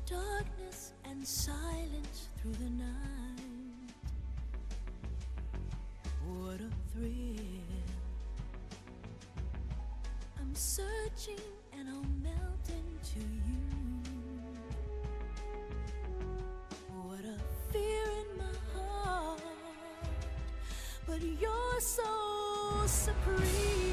Darkness and silence through the night. What a thrill. I'm searching and I'll melt into you. What a fear in my heart, but you're so supreme.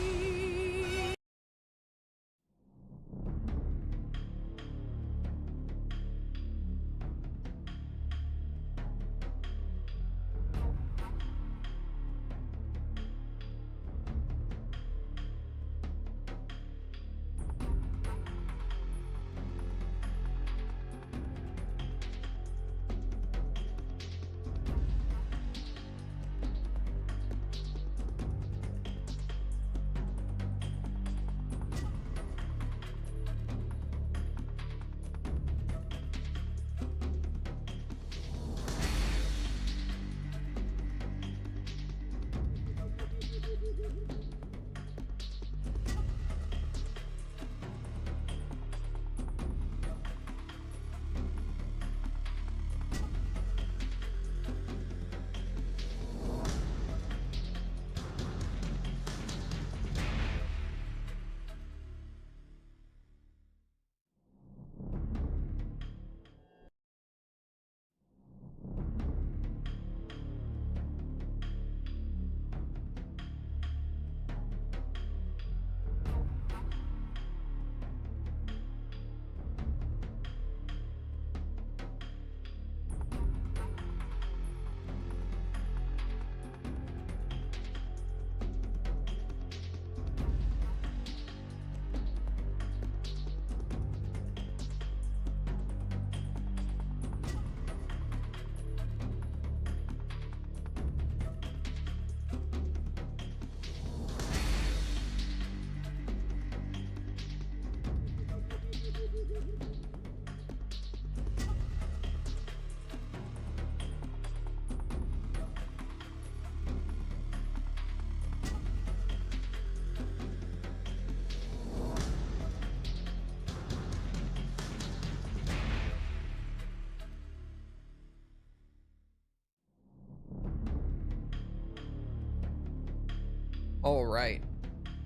All right.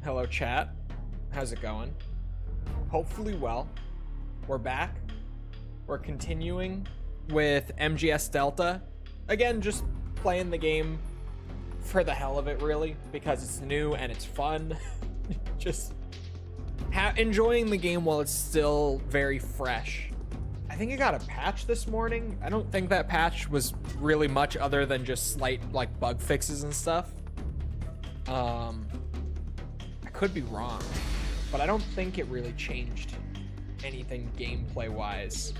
Hello, chat. How's it going? Hopefully well. We're back. We're continuing with MGS Delta. Again, just playing the game for the hell of it, really, because it's new and it's fun. Just enjoying the game while it's still very fresh. I think I got a patch this morning. I don't think that patch was really much other than just slight like bug fixes and stuff. I could be wrong, but I don't think it really changed anything gameplay wise.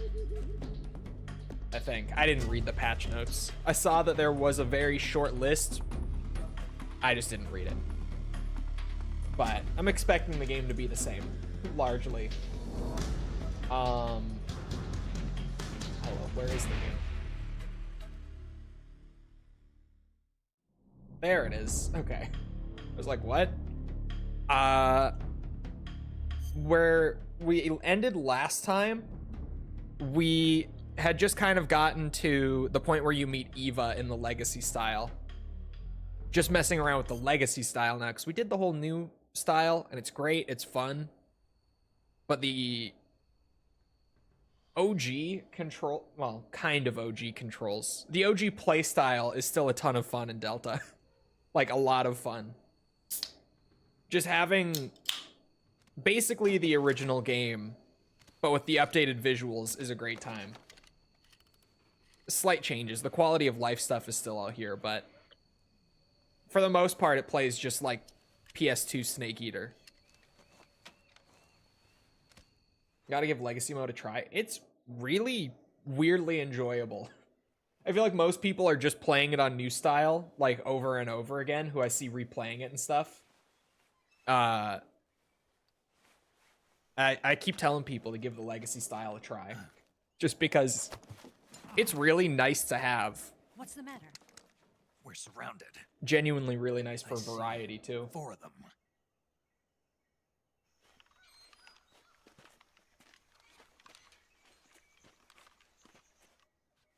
I think I didn't read the patch notes. I saw that there was a very short list. I just didn't read it, but I'm expecting the game to be the same largely. Hello, where is the game? There it is. Okay. I was like, what? Where we ended last time, we had just kind of gotten to the point where you meet Eva in the legacy style. Just messing around with the legacy style now, because we did the whole new style, and it's great, it's fun. But the OG control, well, kind of OG controls. The OG play style is still a ton of fun in Delta. Like, a lot of fun. Just having basically the original game, but with the updated visuals is a great time. slight changes. The quality of life stuff is still out here, but for the most part, it plays just like PS2 Snake Eater. Gotta give Legacy Mode a try. It's really weirdly enjoyable. I feel like most people are just playing it on new style, like over and over again, who I see replaying it and stuff. I keep telling people to give the Legacy style a try, just because it's really nice to have. What's the matter? We're surrounded. Genuinely really nice for variety, too. 4 of them.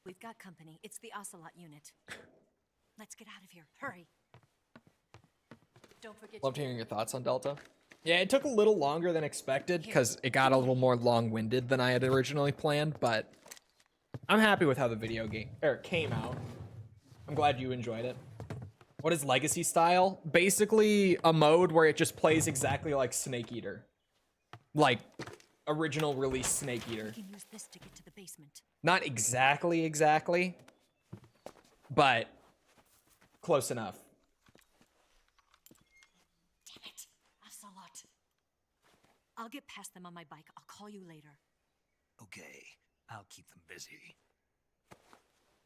We've got company. It's the Ocelot unit. Let's get out of here. Hurry. Don't forget. Loved hearing your thoughts on Delta. Yeah, it took a little longer than expected because it got a little more long-winded than I had originally planned, but I'm happy with how the video game came out. I'm glad you enjoyed it. What is Legacy style? Basically a mode where it just plays exactly like Snake Eater. Like original release Snake Eater. We can use this to get to the basement. Not exactly, but close enough. Damn it, Ocelot. I'll get past them on my bike. I'll call you later. Okay, I'll keep them busy.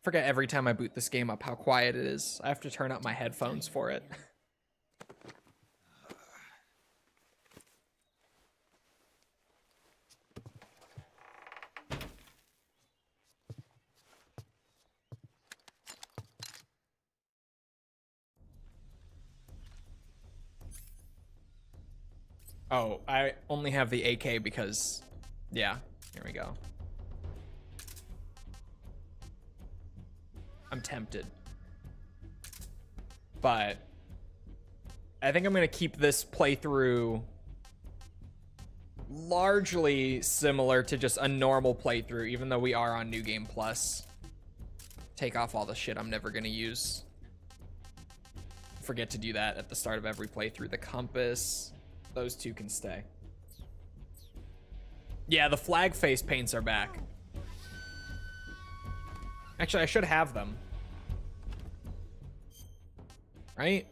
Forget every time I boot this game up how quiet it is. I have to turn up my headphones for it. Oh, I only have the AK because, yeah, here we go. I'm tempted. But I think I'm going to keep this playthrough largely similar to just a normal playthrough, even though we are on New Game Plus. Take off all the shit I'm never going to use. Forget to do that at the start of every playthrough. The compass, those two can stay. Yeah, the flag face paints are back. Actually, I should have them. Right?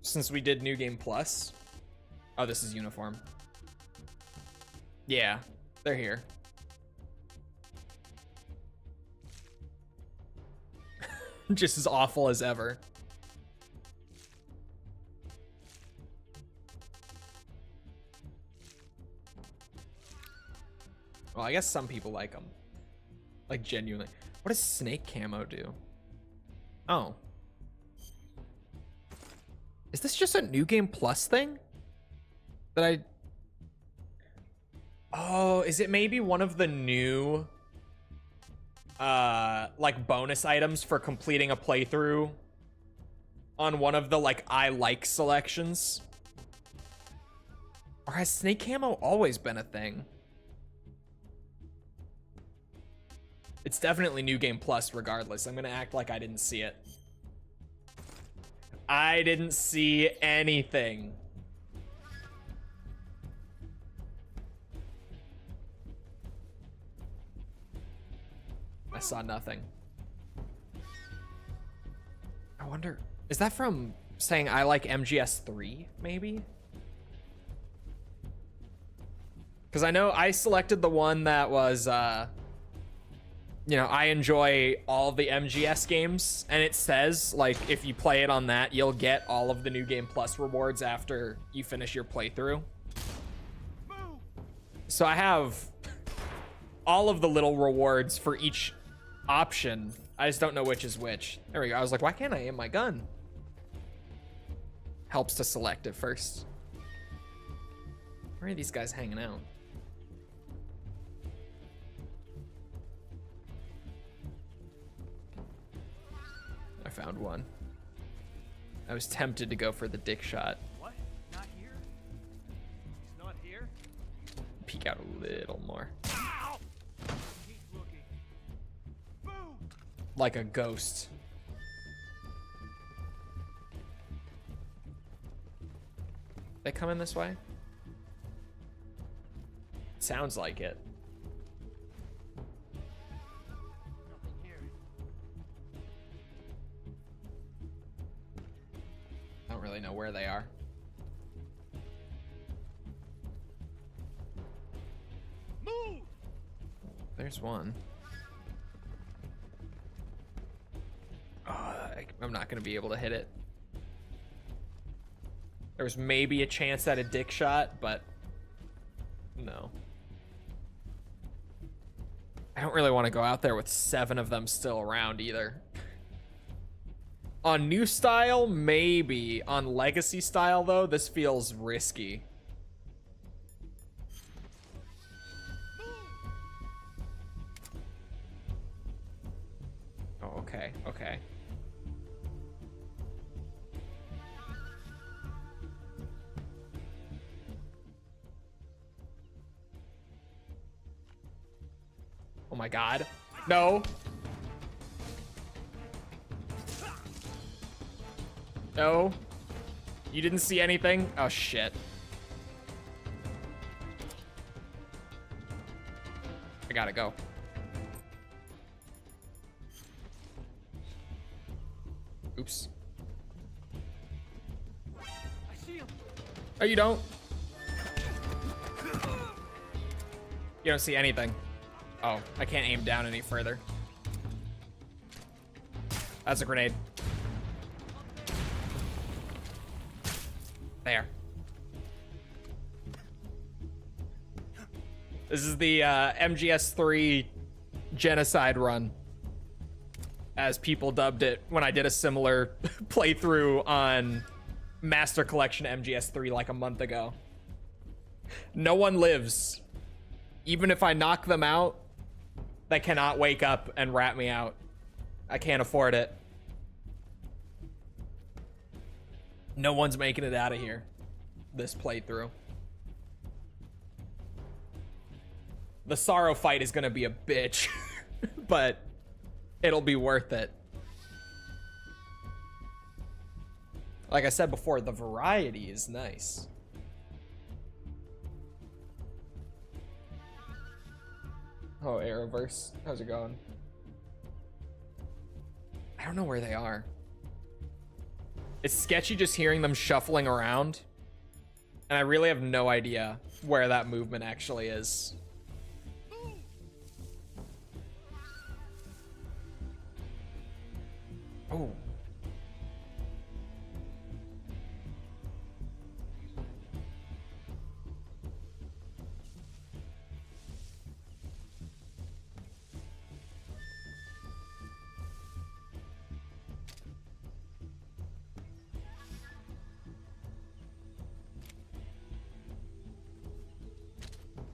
Since we did New Game Plus. Oh, this is uniform. Yeah, they're here. Just as awful as ever. Well, I guess some people like them. Like, genuinely. What does snake camo do? Oh. Is this just a New Game Plus thing? That I... Oh, is it maybe one of the new... like, bonus items for completing a playthrough on one of the, like, I like selections? Or has snake camo always been a thing? It's definitely New Game Plus regardless. I'm gonna act like I didn't see it. I didn't see anything. I saw nothing. I wonder, is that from saying I like MGS3, maybe? Because I know I selected the one that was, you know, I enjoy all the MGS games, and it says, like, if you play it on that, you'll get all of the New Game Plus rewards after you finish your playthrough. So I have all of the little rewards for each option. I just don't know which is which. There we go. I was like, why can't I aim my gun? Helps to select it first. Where are these guys hanging out? I found one. I was tempted to go for the dick shot. What? Not here? He's not here? Peek out a little more. Ow! He's looking. Boom! Like a ghost. They come in this way? Sounds like it. Nothing here. really know where they are. Move! There's one. I'm not going to be able to hit it. There's maybe a chance at a dick shot, but no. I don't really want to go out there with 7 of them still around either. On new style, maybe. On legacy style, though, this feels risky. Oh, okay, okay. Oh my god. No. No. You didn't see anything? Oh shit. I gotta go. Oops. I see him. Oh, you don't? You don't see anything. Oh, I can't aim down any further. That's a grenade. There. This is the MGS3 genocide run, as people dubbed it when I did a similar playthrough on Master Collection MGS3 like a month ago. No one lives. Even if I knock them out, they cannot wake up and rat me out. I can't afford it. No one's making it out of here this playthrough. The Sorrow fight is gonna be a bitch, but it'll be worth it. Like I said before, the variety is nice. Oh, Arrowverse, how's it going? I don't know where they are. It's sketchy just hearing them shuffling around, and I really have no idea where that movement actually is. Oh.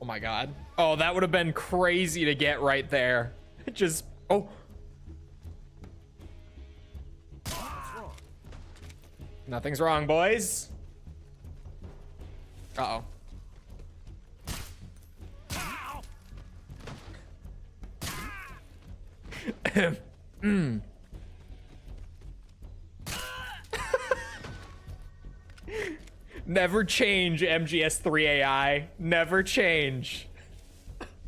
Oh my god. Oh, that would have been crazy to get right there. Just, oh. What's wrong? Nothing's wrong, boys. Uh-oh. Never change, MGS3 AI. Never change.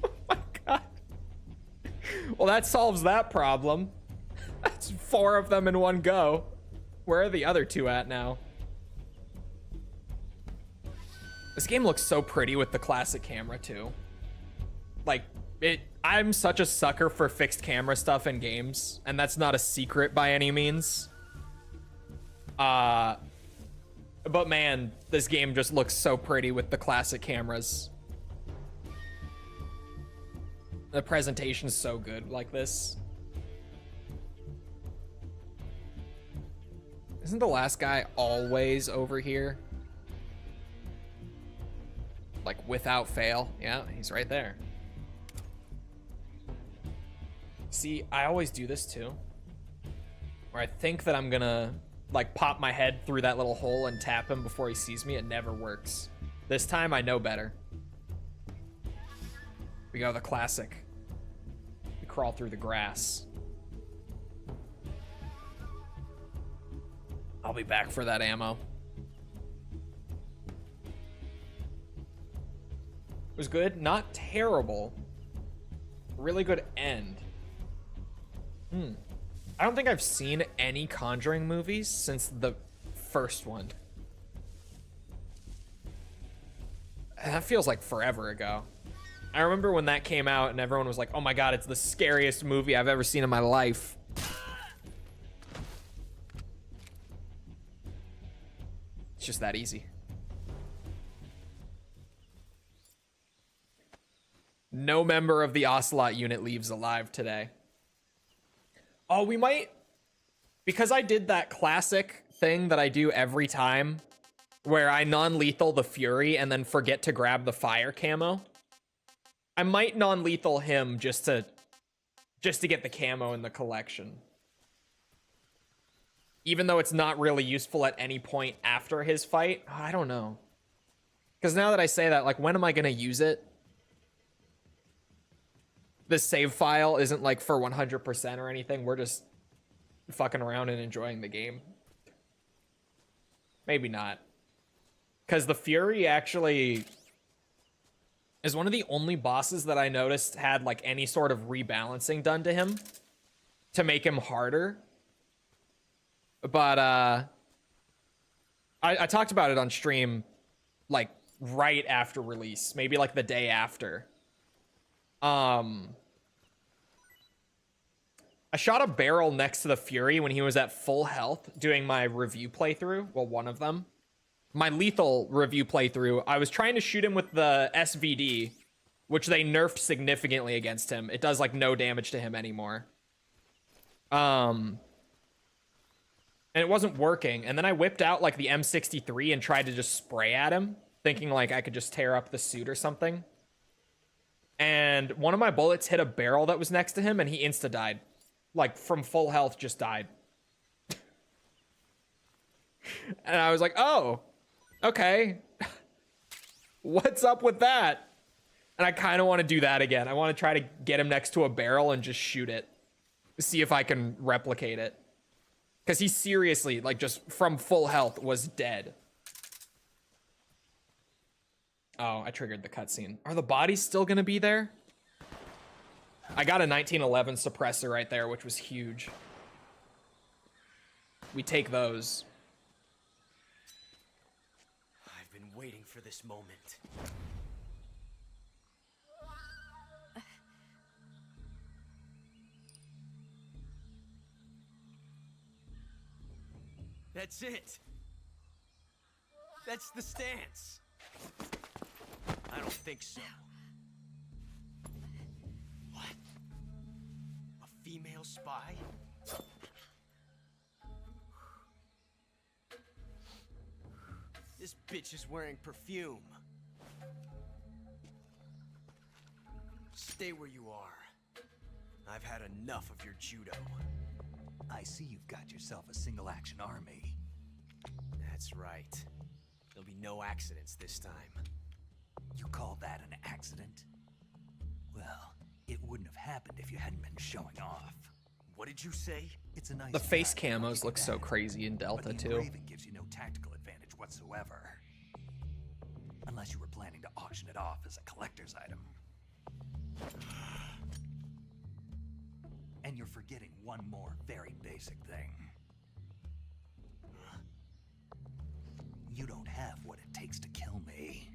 Oh my god. Well, that solves that problem. That's 4 of them in one go. Where are the other 2 at now? This game looks so pretty with the classic camera too. Like, I'm such a sucker for fixed camera stuff in games, and that's not a secret by any means. But man, this game just looks so pretty with the classic cameras. The presentation's so good like this. Isn't the last guy always over here? Like, without fail. Yeah, he's right there. See, I always do this too. Where I think that I'm gonna, like, pop my head through that little hole and tap him before he sees me. It never works. This time, I know better. We go the classic. We crawl through the grass. I'll be back for that ammo. It was good, not terrible. Really good end. I don't think I've seen any Conjuring movies since the first one. That feels like forever ago. I remember when that came out and everyone was like, oh my god, it's the scariest movie I've ever seen in my life. It's just that easy. No member of the Ocelot unit leaves alive today. Oh, we might... Because I did that classic thing that I do every time, where I non-lethal the Fury and then forget to grab the fire camo. I might non-lethal him just to get the camo in the collection. Even though it's not really useful at any point after his fight. I don't know. Because now that I say that, like, when am I going to use it? This save file isn't like for 100% or anything. We're just fucking around and enjoying the game. Maybe not. Because the Fury actually is one of the only bosses that I noticed had like any sort of rebalancing done to him to make him harder. But I talked about it on stream like right after release, maybe like the day after. I shot a barrel next to the Fury when he was at full health doing my review playthrough. Well, one of them. My lethal review playthrough. I was trying to shoot him with the SVD, which they nerfed significantly against him. It does like no damage to him anymore. And it wasn't working. And then I whipped out like the M63 and tried to just spray at him, thinking like I could just tear up the suit or something. And one of my bullets hit a barrel that was next to him and he insta-died. Like, from full health, just died. And I was like, oh, okay. What's up with that? And I kind of want to do that again. I want to try to get him next to a barrel and just shoot it. See if I can replicate it. Because he seriously, like, just from full health was dead. Oh, I triggered the cutscene. Are the bodies still going to be there? I got a 1911 suppressor right there, which was huge. We take those. I've been waiting for this moment. That's it. That's the stance. I don't think so. What? A female spy? This bitch is wearing perfume. Stay where you are. I've had enough of your judo. I see you've got yourself a single-action army. That's right. There'll be no accidents this time. You call that an accident? Well, it wouldn't have happened if you hadn't been showing off. What did you say? It's a nice The face touch, I'll camos give you look so that. crazy in Delta, But the too. engraving gives you no tactical advantage whatsoever. Unless you were planning to auction it off as a collector's item. And you're forgetting one more very basic thing. You don't have what it takes to kill me.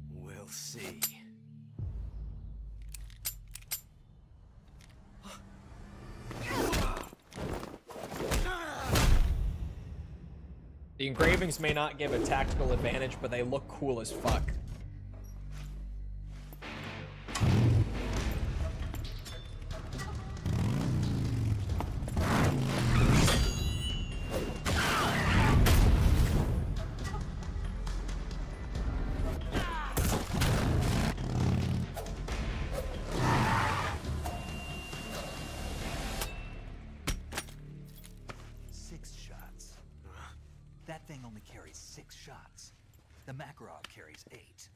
We'll see. The engravings may not give a tactical advantage, but they look cool as fuck. That thing only carries 6 shots. The Makarov carries 8.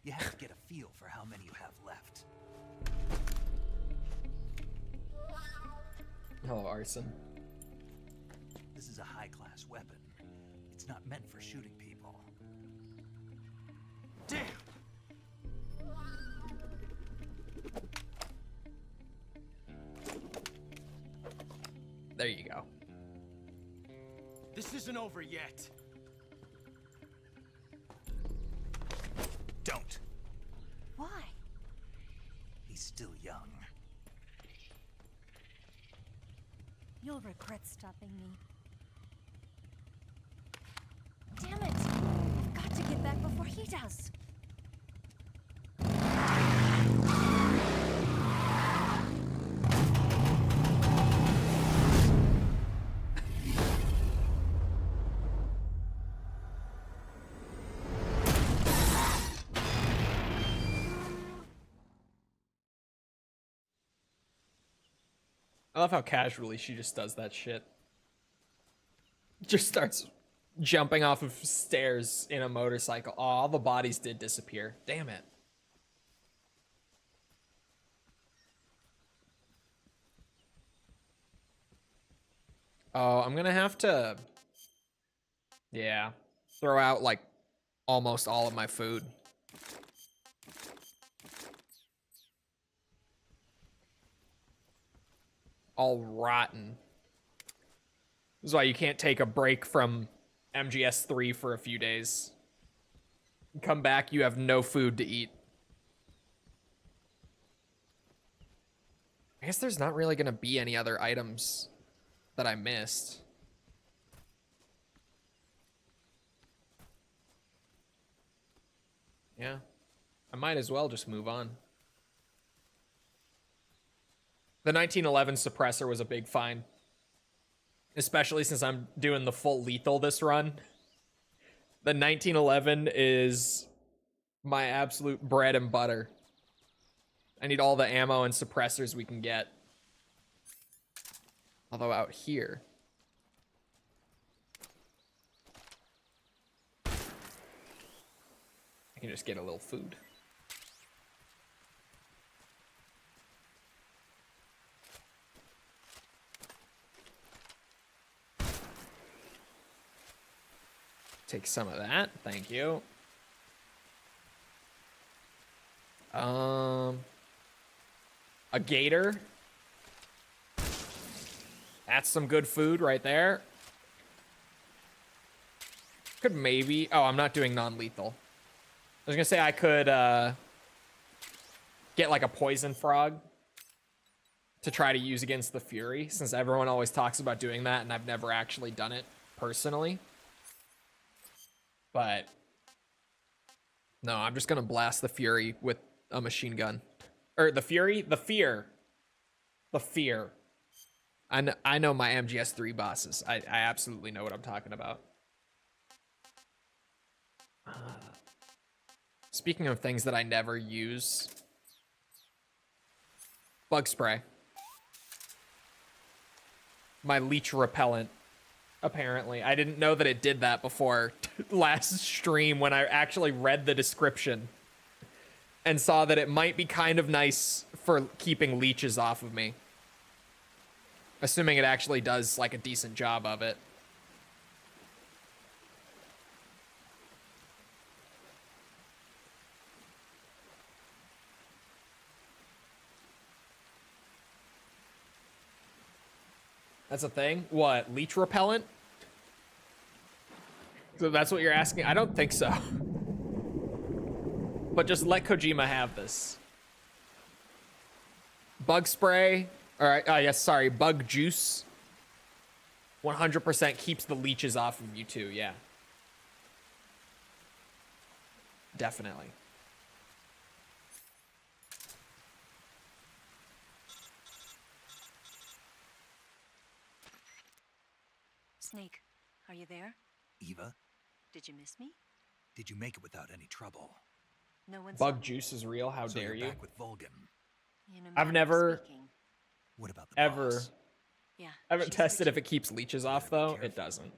You have to get a feel for how many you have left. Hello, Arson. This is a high-class weapon. It's not meant for shooting people. Damn! There you go. This This isn't over yet. Don't. Why? He's still young. You'll regret stopping me. Damn it! I've got to get back before he does. I love how casually she just does that shit. Just starts jumping off of stairs in a motorcycle. Oh, all the bodies did disappear. Damn it. Oh, I'm gonna have to... Yeah. Throw out, like, almost all of my food. All rotten. This is why you can't take a break from MGS3 for a few days. You come back, you have no food to eat. I guess there's not really gonna be any other items that I missed. Yeah. I might as well just move on. The 1911 suppressor was a big find. Especially since I'm doing the full lethal this run. The 1911 is my absolute bread and butter. I need all the ammo and suppressors we can get. Although out here... I can just get a little food. Take some of that, thank you. A gator. That's some good food right there. Could maybe... Oh, I'm not doing non-lethal. I was gonna say I could get like a poison frog to try to use against the Fury, since everyone always talks about doing that and I've never actually done it personally. But no, I'm just gonna blast the Fury with a machine gun. Or the Fury? The Fear. The Fear. I know my MGS3 bosses. I absolutely know what I'm talking about. Speaking of things that I never use. Bug spray. My leech repellent. Apparently. I didn't know that it did that before last stream when I actually read the description. And saw that it might be kind of nice for keeping leeches off of me. Assuming it actually does like a decent job of it. That's a thing? What? Leech repellent? So that's what you're asking? I don't think so. But just let Kojima have this. Bug spray. Alright, yes, sorry. Bug juice. 100% keeps the leeches off of you too, yeah. Definitely. Snake, are you there? Eva, Did you miss me? did you make it without any trouble? No one Bug juice is real, how So dare you're you? back with Vulcan. In a I've manner of never- speaking. What about the Ever. boss? Yeah. I haven't she's tested if legit. it keeps leeches off though. It doesn't.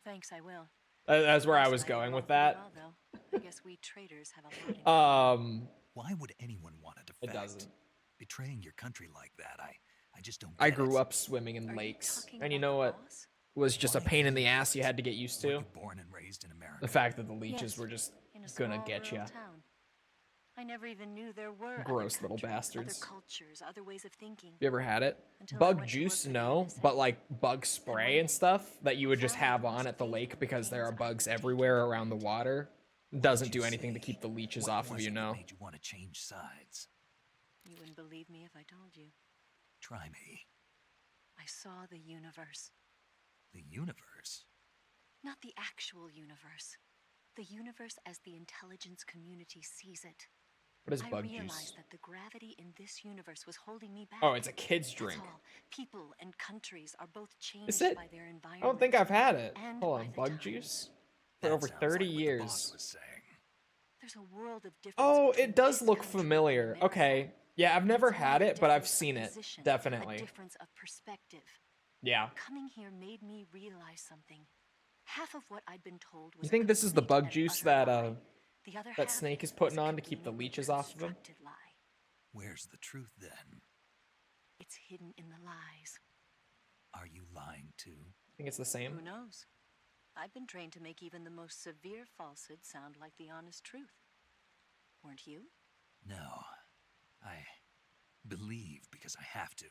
Thanks, I will. That's where I was Last night going went with pretty that. well, though. I guess we traders have a lot in common. Why would anyone want to defect? It doesn't. Betraying your country like that, I just don't I get grew it. up swimming in Are you lakes, talking and you about know the what boss? was just a Why pain in do the you ass do you it? had to get used Were to. you born and raised in America? The fact that the leeches Yes, were just in a gonna small get you. rural town. I never even knew there were Gross other little countries, bastards. other cultures, other ways of thinking. You ever had it? Until I Bug went to work juice, for the no, NSA. but like bug spray and day, stuff that you would I just found have the most on at the lake fatal because there are things I bugs could take everywhere for around the granted. water. What Doesn't did you do anything to say? keep the leeches What off of was you, it that no. made you want to change sides? You wouldn't believe me if I told you. Try me. I saw the universe. The universe? Not the actual universe. The universe as the intelligence community sees it. What is I bug realized juice? that the gravity in this universe was holding me back. Oh, it's a kid's That's drink. all. People and countries are both changed Is it? by their environment. I don't think I've had it. and Hold by on, the bug times. juice? For That over sounds 30 like what the boss years. was saying. There's a world of difference. Oh, between it does this look country and familiar. America. Okay. Yeah, I've never It's only had a it, but I've difference of seen it. position, Definitely. A difference of perspective. Yeah. Coming here made me realize something. Half of what I'd been told was You a think this is the complete bug and juice utter that lie. The other that half Snake is was putting a on to keep the conveniently leeches off of him? constructed lie. Where's the truth then? It's hidden in the lies. Are you lying too? I think it's the same. Who knows? I've been trained to make even the most severe falsehood sound like the honest truth. Weren't you? No. I believe because I have to,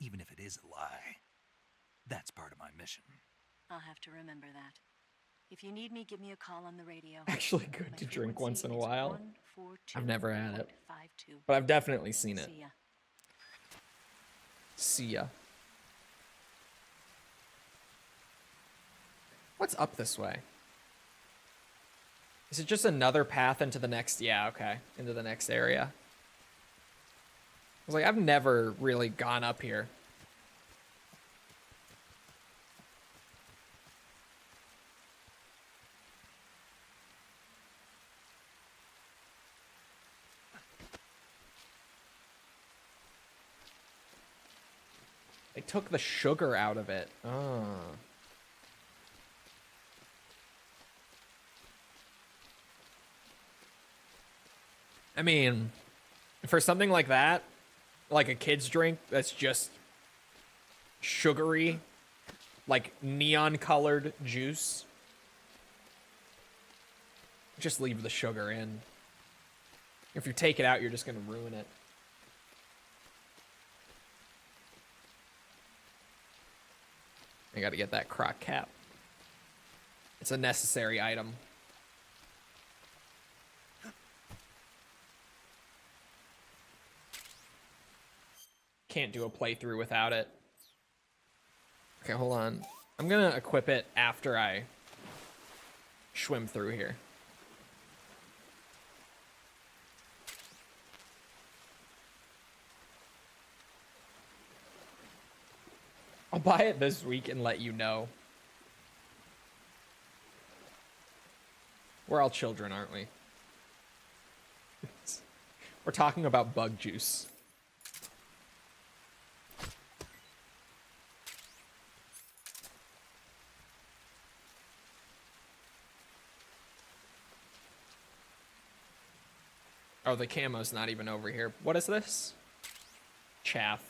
even if it is a lie. That's part of my mission. I'll have to remember that. If you need me, give me a call on the radio. Actually good My to drink frequency once in a is while. 142.52. I've never had it, but I've definitely seen it. See ya. See ya. What's up this way? Is it just another path into the next? Yeah, okay. Into the next area. I was like, I've never really gone up here. They took the sugar out of it. Oh. I mean, for something like that, like a kid's drink that's just sugary, like neon colored juice, just leave the sugar in. If you take it out, you're just gonna ruin it. I gotta get that crock cap. It's a necessary item. Can't do a playthrough without it. Okay, hold on. I'm gonna equip it after I swim through here. I'll buy it this week and let you know. We're all children, aren't we? We're talking about bug juice. Oh, the camo's not even over here. What is this? Chaff.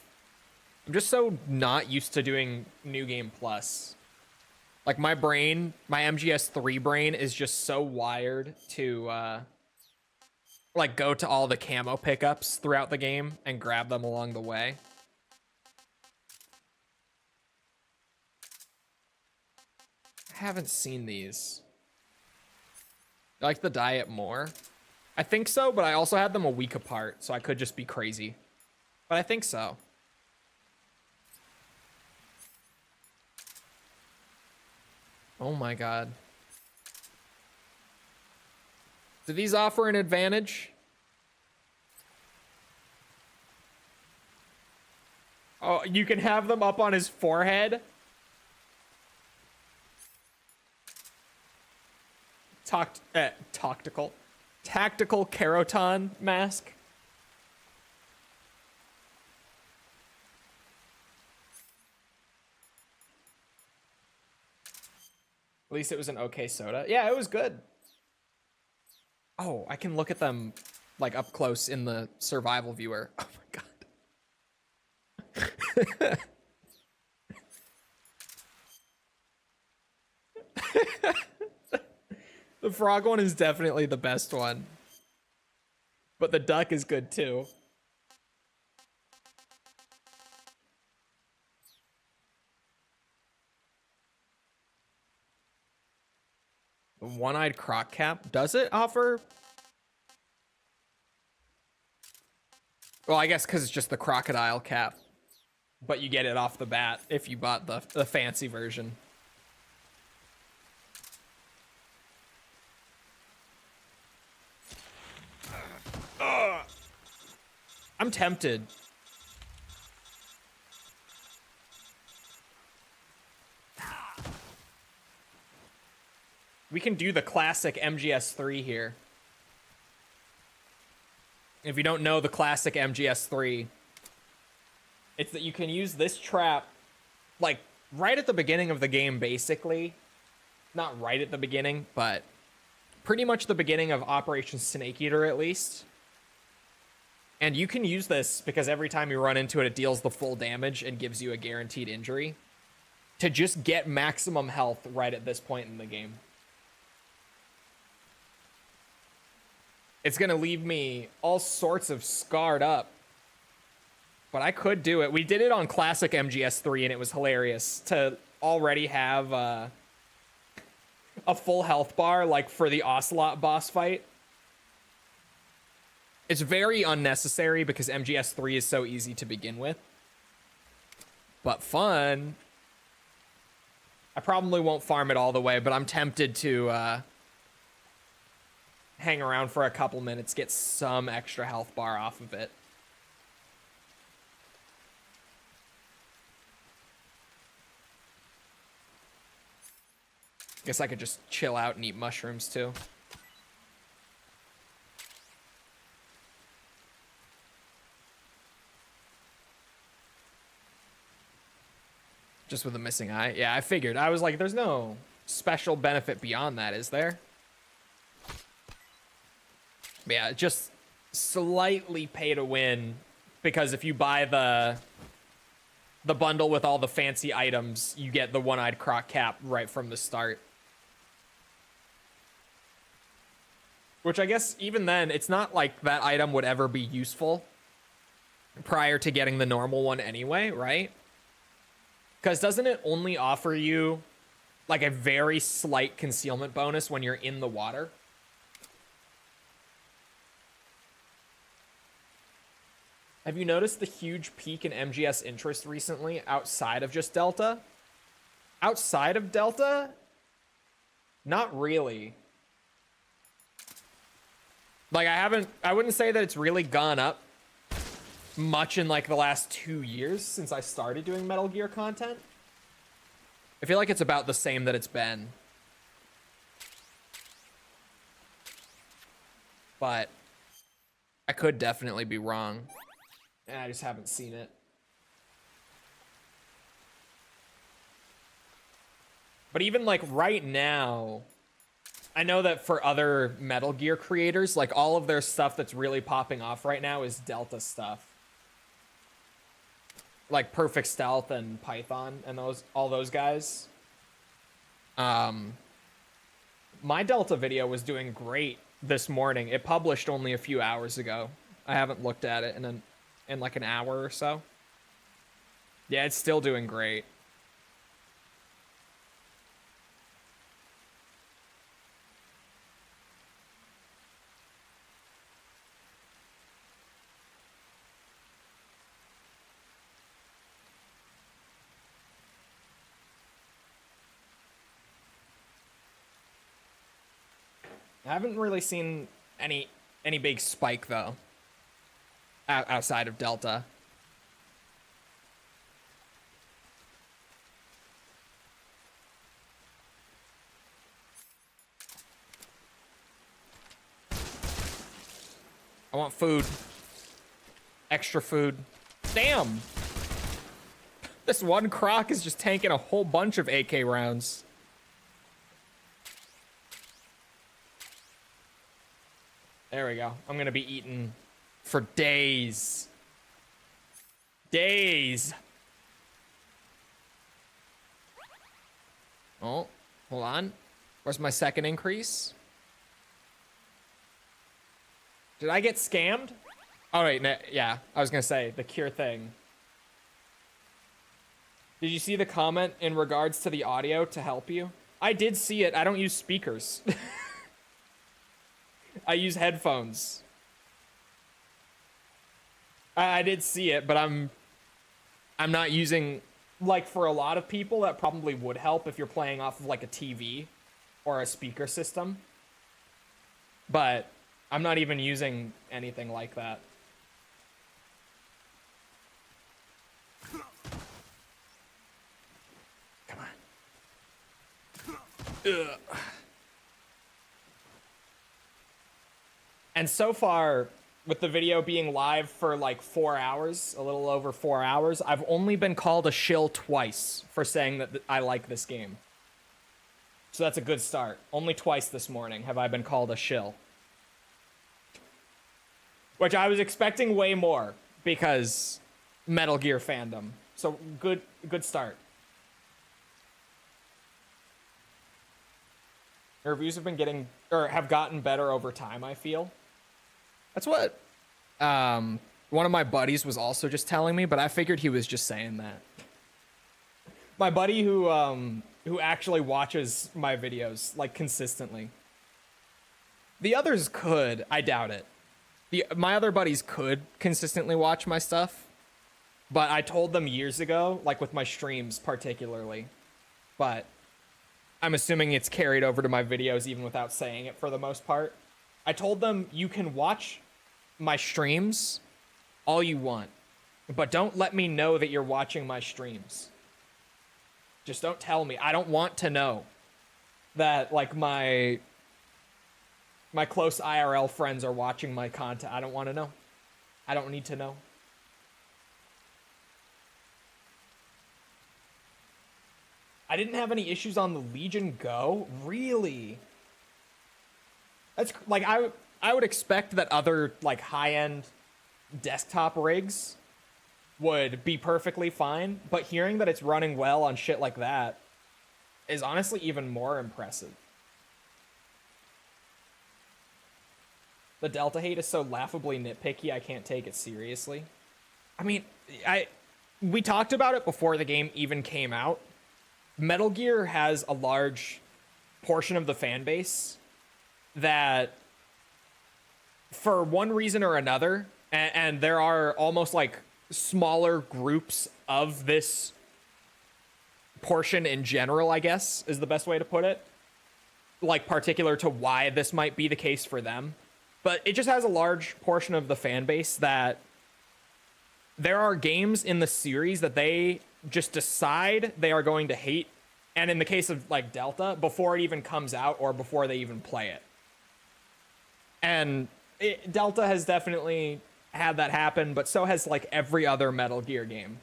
I'm just so not used to doing New Game Plus. Like my brain, my MGS3 brain is just so wired to like go to all the camo pickups throughout the game and grab them along the way. I haven't seen these. I like the diet more. I think so, but I also had them a week apart, so I could just be crazy. But I think so. Oh my god. Do these offer an advantage? Oh, you can have them up on his forehead? Tactical Keraton mask. At least it was an okay soda. Yeah, it was good. Oh, I can look at them like up close in the survival viewer. Oh my god. The frog one is definitely the best one. But the duck is good too. The one-eyed croc cap, does it offer? Well, I guess because it's just the crocodile cap. But you get it off the bat if you bought the fancy version. I'm tempted. We can do the classic MGS3 here. If you don't know the classic MGS3, it's that you can use this trap, like, right at the beginning of the game, basically. Not right at the beginning, but pretty much the beginning of Operation Snake Eater, at least. And you can use this because every time you run into it, it deals the full damage and gives you a guaranteed injury. To just get maximum health right at this point in the game. It's going to leave me all sorts of scarred up. But I could do it. We did it on classic MGS3 and it was hilarious to already have a full health bar like for the Ocelot boss fight. It's very unnecessary because MGS3 is so easy to begin with. But fun. I probably won't farm it all the way, but I'm tempted to hang around for a couple minutes, get some extra health bar off of it. Guess I could just chill out and eat mushrooms too. Just with a missing eye? Yeah, I figured. I was like, there's no special benefit beyond that, is there? But yeah, just slightly pay to win, because if you buy the bundle with all the fancy items, you get the one-eyed croc cap right from the start. Which I guess even then, it's not like that item would ever be useful prior to getting the normal one anyway, right? Because doesn't it only offer you like a very slight concealment bonus when you're in the water? Have you noticed the huge peak in MGS interest recently outside of just Delta? Outside of Delta? Not really. Like I wouldn't say that it's really gone up much in like the last 2 years since I started doing Metal Gear content. I feel like it's about the same that it's been. But I could definitely be wrong. I just haven't seen it. But even like right now, I know that for other Metal Gear creators, like all of their stuff that's really popping off right now is Delta stuff. Like Perfect Stealth and Python and all those guys. My Delta video was doing great this morning. It published only a few hours ago. I haven't looked at it in like an hour or so. Yeah, it's still doing great. I haven't really seen any big spike though outside of Delta. I want food. Extra food. Damn! This one croc is just tanking a whole bunch of AK rounds. There we go. I'm gonna be eating for days. Days. Oh, hold on. Where's my second increase? Did I get scammed? Oh, wait, yeah. I was going to say, the cure thing. Did you see the comment in regards to the audio to help you? I did see it. I don't use speakers. I use headphones. I did see it, but I'm not using... Like, for a lot of people, that probably would help if you're playing off of, like, a TV or a speaker system. But I'm not even using anything like that. Come on. Ugh. And so far, with the video being live for like 4 hours, a little over 4 hours, I've only been called a shill twice for saying that I like this game. So that's a good start. Only twice this morning have I been called a shill. Which I was expecting way more because Metal Gear fandom. So good start. The reviews have been getting, or have gotten better over time, I feel. That's what one of my buddies was also just telling me, but I figured he was just saying that. My buddy who actually watches my videos, like, consistently. The others could, I doubt it. My other buddies could consistently watch my stuff, but I told them years ago, like with my streams particularly, but I'm assuming it's carried over to my videos even without saying it for the most part. I told them, you can watch my streams all you want, but don't let me know that you're watching my streams. Just don't tell me. I don't want to know that, like, my close IRL friends are watching my content. I don't want to know. I don't need to know. I didn't have any issues on the Legion Go. Really? That's like, I would expect that other, like, high-end desktop rigs would be perfectly fine, but hearing that it's running well on shit like that is honestly even more impressive. The Delta hate is so laughably nitpicky, I can't take it seriously. I mean, we talked about it before the game even came out. Metal Gear has a large portion of the fan base that, for one reason or another, and there are almost like smaller groups of this portion in general, I guess, is the best way to put it. Like, particular to why this might be the case for them. But it just has a large portion of the fan base that there are games in the series that they just decide they are going to hate. And in the case of, like, Delta, before it even comes out or before they even play it. And Delta has definitely had that happen, but so has, like, every other Metal Gear game.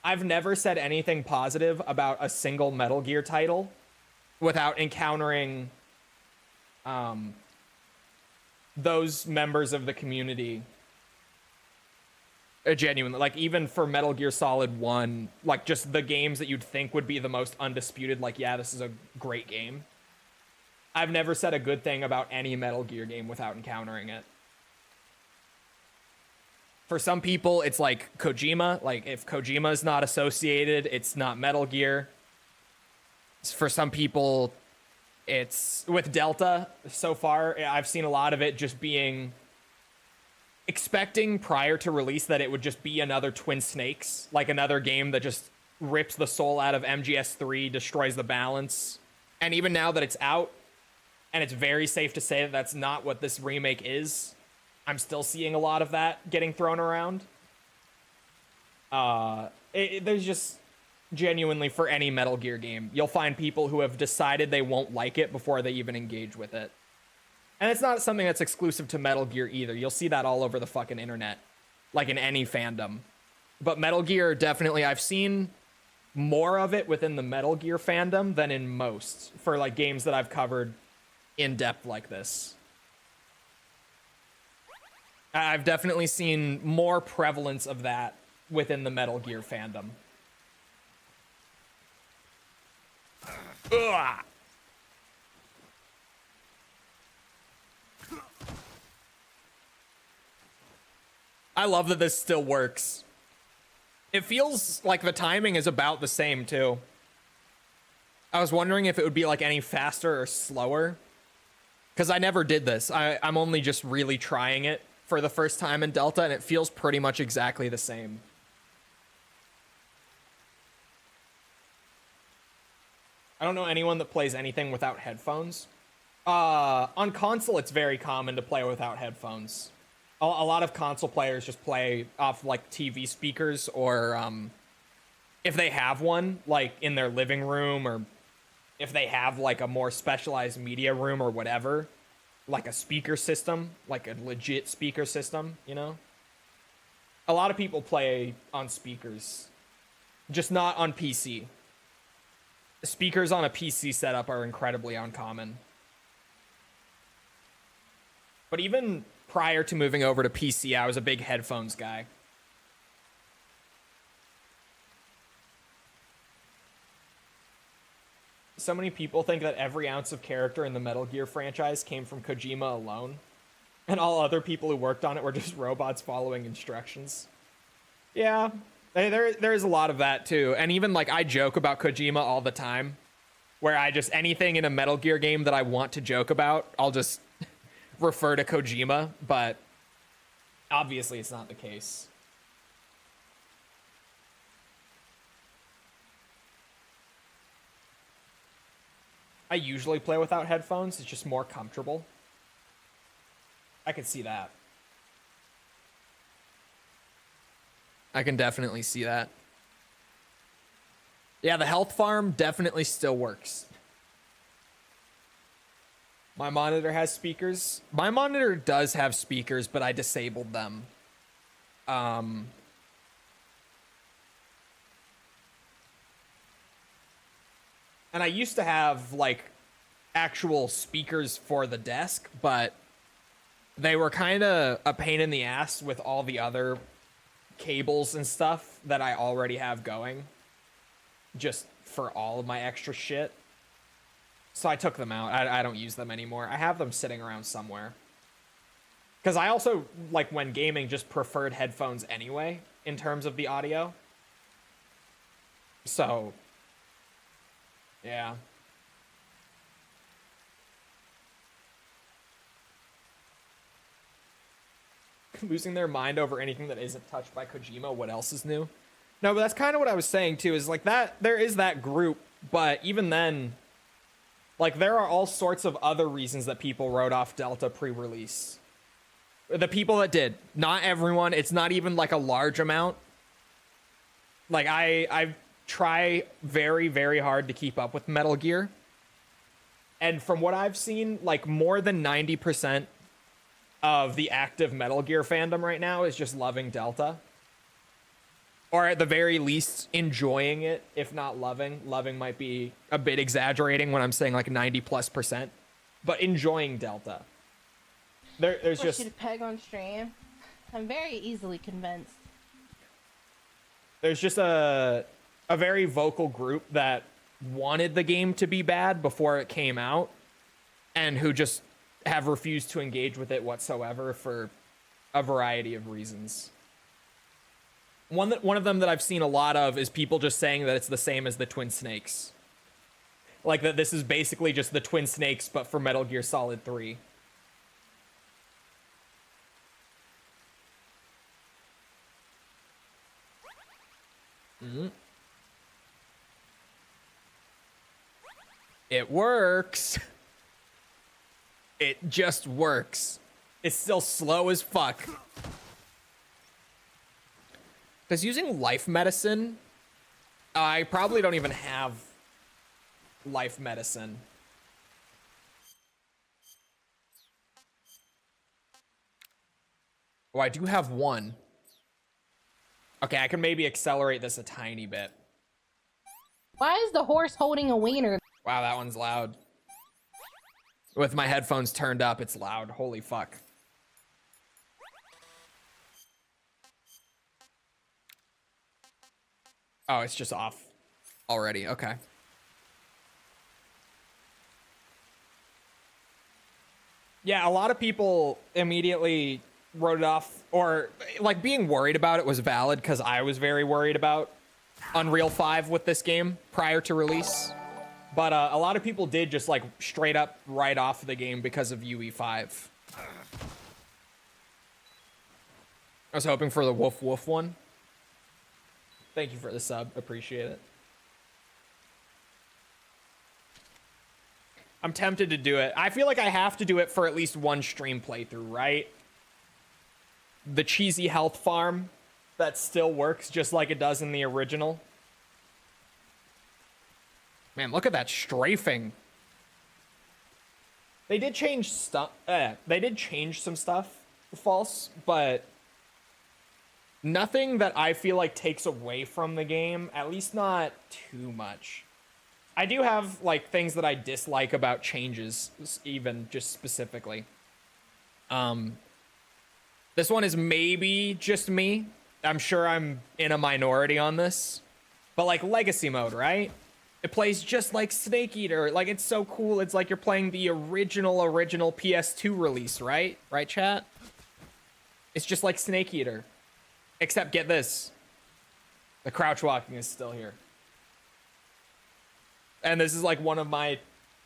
I've never said anything positive about a single Metal Gear title without encountering those members of the community genuinely. Like, even for Metal Gear Solid 1, like, just the games that you'd think would be the most undisputed, like, yeah, this is a great game. I've never said a good thing about any Metal Gear game without encountering it. For some people, it's like Kojima. Like, if Kojima is not associated, it's not Metal Gear. For some people, it's with Delta. So far, I've seen a lot of it just being expecting prior to release that it would just be another Twin Snakes, like another game that just rips the soul out of MGS3, destroys the balance. And even now that it's out, and it's very safe to say that that's not what this remake is, I'm still seeing a lot of that getting thrown around. There's just genuinely, for any Metal Gear game, you'll find people who have decided they won't like it before they even engage with it. And it's not something that's exclusive to Metal Gear either. You'll see that all over the fucking internet, like in any fandom. But Metal Gear, definitely, I've seen more of it within the Metal Gear fandom than in most, for like games that I've covered in depth like this. I've definitely seen more prevalence of that within the Metal Gear fandom. Ugh. I love that this still works. It feels like the timing is about the same, too. I was wondering if it would be, like, any faster or slower. Because I never did this. I'm only just really trying it for the first time in Delta, and it feels pretty much exactly the same. I don't know anyone that plays anything without headphones. On console, it's very common to play without headphones. A lot of console players just play off, like, TV speakers, or if they have one, like, in their living room, or if they have, like, a more specialized media room or whatever, like a speaker system, like a legit speaker system, you know? A lot of people play on speakers, just not on PC. Speakers on a PC setup are incredibly uncommon. But even prior to moving over to PC, I was a big headphones guy. So many people think that every ounce of character in the Metal Gear franchise came from Kojima alone, and all other people who worked on it were just robots following instructions. Yeah, there's a lot of that too. And even, like, I joke about Kojima all the time, where I just, anything in a Metal Gear game that I want to joke about, I'll just refer to Kojima, but obviously it's not the case. I usually play without headphones. It's just more comfortable. I can see that. I can definitely see that. Yeah, the health farm definitely still works. My monitor has speakers. My monitor does have speakers, but I disabled them. And I used to have, like, actual speakers for the desk, but they were kind of a pain in the ass with all the other cables and stuff that I already have going, just for all of my extra shit. So I took them out. I don't use them anymore. I have them sitting around somewhere. Because I also, like, when gaming, just preferred headphones anyway, in terms of the audio. So, yeah. Losing their mind over anything that isn't touched by Kojima. What else is new? No, but that's kind of what I was saying, too, is, like, that, there is that group, but even then, like, there are all sorts of other reasons that people wrote off Delta pre-release. The people that did. Not everyone. It's not even, like, a large amount. Like, I try very, very hard to keep up with Metal Gear. And from what I've seen, like, more than 90% of the active Metal Gear fandom right now is just loving Delta. Or at the very least, enjoying it, if not loving. Loving might be a bit exaggerating when I'm saying, like, 90+%. But enjoying Delta. There's Push just... you to peg on stream. I'm very easily convinced. There's just a very vocal group that wanted the game to be bad before it came out, and who just have refused to engage with it whatsoever for a variety of reasons. One of them that I've seen a lot of is people just saying that it's the same as the Twin Snakes. Like, that this is basically just the Twin Snakes, but for Metal Gear Solid 3. It works. It just works. It's still slow as fuck. Does using life medicine... I probably don't even have life medicine. Oh, I do have one. Okay, I can maybe accelerate this a tiny bit. Why is the horse holding a wiener? Wow, that one's loud. With my headphones turned up, it's loud. Holy fuck. Oh, it's just off already. Okay. Yeah, a lot of people immediately wrote it off, or like being worried about it was valid because I was very worried about Unreal 5 with this game prior to release. But a lot of people did just like straight up write off the game because of UE5. I was hoping for the woof woof one. Thank you for the sub. Appreciate it. I'm tempted to do it. I feel like I have to do it for at least one stream playthrough, right? The cheesy health farm that still works just like it does in the original. Man, look at that strafing. They did change stuff. They did change some stuff, false, but nothing that I feel like takes away from the game, at least not too much. I do have like things that I dislike about changes, even just specifically. This one is maybe just me. I'm sure I'm in a minority on this, but like legacy mode, right? It plays just like Snake Eater. Like, it's so cool. It's like you're playing the original PS2 release, right? Right, chat? It's just like Snake Eater. Except, get this. The crouch walking is still here. And this is like one of my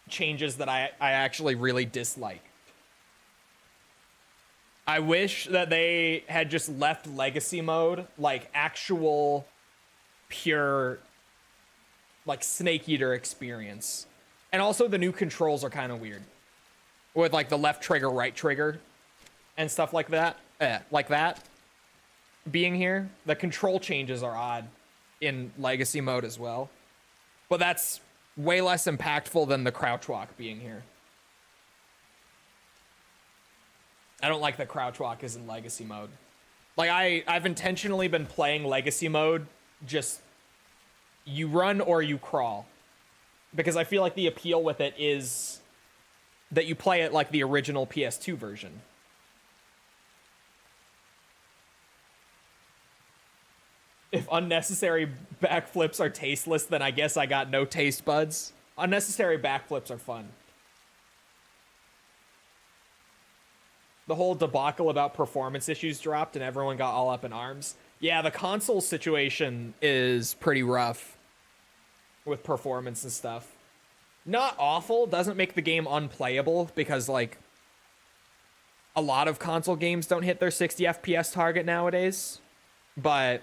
changes that I actually really dislike. I wish that they had just left legacy mode like actual pure like Snake Eater experience. And also the new controls are kind of weird with like the left trigger, right trigger and stuff like that. Like that being here. The control changes are odd in legacy mode as well, but that's way less impactful than the crouch walk being here. I don't like that crouch walk is in legacy mode. Like I've intentionally been playing legacy mode just you run or you crawl, because I feel like the appeal with it is that you play it like the original PS2 version. If unnecessary backflips are tasteless, then I guess I got no taste buds. Unnecessary backflips are fun. The whole debacle about performance issues dropped and everyone got all up in arms. Yeah, the console situation is pretty rough with performance and stuff. Not awful, doesn't make the game unplayable because like a lot of console games don't hit their 60 FPS target nowadays. But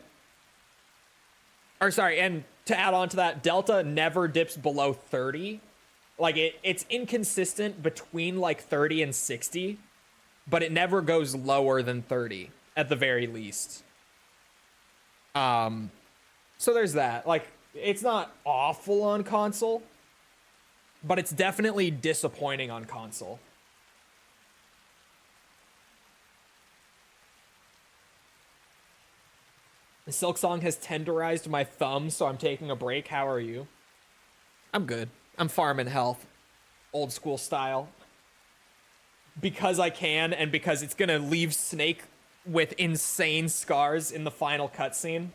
and to add on to that, Delta never dips below 30. Like it's inconsistent between like 30 and 60, but it never goes lower than 30 at the very least. So there's that. Like, it's not awful on console, but it's definitely disappointing on console. The Silk Song has tenderized my thumb, so I'm taking a break. How are you? I'm good. I'm farming health. Old school style. Because I can, and because it's gonna leave Snake with insane scars in the final cutscene.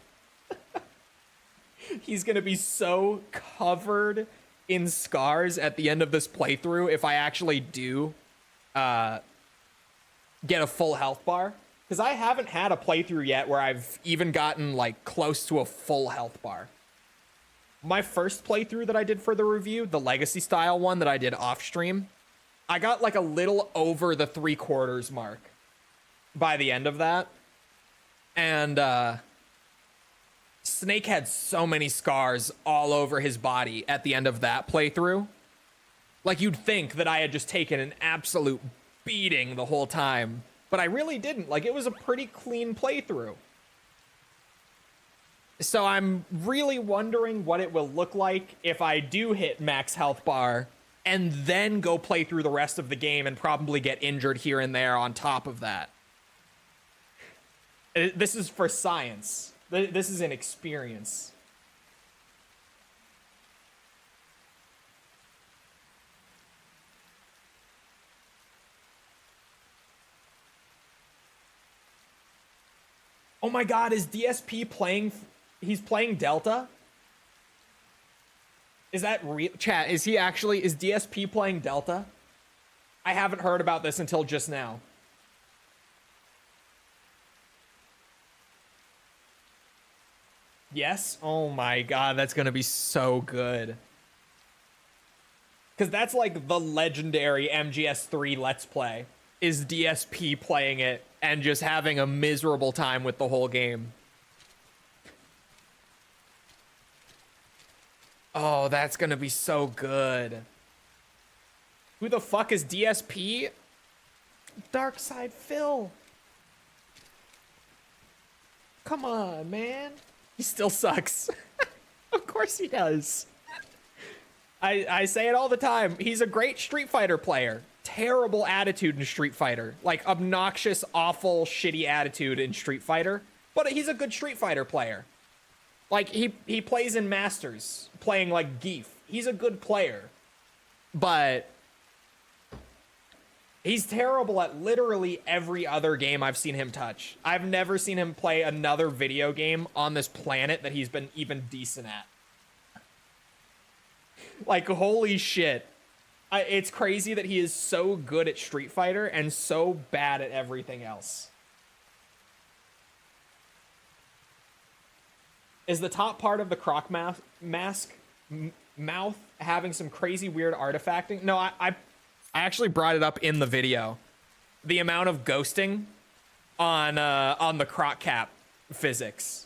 He's gonna be so covered in scars at the end of this playthrough if I actually do get a full health bar. Because I haven't had a playthrough yet where I've even gotten like close to a full health bar. My first playthrough that I did for the review, the legacy style one that I did off stream, I got like a little over the 3/4 mark by the end of that. And Snake had so many scars all over his body at the end of that playthrough. Like, you'd think that I had just taken an absolute beating the whole time, but I really didn't. Like, it was a pretty clean playthrough. So I'm really wondering what it will look like if I do hit max health bar and then go play through the rest of the game and probably get injured here and there on top of that. This is for science. This is an experience. Oh my god, is DSP playing... He's playing Delta? Is that real? Chat, is DSP playing Delta? I haven't heard about this until just now. Yes? Oh my god, that's gonna be so good. Because that's like the legendary MGS3 Let's Play, is DSP playing it and just having a miserable time with the whole game. Oh, that's gonna be so good. Who the fuck is DSP? Darkside Phil. Come on, man. He still sucks. Of course he does. I say it all the time. He's a great Street Fighter player. Terrible attitude in Street Fighter. Like, obnoxious, awful, shitty attitude in Street Fighter. But he's a good Street Fighter player. Like, he plays in Masters, playing like Geef. He's a good player. But he's terrible at literally every other game I've seen him touch. I've never seen him play another video game on this planet that he's been even decent at. Like, holy shit. It's crazy that he is so good at Street Fighter and so bad at everything else. Is the top part of the croc mask mouth having some crazy weird artifacting? No, I actually brought it up in the video. The amount of ghosting on the croc cap physics.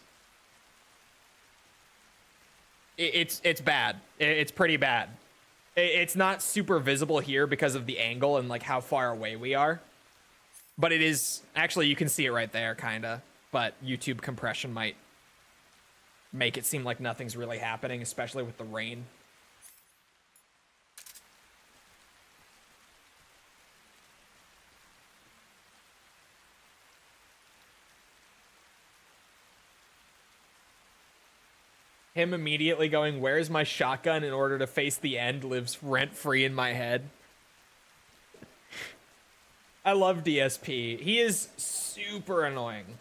It's bad. It's pretty bad. It's not super visible here because of the angle and like how far away we are. But it is, actually you can see it right there kinda. But YouTube compression might make it seem like nothing's really happening, especially with the rain. Him immediately going, "Where's my shotgun?" in order to face the end lives rent-free in my head. I love DSP. He is super annoying.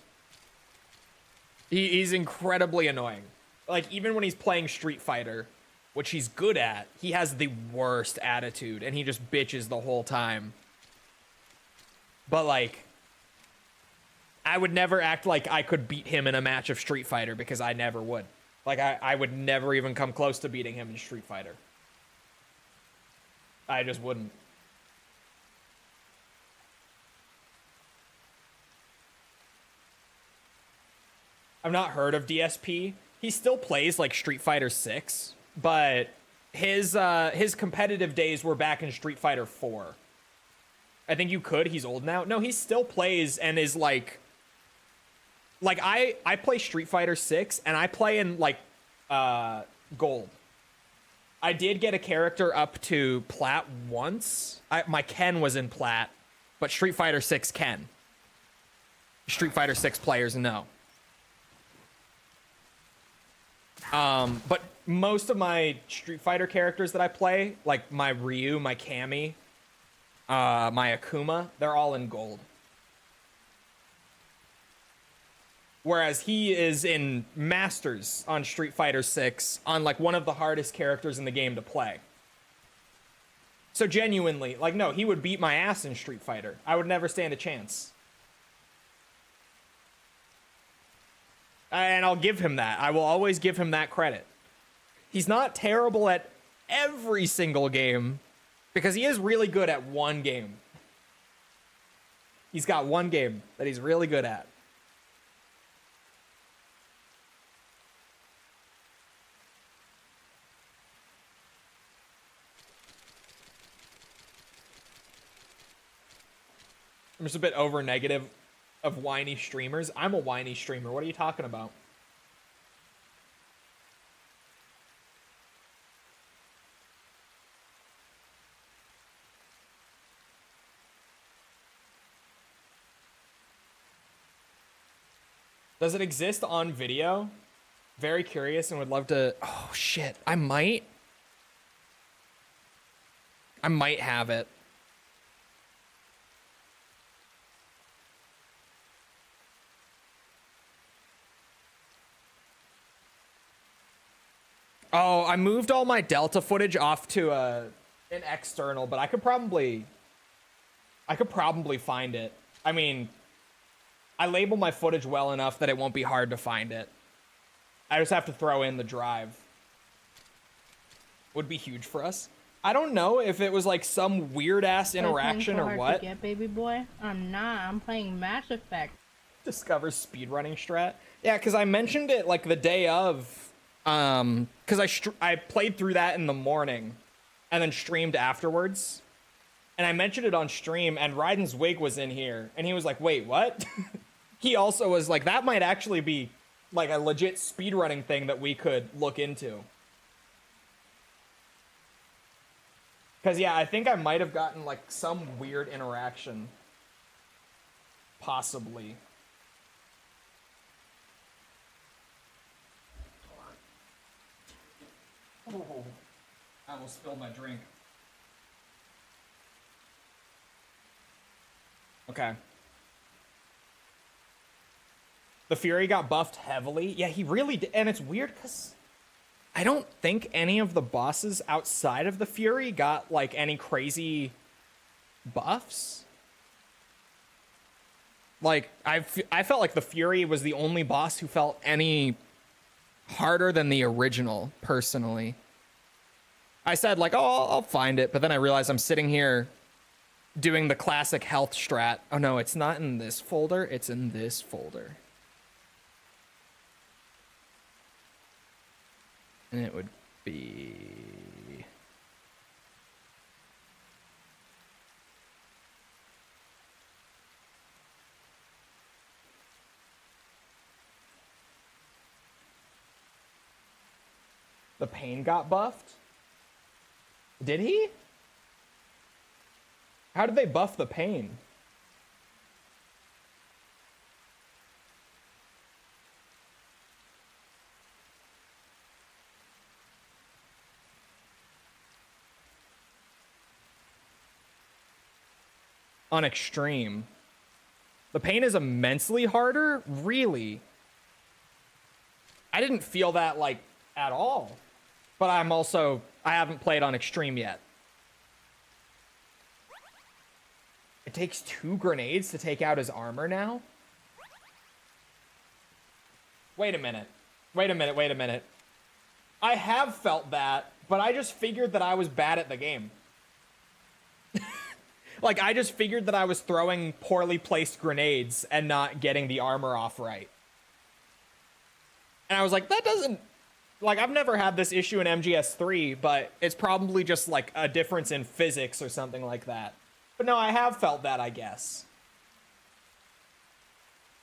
He's incredibly annoying. Like, even when he's playing Street Fighter, which he's good at, he has the worst attitude, and he just bitches the whole time. But, like, I would never act like I could beat him in a match of Street Fighter, because I never would. Like, I would never even come close to beating him in Street Fighter. I just wouldn't. I've not heard of DSP. He still plays, like, Street Fighter 6, but his competitive days were back in Street Fighter 4. I think you could. He's old now. No, he still plays and is, like... Like, I play Street Fighter 6, and I play in, like, Gold. I did get a character up to Plat once. My Ken was in Plat, but Street Fighter 6 Ken. Street Fighter 6 players know. But most of my Street Fighter characters that I play, like my Ryu, my Cammy, my Akuma, they're all in Gold. Whereas he is in Masters on Street Fighter 6 on like one of the hardest characters in the game to play. So genuinely, like, no, he would beat my ass in Street Fighter. I would never stand a chance. And I'll give him that. I will always give him that credit. He's not terrible at every single game, because he is really good at one game. He's got one game that he's really good at. I'm just a bit over negative of whiny streamers. I'm a whiny streamer. What are you talking about? Does it exist on video? Very curious and would love to... Oh, shit. I might have it. Oh, I moved all my Delta footage off to an external, but I could probably find it. I mean, I label my footage well enough that it won't be hard to find it. I just have to throw in the drive. Would be huge for us. I don't know if it was like some weird ass interaction or what. Yeah, baby boy. I'm not. I'm playing Mass Effect. Discover speedrunning strat. Yeah, because I mentioned it like the day of, because I played through that in the morning, and then streamed afterwards, and I mentioned it on stream, and Raiden's wig was in here, and he was like, "Wait, what?" He also was like, "That might actually be like a legit speedrunning thing that we could look into." Because, yeah, I think I might have gotten, like, some weird interaction. Possibly. Oh, I almost spilled my drink. Okay. The Fury got buffed heavily. Yeah, he really did. And it's weird because I don't think any of the bosses outside of the Fury got, like, any crazy buffs. Like, I felt like the Fury was the only boss who felt any harder than the original, personally. I said, like, oh, I'll find it, but then I realized I'm sitting here doing the classic health strat. Oh, no, it's not in this folder. It's in this folder. And it would be... The Pain got buffed? Did he? How did they buff the Pain? On extreme. The Pain is immensely harder? Really? I didn't feel that, like, at all. But I haven't played on extreme yet. It takes 2 grenades to take out his armor now? Wait a minute. Wait a minute, wait a minute. I have felt that, but I just figured that I was bad at the game. Like, I just figured that I was throwing poorly placed grenades and not getting the armor off right. And I was like, that doesn't... Like, I've never had this issue in MGS3, but it's probably just, like, a difference in physics or something like that. But no, I have felt that, I guess.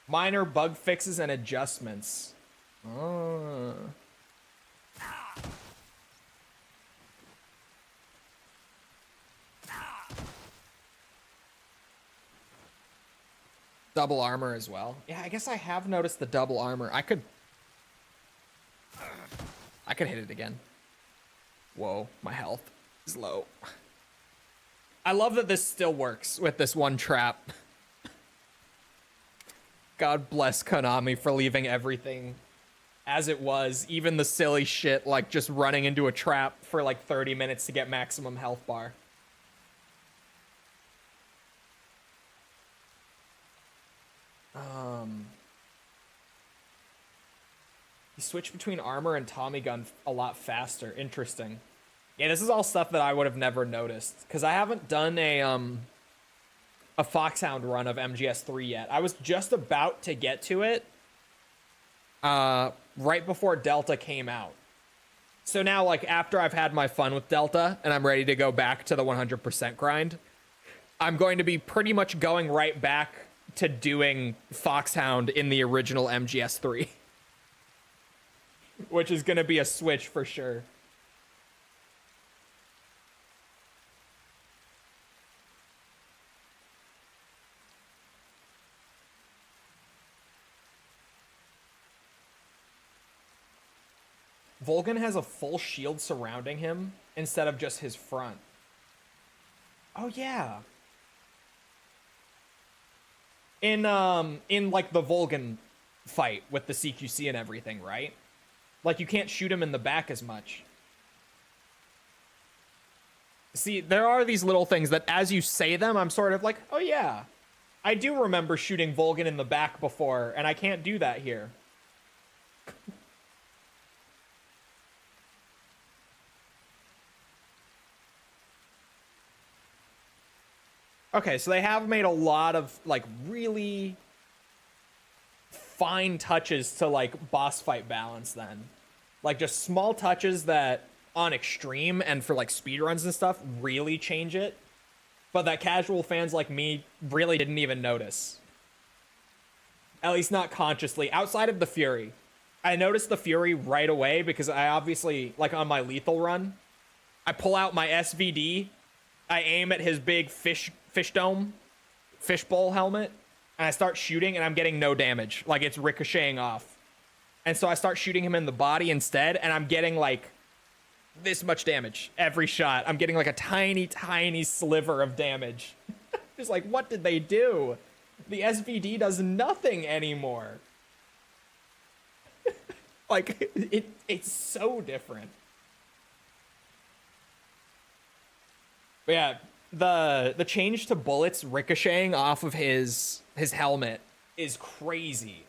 Minor bug fixes and adjustments. Oh. Double armor as well. Yeah, I guess I have noticed the double armor. I could hit it again. Whoa, my health is low. I love that this still works with this one trap. God bless Konami for leaving everything as it was. Even the silly shit like just running into a trap for like 30 minutes to get maximum health bar. You switch between armor and Tommy gun a lot faster. Interesting. Yeah, this is all stuff that I would have never noticed because I haven't done a Foxhound run of MGS3 yet. I was just about to get to it right before Delta came out. So now, like, after I've had my fun with Delta and I'm ready to go back to the 100% grind, I'm going to be pretty much going right back to doing Foxhound in the original MGS3. Which is going to be a switch for sure. Volgan has a full shield surrounding him instead of just his front. Oh yeah. In like the Volgan fight with the CQC and everything, right? Like, you can't shoot him in the back as much. See, there are these little things that as you say them, I'm sort of like, oh yeah, I do remember shooting Volgan in the back before, and I can't do that here. Okay, so they have made a lot of like really fine touches to like boss fight balance then. Like just small touches that on extreme and for like speedruns and stuff really change it. But that casual fans like me really didn't even notice. At least not consciously. Outside of the Fury. I noticed the Fury right away because I obviously, like on my lethal run, I pull out my SVD, I aim at his big fishbowl helmet, and I start shooting and I'm getting no damage. Like it's ricocheting off. And so I start shooting him in the body instead, and I'm getting like this much damage every shot. I'm getting like a tiny, tiny sliver of damage. Just like, what did they do? The SVD does nothing anymore. Like, it's so different. But yeah, the change to bullets ricocheting off of his helmet is crazy.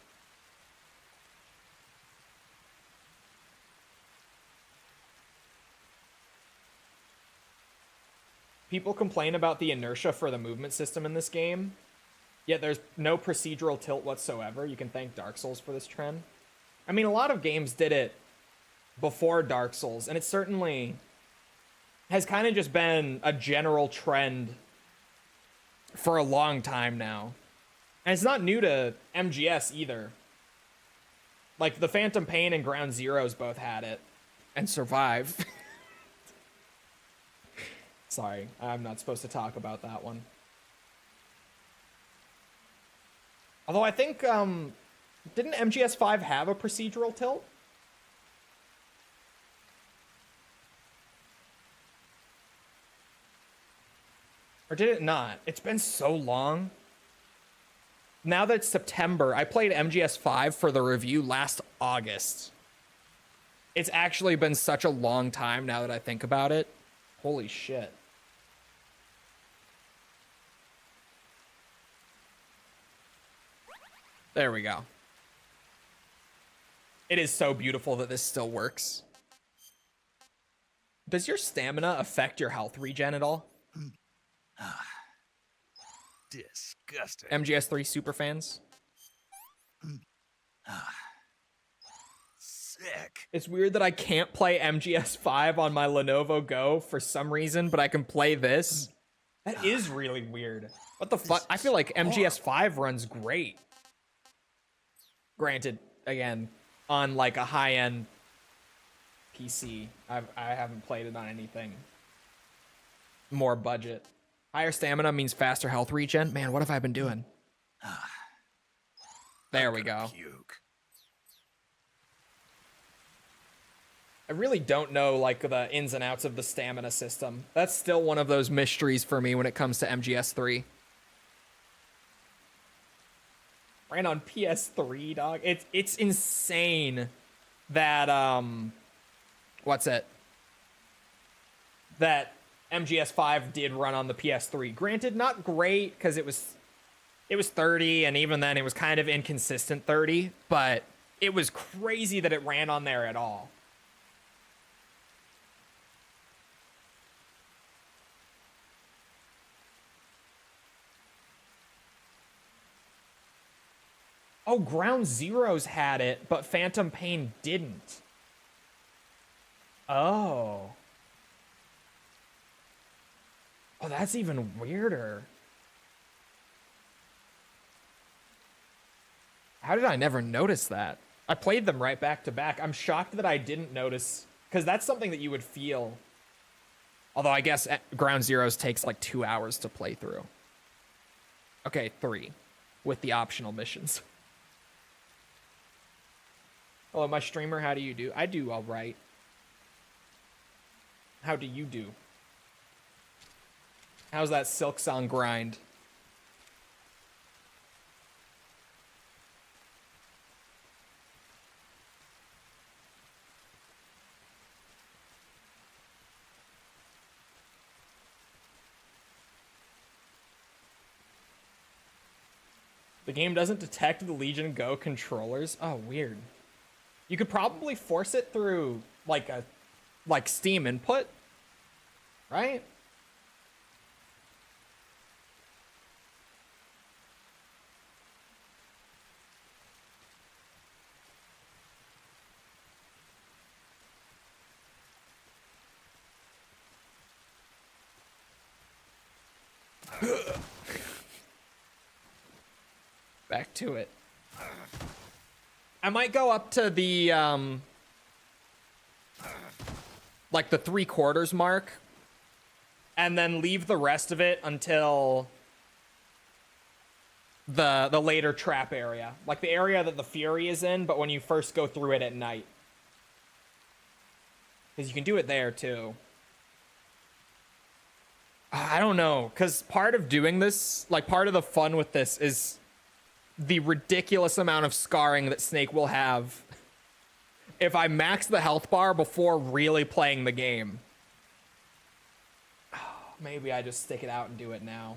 People complain about the inertia for the movement system in this game, yet there's no procedural tilt whatsoever. You can thank Dark Souls for this trend. I mean, a lot of games did it before Dark Souls, and it certainly has kind of just been a general trend for a long time now. And it's not new to MGS either. Like, the Phantom Pain and Ground Zeroes both had it, and Survive. Sorry, I'm not supposed to talk about that one. Although I think, didn't MGS5 have a procedural tilt? Or did it not? It's been so long. Now that it's September, I played MGS5 for the review last August. It's actually been such a long time now that I think about it. Holy shit. There we go. It is so beautiful that this still works. Does your stamina affect your health regen at all? Disgusting. MGS3 superfans? Sick. It's weird that I can't play MGS5 on my Lenovo Go for some reason, but I can play this. That is really weird. What the fuck? I feel like MGS5 runs great. Granted, again, on like a high-end PC. I haven't played it on anything more budget. Higher stamina means faster health regen. Man, what have I been doing? There we go. Puke. I really don't know like the ins and outs of the stamina system. That's still one of those mysteries for me when it comes to MGS3. Ran on PS3, dog. It's insane that what's it? That MGS5 did run on the PS3. Granted, not great because it was 30, and even then it was kind of inconsistent 30, but it was crazy that it ran on there at all. Oh, Ground Zeroes had it, but Phantom Pain didn't. Oh. Oh, that's even weirder. How did I never notice that? I played them right back to back. I'm shocked that I didn't notice, because that's something that you would feel. Although I guess Ground Zeroes takes like 2 hours to play through. Okay, 3, with the optional missions. Hello, my streamer, how do you do? I do all right. How do you do? How's that Silk Song grind? The game doesn't detect the Legion Go controllers. Oh, weird. You could probably force it through like Steam input, right? Back to it. I might go up to the, like the 3/4 mark, and then leave the rest of it until the later trap area. Like the area that the Fury is in, but when you first go through it at night. Because you can do it there, too. I don't know, because part of doing this, like part of the fun with this is the ridiculous amount of scarring that Snake will have if I max the health bar before really playing the game. Maybe I just stick it out and do it now.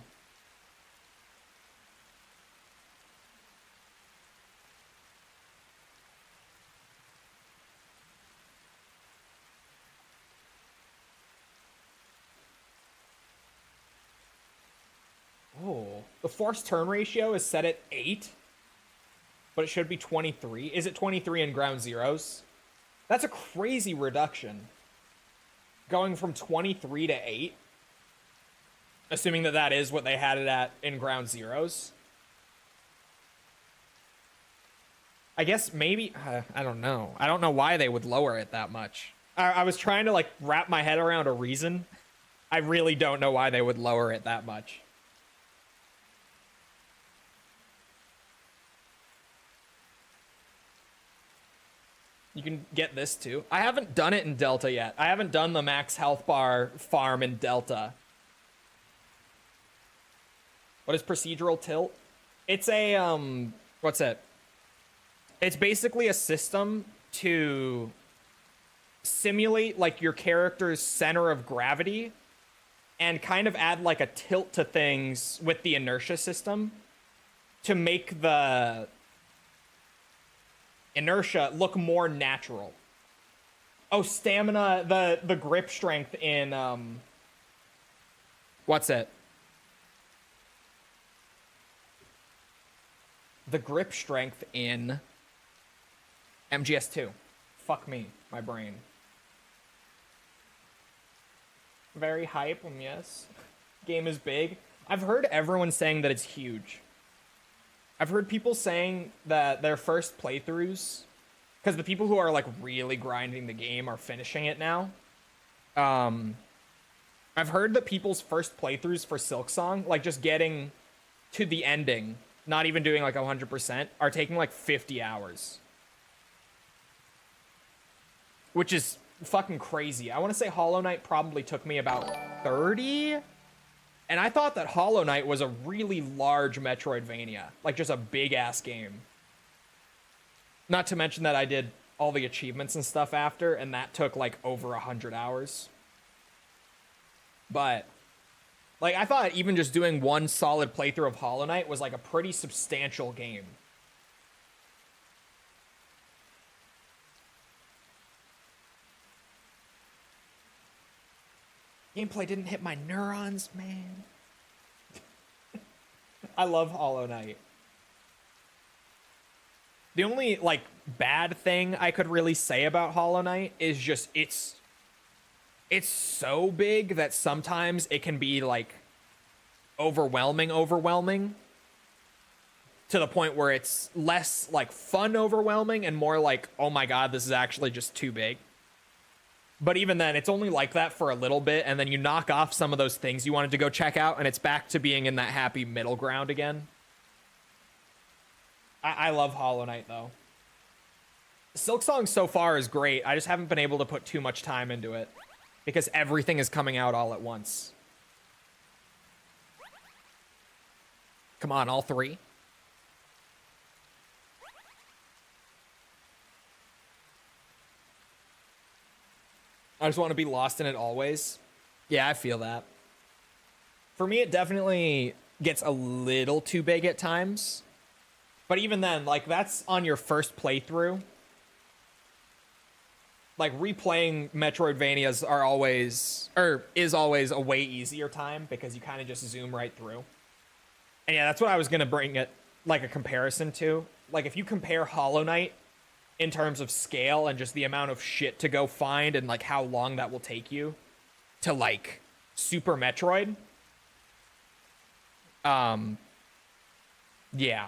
Oh, the force turn ratio is set at 8, but it should be 23. Is it 23 in Ground Zeroes? That's a crazy reduction. Going from 23 to 8, assuming that that is what they had it at in Ground Zeroes. I guess maybe, I don't know. I don't know why they would lower it that much. I was trying to like wrap my head around a reason. I really don't know why they would lower it that much. You can get this too. I haven't done it in Delta yet. I haven't done the max health bar farm in Delta. What is procedural tilt? It's a, what's it? It's basically a system to simulate like your character's center of gravity and kind of add like a tilt to things with the inertia system to make the inertia look more natural. Oh, stamina, the grip strength in, what's it? The grip strength in MGS2. Fuck me, my brain. Very hype, yes. Game is big. I've heard everyone saying that it's huge. I've heard people saying that their first playthroughs, because the people who are like really grinding the game are finishing it now. I've heard that people's first playthroughs for Silksong, like just getting to the ending, not even doing like 100%, are taking like 50 hours. Which is fucking crazy. I want to say Hollow Knight probably took me about 30. And I thought that Hollow Knight was a really large Metroidvania. Like, just a big-ass game. Not to mention that I did all the achievements and stuff after, and that took, like, over 100 hours. But, like, I thought even just doing one solid playthrough of Hollow Knight was, like, a pretty substantial game. Gameplay didn't hit my neurons, man. I love Hollow Knight. The only, like, bad thing I could really say about Hollow Knight is just it's so big that sometimes it can be, like, overwhelming to the point where it's less, like, fun overwhelming and more like, oh my god, this is actually just too big. But even then, it's only like that for a little bit, and then you knock off some of those things you wanted to go check out, and it's back to being in that happy middle ground again. I love Hollow Knight, though. Silksong so far is great. I just haven't been able to put too much time into it, because everything is coming out all at once. Come on, all three. I just want to be lost in it always. Yeah, I feel that. For me, it definitely gets a little too big at times. But even then, like, that's on your first playthrough. Like, replaying Metroidvanias are always, or is always a way easier time because you kind of just zoom right through. And yeah, that's what I was going to bring it, like, a comparison to. Like, if you compare Hollow Knight in terms of scale and just the amount of shit to go find and like how long that will take you to like Super Metroid, Yeah,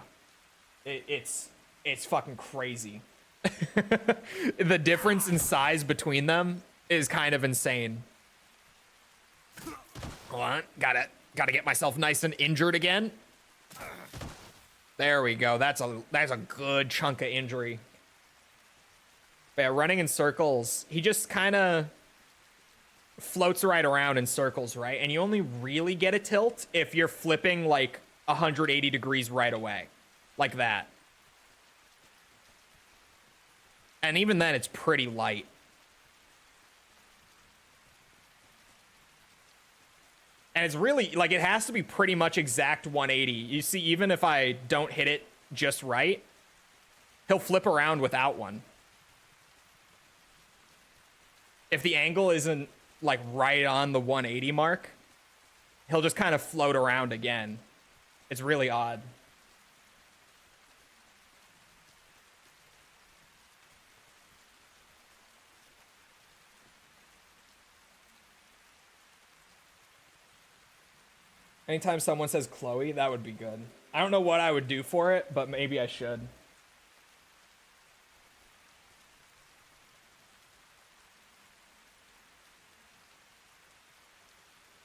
it's fucking crazy. The difference in size between them is kind of insane. Hold on, gotta get myself nice and injured again. There we go. That's a good chunk of injury. But yeah, running in circles, he just kind of floats right around in circles, right? And you only really get a tilt if you're flipping like 180 degrees right away, like that. And even then, it's pretty light. And it's really, like, it has to be pretty much exact 180. You see, even if I don't hit it just right, he'll flip around without one. If the angle isn't, like, right on the 180 mark, he'll just kind of float around again. It's really odd. Anytime someone says Chloe, that would be good. I don't know what I would do for it, but maybe I should.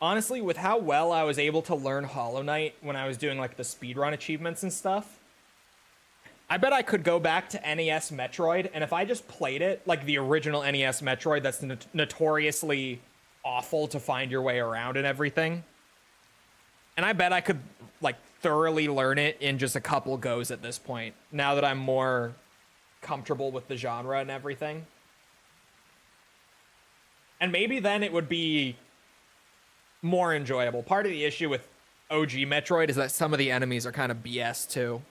Honestly, with how well I was able to learn Hollow Knight when I was doing like the speedrun achievements and stuff, I bet I could go back to NES Metroid, and if I just played it like the original NES Metroid that's notoriously awful to find your way around and everything, and I bet I could like thoroughly learn it in just a couple goes at this point, now that I'm more comfortable with the genre and everything. And maybe then it would be more enjoyable. Part of the issue with OG Metroid is that some of the enemies are kind of BS too.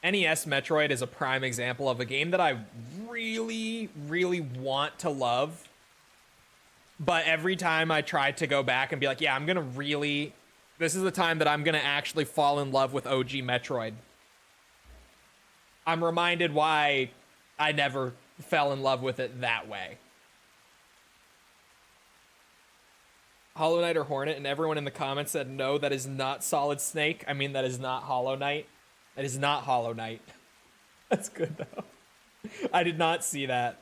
NES Metroid is a prime example of a game that I really, really want to love. But every time I try to go back and be like, yeah, this is the time that I'm going to actually fall in love with OG Metroid, I'm reminded why I never fell in love with it that way. Hollow Knight or Hornet, and everyone in the comments said, no, that is not Solid Snake. I mean, that is not Hollow Knight. That is not Hollow Knight. That's good, though. I did not see that.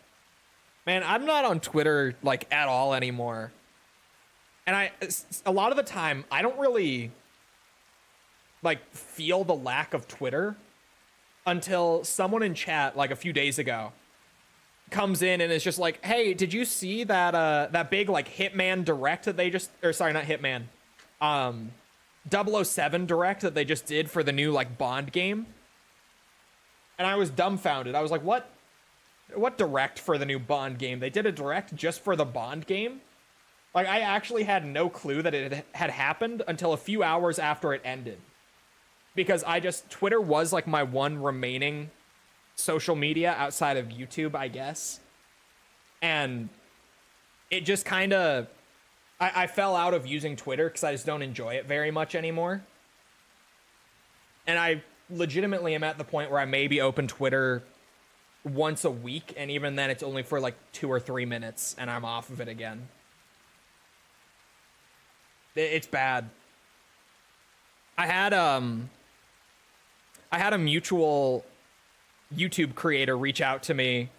Man, I'm not on Twitter, like, at all anymore. And a lot of the time, I don't really, like, feel the lack of Twitter until someone in chat, like, a few days ago, comes in and is just like, hey, did you see that, that big, like, Hitman direct that they just, or sorry, not Hitman, 007 direct that they just did for the new like Bond game? And I was dumbfounded. I was like, what direct for the new Bond game? They did a direct just for the Bond game? Like, I actually had no clue that it had happened until a few hours after it ended, because Twitter was like my one remaining social media outside of YouTube, I guess. And it just kind of, I fell out of using Twitter because I just don't enjoy it very much anymore. And I legitimately am at the point where I maybe open Twitter once a week, and even then it's only for like 2 or 3 minutes, and I'm off of it again. It's bad. I had a mutual YouTube creator reach out to me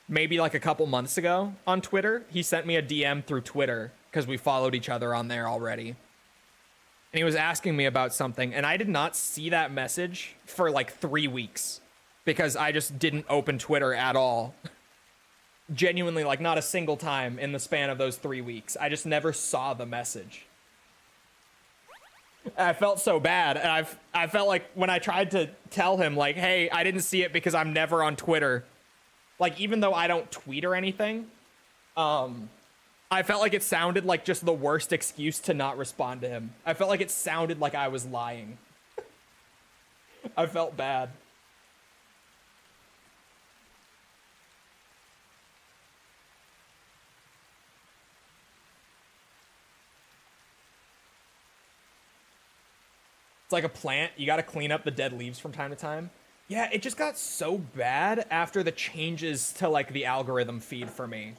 maybe like a couple months ago on Twitter. He sent me a DM through Twitter because we followed each other on there already. And he was asking me about something, and I did not see that message for like 3 weeks because I just didn't open Twitter at all. Genuinely, like, not a single time in the span of those 3 weeks. I just never saw the message. And I felt so bad, and I felt like when I tried to tell him, like, hey, I didn't see it because I'm never on Twitter. Like, even though I don't tweet or anything, I felt like it sounded like just the worst excuse to not respond to him. I felt like it sounded like I was lying. I felt bad. It's like a plant. You got to clean up the dead leaves from time to time. Yeah, it just got so bad after the changes to like the algorithm feed for me.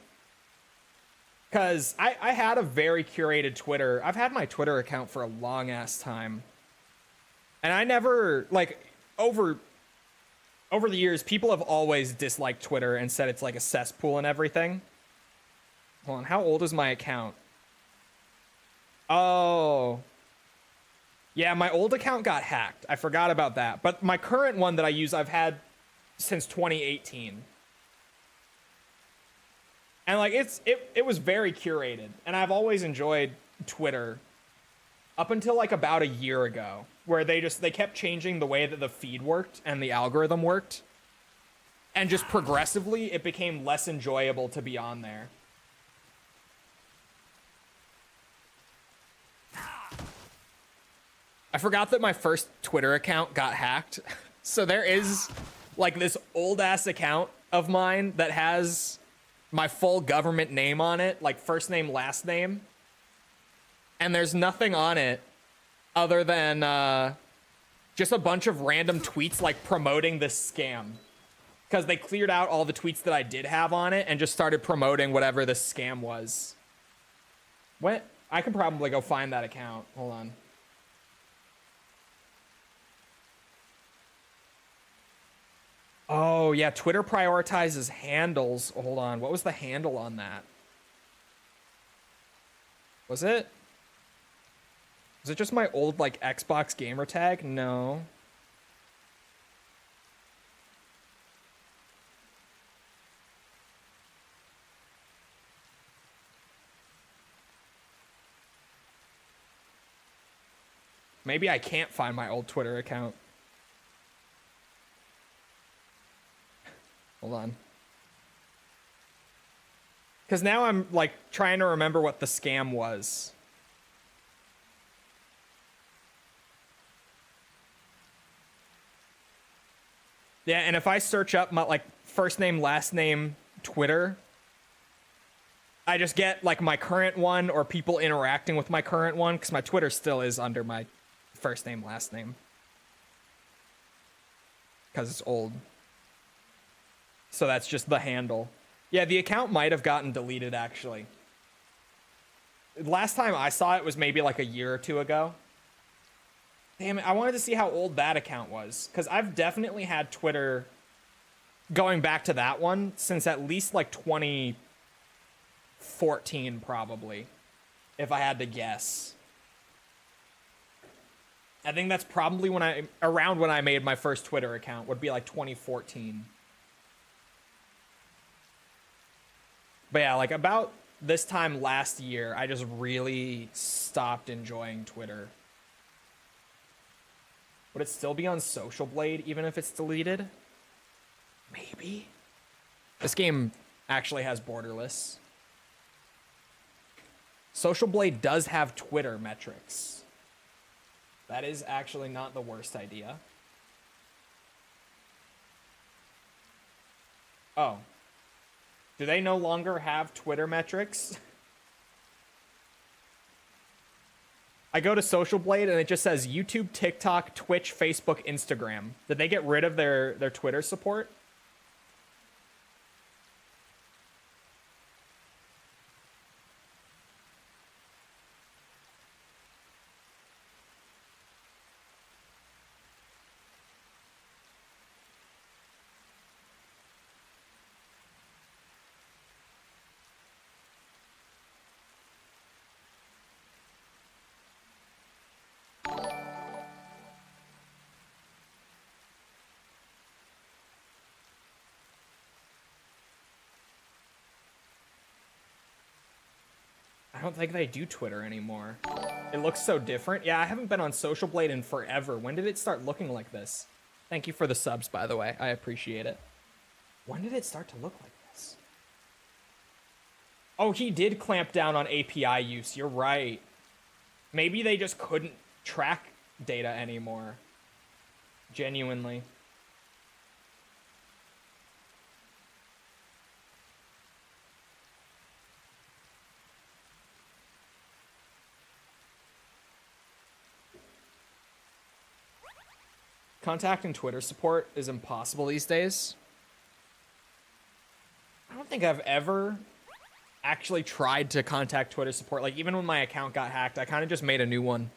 Because I had a very curated Twitter. I've had my Twitter account for a long ass time. And I never, like, over the years, people have always disliked Twitter and said it's like a cesspool and everything. Hold on, how old is my account? Oh. Yeah, my old account got hacked. I forgot about that. But my current one that I use, I've had since 2018. And like it was very curated, and I've always enjoyed Twitter up until like about a year ago, where they kept changing the way that the feed worked and the algorithm worked, and just progressively it became less enjoyable to be on there. I forgot that my first Twitter account got hacked. So there is like this old ass account of mine that has my full government name on it, like first name, last name. And there's nothing on it other than just a bunch of random tweets like promoting this scam. Because they cleared out all the tweets that I did have on it and just started promoting whatever this scam was. What? I could probably go find that account. Hold on. Oh, yeah, Twitter prioritizes handles. Hold on, what was the handle on that? Was it just my old, like, Xbox gamer tag? No. Maybe I can't find my old Twitter account. Hold on. Because now I'm, like, trying to remember what the scam was. Yeah, and if I search up my, like, first name, last name, Twitter, I just get, like, my current one or people interacting with my current one, because my Twitter still is under my first name, last name. Because it's old. So that's just the handle. Yeah, the account might have gotten deleted, actually. Last time I saw it was maybe like a year or two ago. Damn it, I wanted to see how old that account was. Because I've definitely had Twitter going back to that one since at least like 2014, probably. If I had to guess. I think that's probably around when I made my first Twitter account, would be like 2014. But yeah, like about this time last year, I just really stopped enjoying Twitter. Would it still be on Social Blade even if it's deleted? Maybe. This game actually has borderless. Social Blade does have Twitter metrics. That is actually not the worst idea. Oh. Do they no longer have Twitter metrics? I go to Social Blade and it just says YouTube, TikTok, Twitch, Facebook, Instagram. Did they get rid of their Twitter support? I don't think they do Twitter anymore. It looks so different. Yeah, I haven't been on Social Blade in forever. When did it start looking like this? Thank you for the subs, by the way. I appreciate it. When did it start to look like this? Oh, he did clamp down on API use. You're right. Maybe they just couldn't track data anymore. Genuinely. Contacting Twitter support is impossible these days. I don't think I've ever actually tried to contact Twitter support. Like, even when my account got hacked, I kind of just made a new one.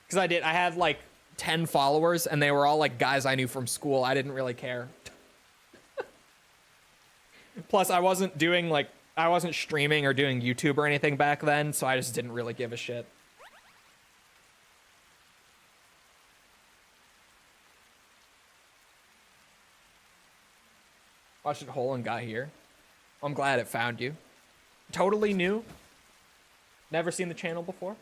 Because I had like 10 followers, and they were all like guys I knew from school. I didn't really care. Plus, I wasn't streaming or doing YouTube or anything back then, so I just didn't really give a shit. Watched it whole and got here. I'm glad it found you. Totally new. Never seen the channel before.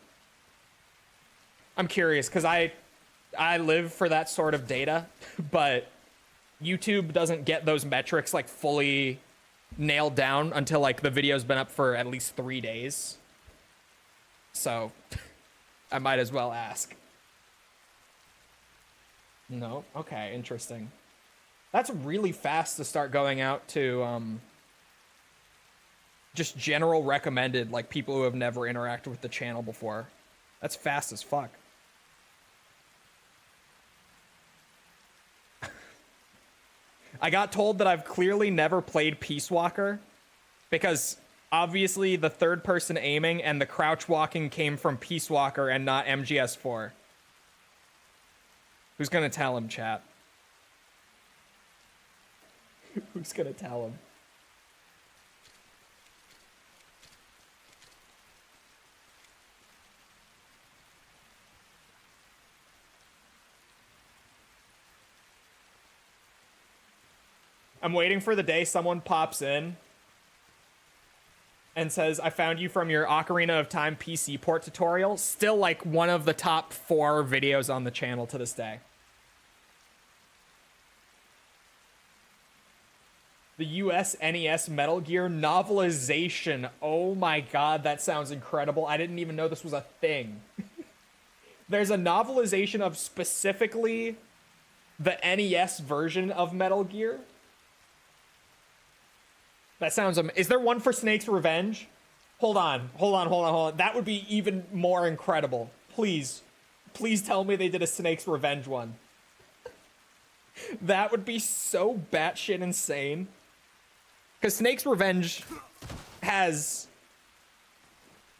I'm curious, because I live for that sort of data, but YouTube doesn't get those metrics like fully nailed down until like the video's been up for at least 3 days. So I might as well ask. No? Okay, interesting. That's really fast to start going out to just general recommended, like people who have never interacted with the channel before. That's fast as fuck. I got told that I've clearly never played Peace Walker because obviously the third person aiming and the crouch walking came from Peace Walker and not MGS4. Who's gonna tell him, chat? Who's gonna tell him? I'm waiting for the day someone pops in and says, I found you from your Ocarina of Time PC port tutorial. Still like one of the top 4 videos on the channel to this day. The US NES Metal Gear novelization. Oh my god, that sounds incredible. I didn't even know this was a thing. There's a novelization of specifically the NES version of Metal Gear. That sounds is there one for Snake's Revenge? Hold on. That would be even more incredible. Please tell me they did a Snake's Revenge one. That would be so batshit insane. Because Snake's Revenge has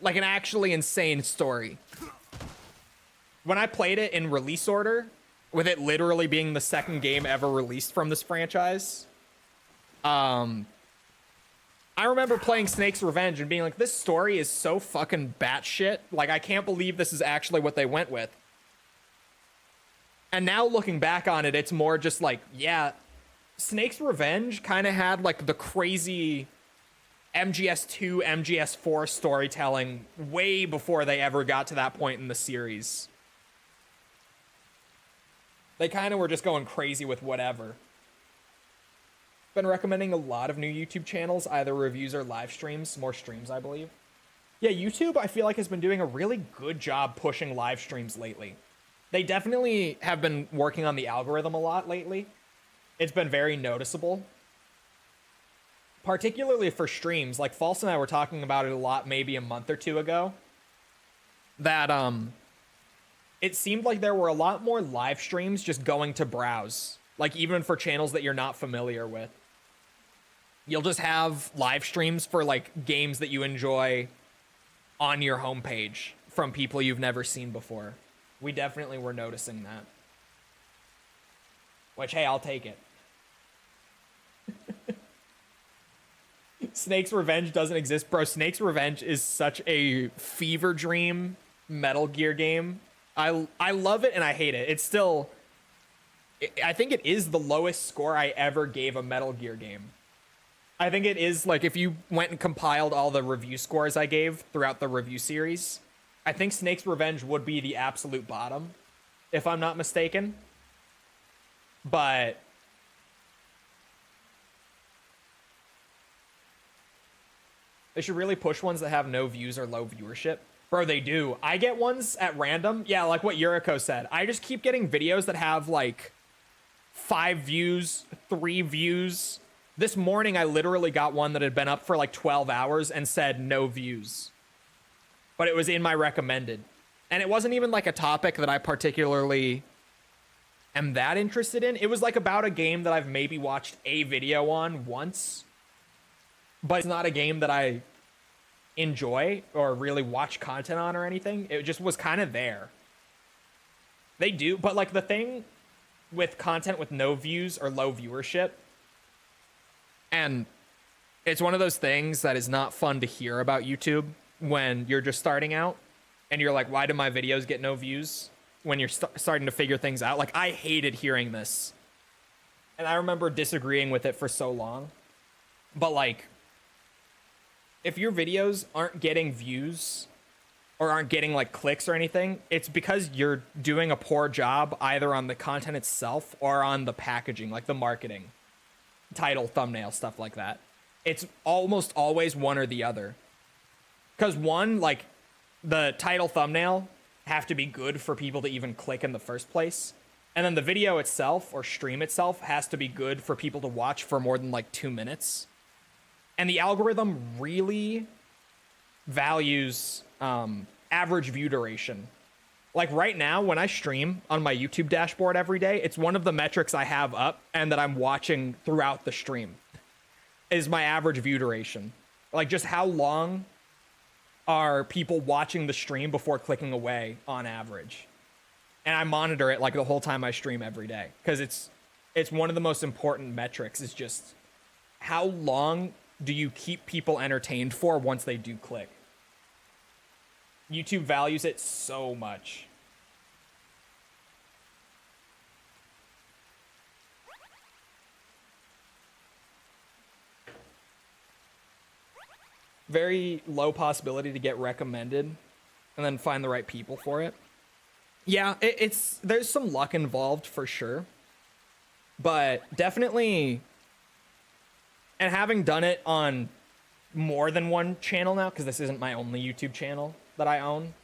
like an actually insane story. When I played it in release order, with it literally being the second game ever released from this franchise, I remember playing Snake's Revenge and being like, this story is so fucking batshit. Like, I can't believe this is actually what they went with. And now looking back on it, it's more just like, yeah, Snake's Revenge kind of had like the crazy MGS2, MGS4 storytelling way before they ever got to that point in the series. They kind of were just going crazy with whatever. Been recommending a lot of new YouTube channels, either reviews or live streams. More streams, I believe. Yeah, YouTube, I feel like, has been doing a really good job pushing live streams lately. They definitely have been working on the algorithm a lot lately. It's been very noticeable. Particularly for streams. Like, False and I were talking about it a lot maybe a month or 2 ago. That, it seemed like there were a lot more live streams just going to browse. Like, even for channels that you're not familiar with. You'll just have live streams for, like, games that you enjoy on your homepage from people you've never seen before. We definitely were noticing that. Which, hey, I'll take it. Snake's Revenge doesn't exist. Bro, Snake's Revenge is such a fever dream Metal Gear game. I love it and I hate it. It's still... I think it is the lowest score I ever gave a Metal Gear game. I think it is, like, if you went and compiled all the review scores I gave throughout the review series, I think Snake's Revenge would be the absolute bottom, if I'm not mistaken. But they should really push ones that have no views or low viewership. Bro, they do. I get ones at random. Yeah, like what Yuriko said. I just keep getting videos that have, like, 5 views, 3 views. This morning, I literally got one that had been up for like 12 hours and said no views. But it was in my recommended. And it wasn't even like a topic that I particularly am that interested in. It was like about a game that I've maybe watched a video on once, but it's not a game that I enjoy or really watch content on or anything. It just was kind of there. They do, but like the thing with content with no views or low viewership, and it's one of those things that is not fun to hear about YouTube when you're just starting out and you're like, why do my videos get no views? When you're starting to figure things out. Like, I hated hearing this. And I remember disagreeing with it for so long. But like, if your videos aren't getting views or aren't getting like clicks or anything, it's because you're doing a poor job either on the content itself or on the packaging, like the marketing, title, thumbnail, stuff like that. It's almost always one or the other. Because one, like the title, thumbnail have to be good for people to even click in the first place. And then the video itself or stream itself has to be good for people to watch for more than like 2 minutes. And the algorithm really values average view duration. Like right now, when I stream on my YouTube dashboard every day, it's one of the metrics I have up and that I'm watching throughout the stream is my average view duration. Like just how long are people watching the stream before clicking away on average. And I monitor it like the whole time I stream every day because it's one of the most important metrics is just how long do you keep people entertained for once they do click. YouTube values it so much. Very low possibility to get recommended and then find the right people for it. Yeah, it's there's some luck involved for sure. But definitely, and having done it on more than one channel now, because this isn't my only YouTube channel that I own,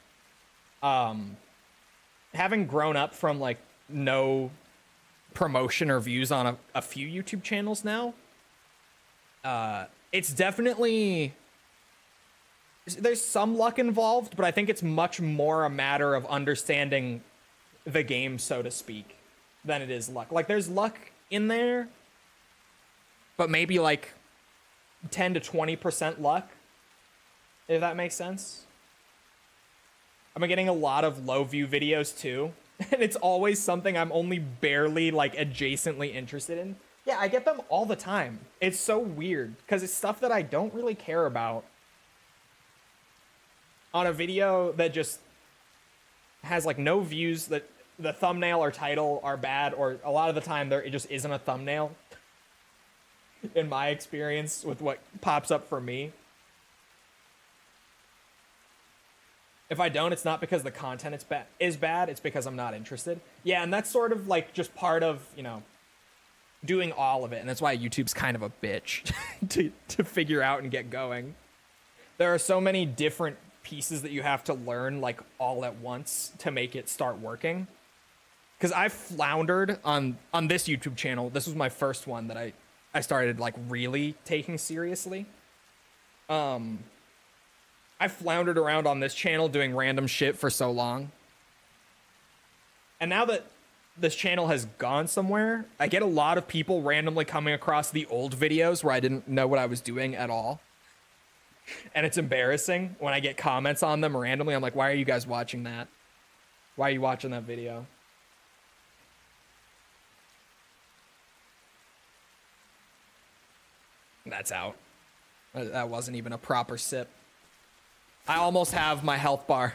having grown up from like no promotion or views on a few YouTube channels now, it's definitely... There's some luck involved, but I think it's much more a matter of understanding the game, so to speak, than it is luck. Like, there's luck in there, but maybe like 10 to 20% luck, if that makes sense. I'm getting a lot of low view videos too, and it's always something I'm only barely like adjacently interested in. Yeah, I get them all the time. It's so weird, because it's stuff that I don't really care about. On a video that just has like no views, that the thumbnail or title are bad, or a lot of the time it just isn't a thumbnail. In my experience with what pops up for me. If I don't, it's not because the content is bad, it's because I'm not interested. Yeah, and that's sort of like just part of, you know, doing all of it, and that's why YouTube's kind of a bitch to figure out and get going. There are so many different pieces that you have to learn like all at once to make it start working. Because I floundered on this YouTube channel. This was my first one that I started like really taking seriously. I floundered around on this channel doing random shit for so long. And now that this channel has gone somewhere, I get a lot of people randomly coming across the old videos where I didn't know what I was doing at all. And it's embarrassing when I get comments on them randomly. I'm like, why are you guys watching that? Why are you watching that video? That's out. That wasn't even a proper sip. I almost have my health bar.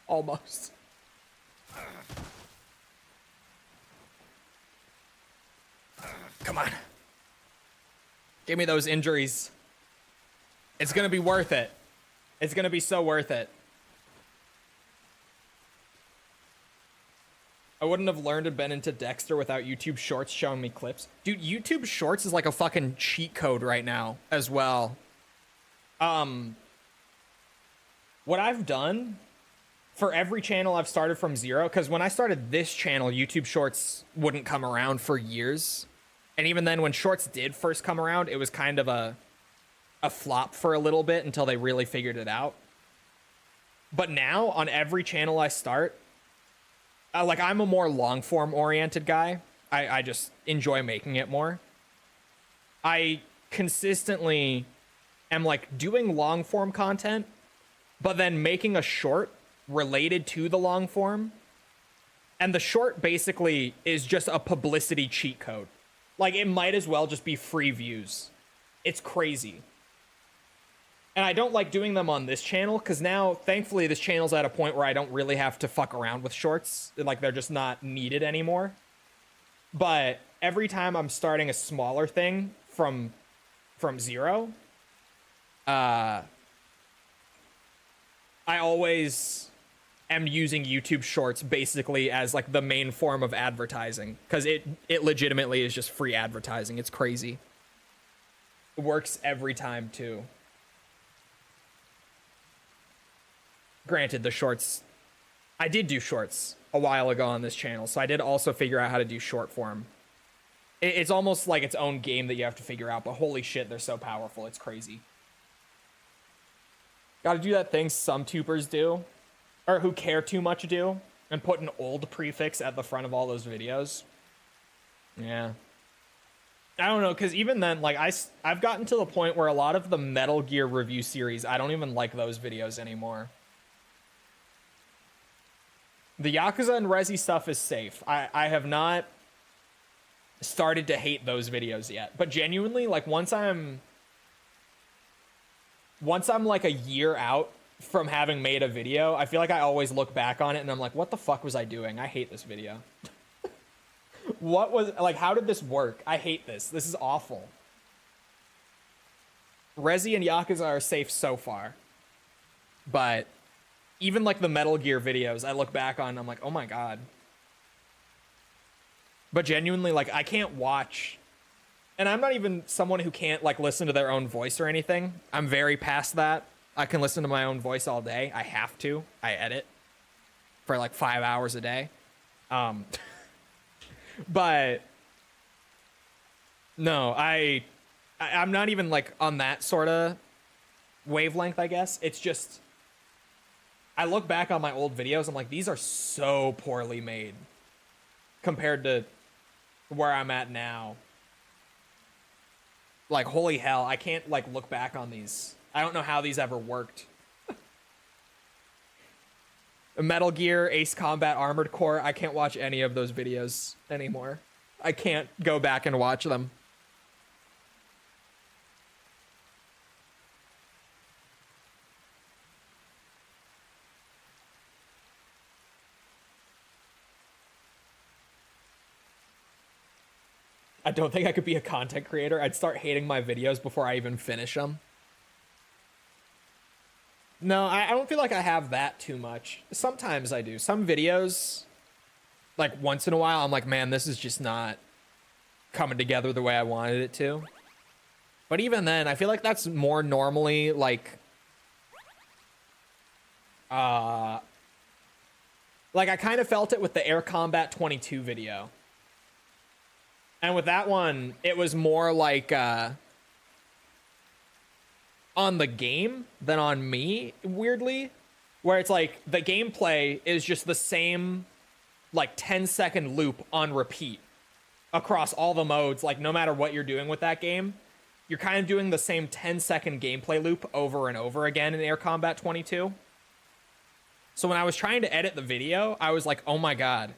Almost. Come on. Give me those injuries. It's gonna be worth it. It's gonna be so worth it. I wouldn't have learned and been into Dexter without YouTube Shorts showing me clips. Dude, YouTube Shorts is like a fucking cheat code right now as well. What I've done for every channel I've started from zero, because when I started this channel, YouTube Shorts wouldn't come around for years. And even then, when Shorts did first come around, it was kind of a flop for a little bit until they really figured it out. But now, on every channel I start, like I'm a more long form oriented guy. I just enjoy making it more. I consistently am like doing long form content, but then making a short related to the long form. And the short basically is just a publicity cheat code. Like it might as well just be free views. It's crazy. And I don't like doing them on this channel because now, thankfully, this channel's at a point where I don't really have to fuck around with shorts. Like they're just not needed anymore. But every time I'm starting a smaller thing from zero, I always am using YouTube Shorts basically as like the main form of advertising because it legitimately is just free advertising. It's crazy. It works every time too. Granted, the shorts, I did do shorts a while ago on this channel, so I did also figure out how to do short form. It's almost like its own game that you have to figure out, but holy shit, they're so powerful. It's crazy. Gotta do that thing some tubers do, or who care too much do, and put an old prefix at the front of all those videos. Yeah. I don't know, because even then, like, I've gotten to the point where a lot of the Metal Gear review series, I don't even like those videos anymore. The Yakuza and Resi stuff is safe. I have not started to hate those videos yet. But genuinely, like, once I'm like a year out from having made a video, I feel like I always look back on it and I'm like, what the fuck was I doing? I hate this video. What was, like, how did this work? I hate this. This is awful. Resi and Yakuza are safe so far. But even like the Metal Gear videos, I look back on and I'm like, oh my god. But genuinely, like, I can't watch, and I'm not even someone who can't like listen to their own voice or anything. I'm very past that. I can listen to my own voice all day. I have to. I edit for like 5 hours a day. But no, I'm not even like on that sort of wavelength, I guess. It's just, I look back on my old videos, I'm like, these are so poorly made compared to where I'm at now. Like, holy hell, I can't like look back on these. I don't know how these ever worked. Metal Gear, Ace Combat, Armored Core, I can't watch any of those videos anymore. I can't go back and watch them. I don't think I could be a content creator. I'd start hating my videos before I even finish them. No, I don't feel like I have that too much. Sometimes I do. Some videos, like once in a while, I'm like, man, this is just not coming together the way I wanted it to. But even then, I feel like that's more normally like I kind of felt it with the Air Combat 22 video. And with that one, it was more like on the game than on me, weirdly, where it's like the gameplay is just the same like 10-second loop on repeat across all the modes. Like, no matter what you're doing with that game, you're kind of doing the same 10-second gameplay loop over and over again in Air Combat 22. So when I was trying to edit the video, I was like, oh my god,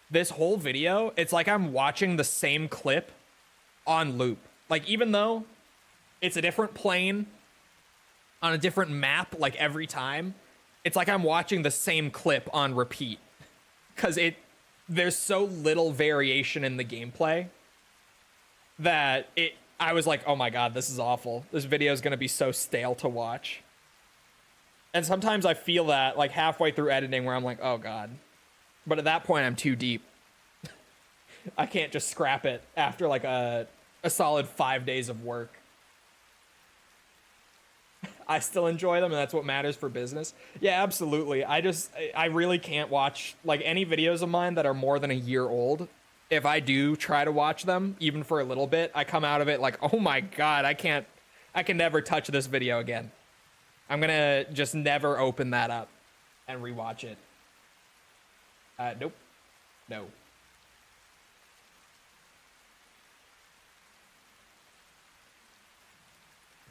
this whole video, it's like I'm watching the same clip on loop. Like, even though it's a different plane on a different map, like every time, it's like I'm watching the same clip on repeat. Because there's so little variation in the gameplay that I was like, oh my god, this is awful. This video is going to be so stale to watch. And sometimes I feel that like halfway through editing where I'm like, oh god. But at that point, I'm too deep. I can't just scrap it after like a solid 5 days of work. I still enjoy them, and that's what matters for business. Yeah, absolutely. I really can't watch like any videos of mine that are more than a year old. If I do try to watch them, even for a little bit, I come out of it like, oh my god, I can never touch this video again. I'm gonna just never open that up and rewatch it. Nope. No.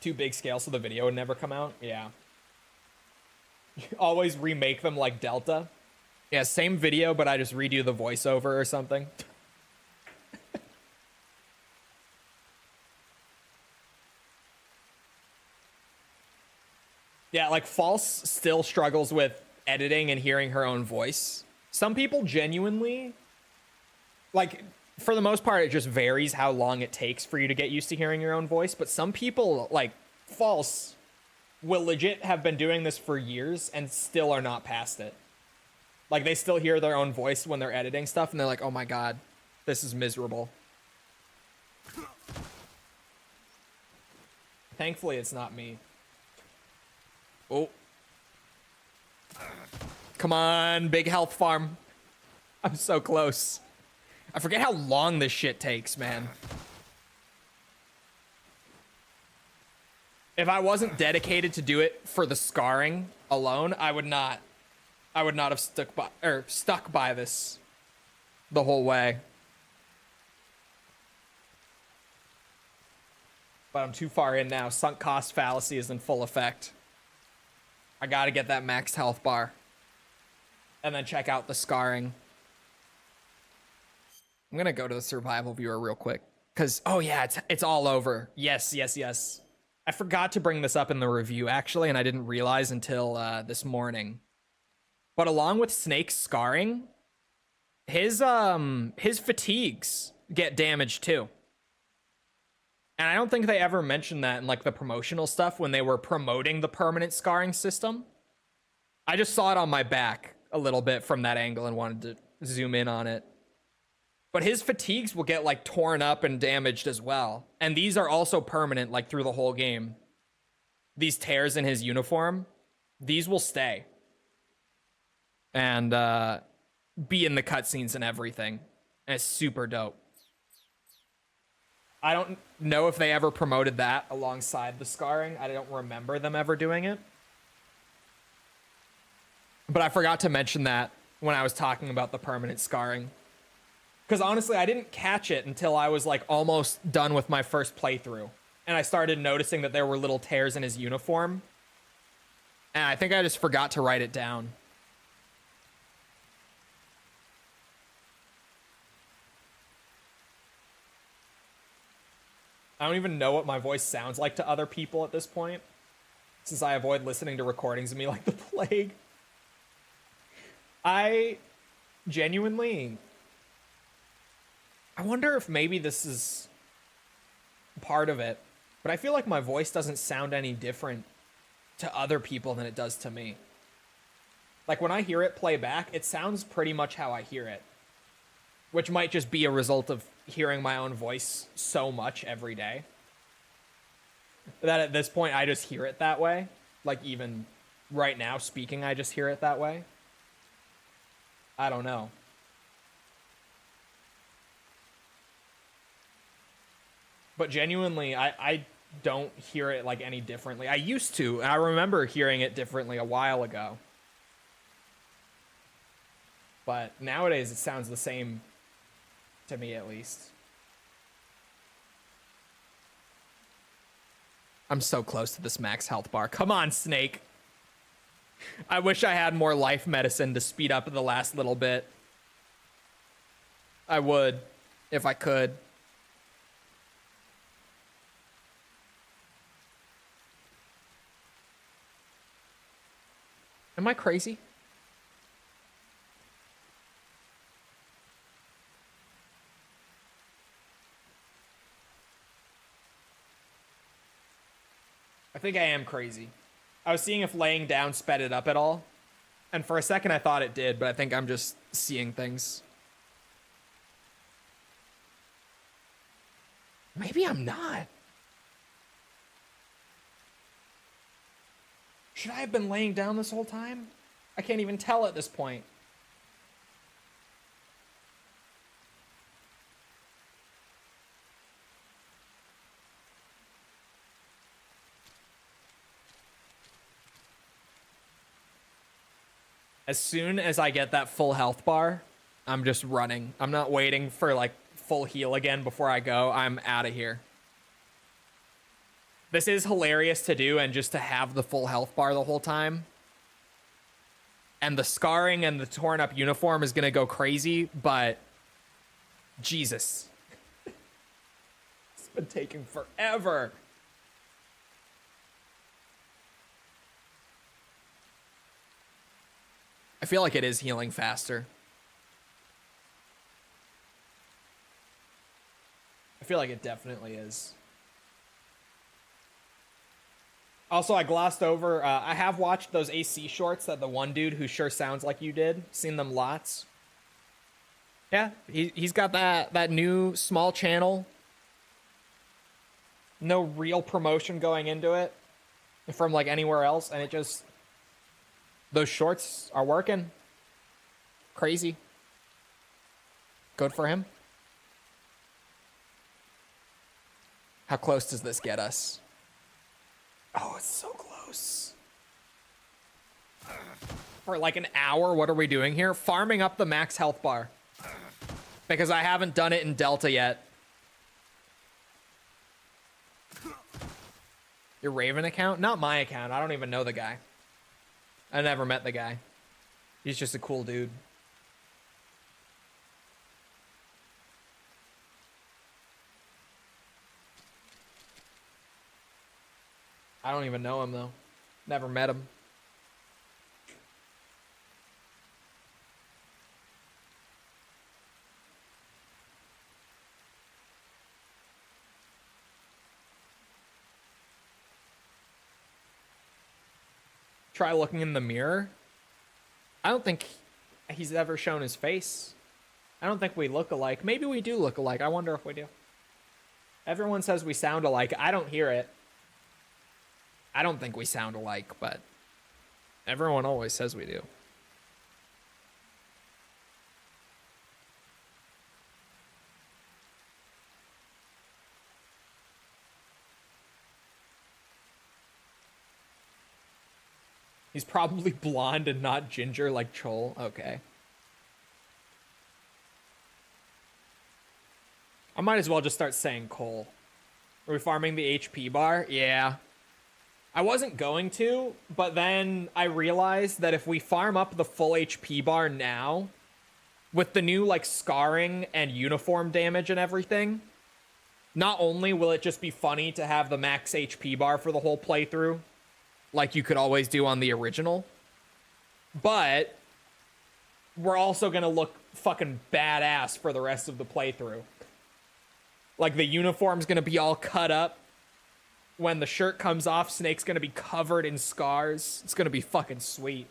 Too big scale so the video would never come out? Yeah. Always remake them like Delta. Yeah, same video, but I just redo the voiceover or something. Yeah, like False still struggles with editing and hearing her own voice. Some people genuinely, like, for the most part, it just varies how long it takes for you to get used to hearing your own voice. But some people, like False, will legit have been doing this for years and still are not past it. Like, they still hear their own voice when they're editing stuff, and they're like, oh my god, this is miserable. Thankfully, it's not me. Oh. Come on, big health farm. I'm so close. I forget how long this shit takes, man. If I wasn't dedicated to do it for the scarring alone, I would not have stuck by this the whole way. But I'm too far in now. Sunk cost fallacy is in full effect. I gotta get that max health bar. And then check out the scarring. I'm gonna go to the survival viewer real quick. Cause, oh yeah, it's all over. Yes. I forgot to bring this up in the review, actually, and I didn't realize until this morning. But along with Snake's scarring, his fatigues get damaged too. And I don't think they ever mentioned that in like the promotional stuff when they were promoting the permanent scarring system. I just saw it on my back a little bit from that angle and wanted to zoom in on it. But his fatigues will get like torn up and damaged as well. And these are also permanent like through the whole game. These tears in his uniform, these will stay. And be in the cutscenes and everything. And it's super dope. I don't know if they ever promoted that alongside the scarring. I don't remember them ever doing it. But I forgot to mention that when I was talking about the permanent scarring. Because honestly, I didn't catch it until I was like almost done with my first playthrough. And I started noticing that there were little tears in his uniform. And I think I just forgot to write it down. I don't even know what my voice sounds like to other people at this point, since I avoid listening to recordings of me like the plague. I genuinely... I wonder if maybe this is part of it, but I feel like my voice doesn't sound any different to other people than it does to me. Like when I hear it play back, it sounds pretty much how I hear it, which might just be a result of hearing my own voice so much every day that at this point I just hear it that way. Like even right now speaking, I just hear it that way. I don't know. But genuinely, I don't hear it like any differently. I used to. I remember hearing it differently a while ago. But nowadays it sounds the same to me, at least. I'm so close to this max health bar. Come on, Snake. I wish I had more life medicine to speed up the last little bit. I would, if I could. Am I crazy? I think I am crazy. I was seeing if laying down sped it up at all. And for a second I thought it did, but I think I'm just seeing things. Maybe I'm not. Should I have been laying down this whole time? I can't even tell at this point. As soon as I get that full health bar, I'm just running. I'm not waiting for like full heal again before I go. I'm out of here. This is hilarious to do and just to have the full health bar the whole time. And the scarring and the torn up uniform is going to go crazy, but Jesus. It's been taking forever. I feel like it is healing faster. I feel like it definitely is. Also, I glossed over, I have watched those AC shorts that the one dude who sure sounds like you did. Seen them lots. Yeah, he's got that new small channel. No real promotion going into it from like anywhere else. And it just, those shorts are working. Crazy. Good for him. How close does this get us? Oh, it's so close. For like an hour, what are we doing here? Farming up the max health bar. Because I haven't done it in Delta yet. Your Raven account? Not my account. I don't even know the guy. I never met the guy. He's just a cool dude. I don't even know him, though. Never met him. Try looking in the mirror. I don't think he's ever shown his face. I don't think we look alike. Maybe we do look alike. I wonder if we do. Everyone says we sound alike. I don't hear it. I don't think we sound alike, but everyone always says we do. He's probably blonde and not ginger like Chole. Okay. I might as well just start saying Cole. Are we farming the HP bar? Yeah. I wasn't going to, but then I realized that if we farm up the full HP bar now, with the new like scarring and uniform damage and everything, not only will it just be funny to have the max HP bar for the whole playthrough, like you could always do on the original, but we're also gonna look fucking badass for the rest of the playthrough. Like the uniform's gonna be all cut up. When the shirt comes off, Snake's gonna be covered in scars. It's gonna be fucking sweet.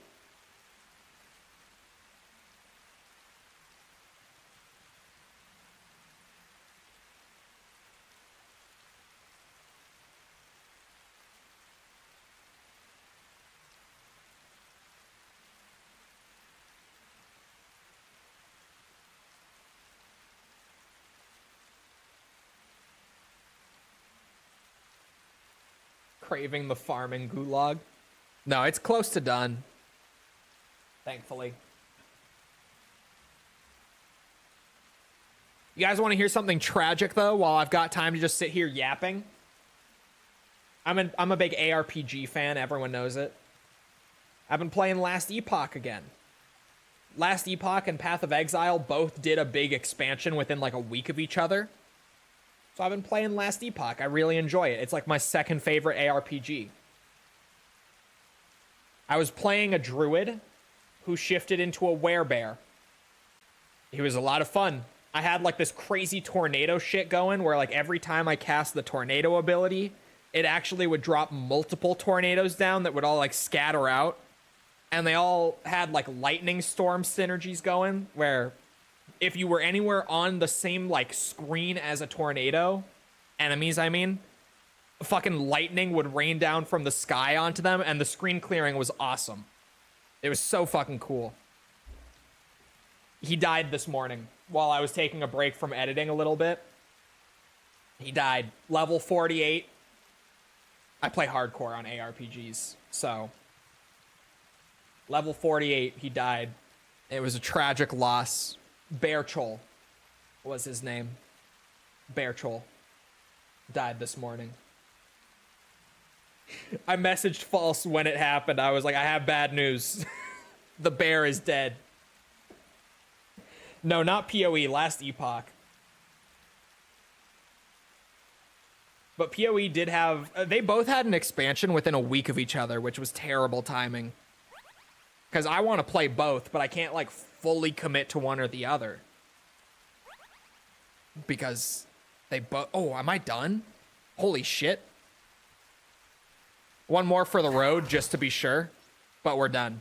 Craving the farming gulag. No, it's close to done. Thankfully. You guys want to hear something tragic, though, while I've got time to just sit here yapping? I'm a big ARPG fan. Everyone knows it. I've been playing Last Epoch again. Last Epoch and Path of Exile both did a big expansion within like a week of each other. So I've been playing Last Epoch. I really enjoy it. It's like my second favorite ARPG. I was playing a druid who shifted into a werebear. He was a lot of fun. I had like this crazy tornado shit going where like every time I cast the tornado ability, it actually would drop multiple tornadoes down that would all like scatter out. And they all had like lightning storm synergies going where if you were anywhere on the same like screen as a tornado, enemies I mean, fucking lightning would rain down from the sky onto them and the screen clearing was awesome. It was so fucking cool. He died this morning while I was taking a break from editing a little bit. He died. Level 48. I play hardcore on ARPGs, so level 48, he died. It was a tragic loss. Bear Chole was his name. Bear Chole died this morning. I messaged False when it happened. I was like, I have bad news. The bear is dead. No, not PoE, last epoch. But PoE did have... they both had an expansion within a week of each other, which was terrible timing. Because I want to play both, but I can't, like, fully commit to one or the other. Because they both... oh, am I done? Holy shit. One more for the road, just to be sure. But we're done.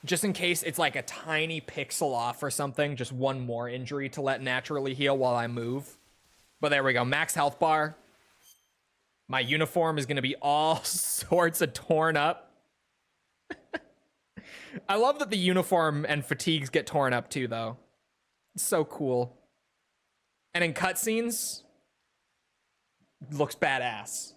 Just in case it's like a tiny pixel off or something. Just one more injury to let naturally heal while I move. But there we go. Max health bar. My uniform is going to be all sorts of torn up. I love that the uniform and fatigues get torn up too, though. It's so cool. And in cutscenes, looks badass.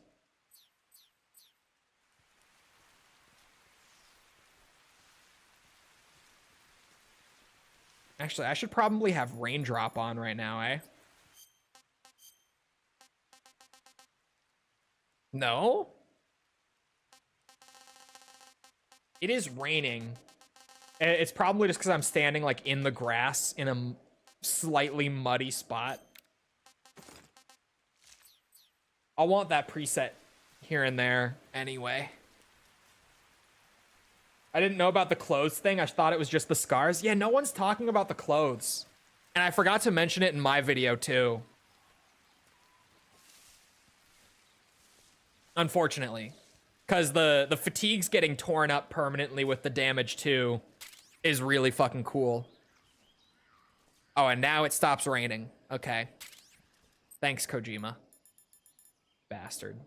Actually, I should probably have raindrop on right now, eh? No? It is raining. It's probably just because I'm standing, like, in the grass in a slightly muddy spot. I'll want that preset here and there anyway. I didn't know about the clothes thing. I thought it was just the scars. Yeah, no one's talking about the clothes. And I forgot to mention it in my video, too. Unfortunately. Because the fatigues getting torn up permanently with the damage, too, is really fucking cool. Oh, and now it stops raining. Okay. Thanks, Kojima. Bastard.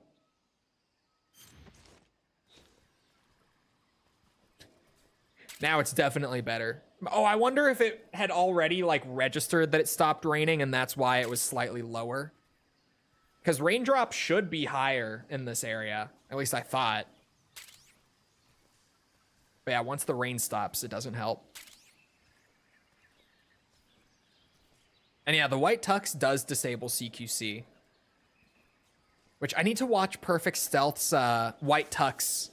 Now it's definitely better. Oh, I wonder if it had already, like, registered that it stopped raining and that's why it was slightly lower. Because raindrops should be higher in this area. At least I thought. But yeah, once the rain stops, it doesn't help. And yeah, the white tux does disable CQC. Which I need to watch Perfect Stealth's white tux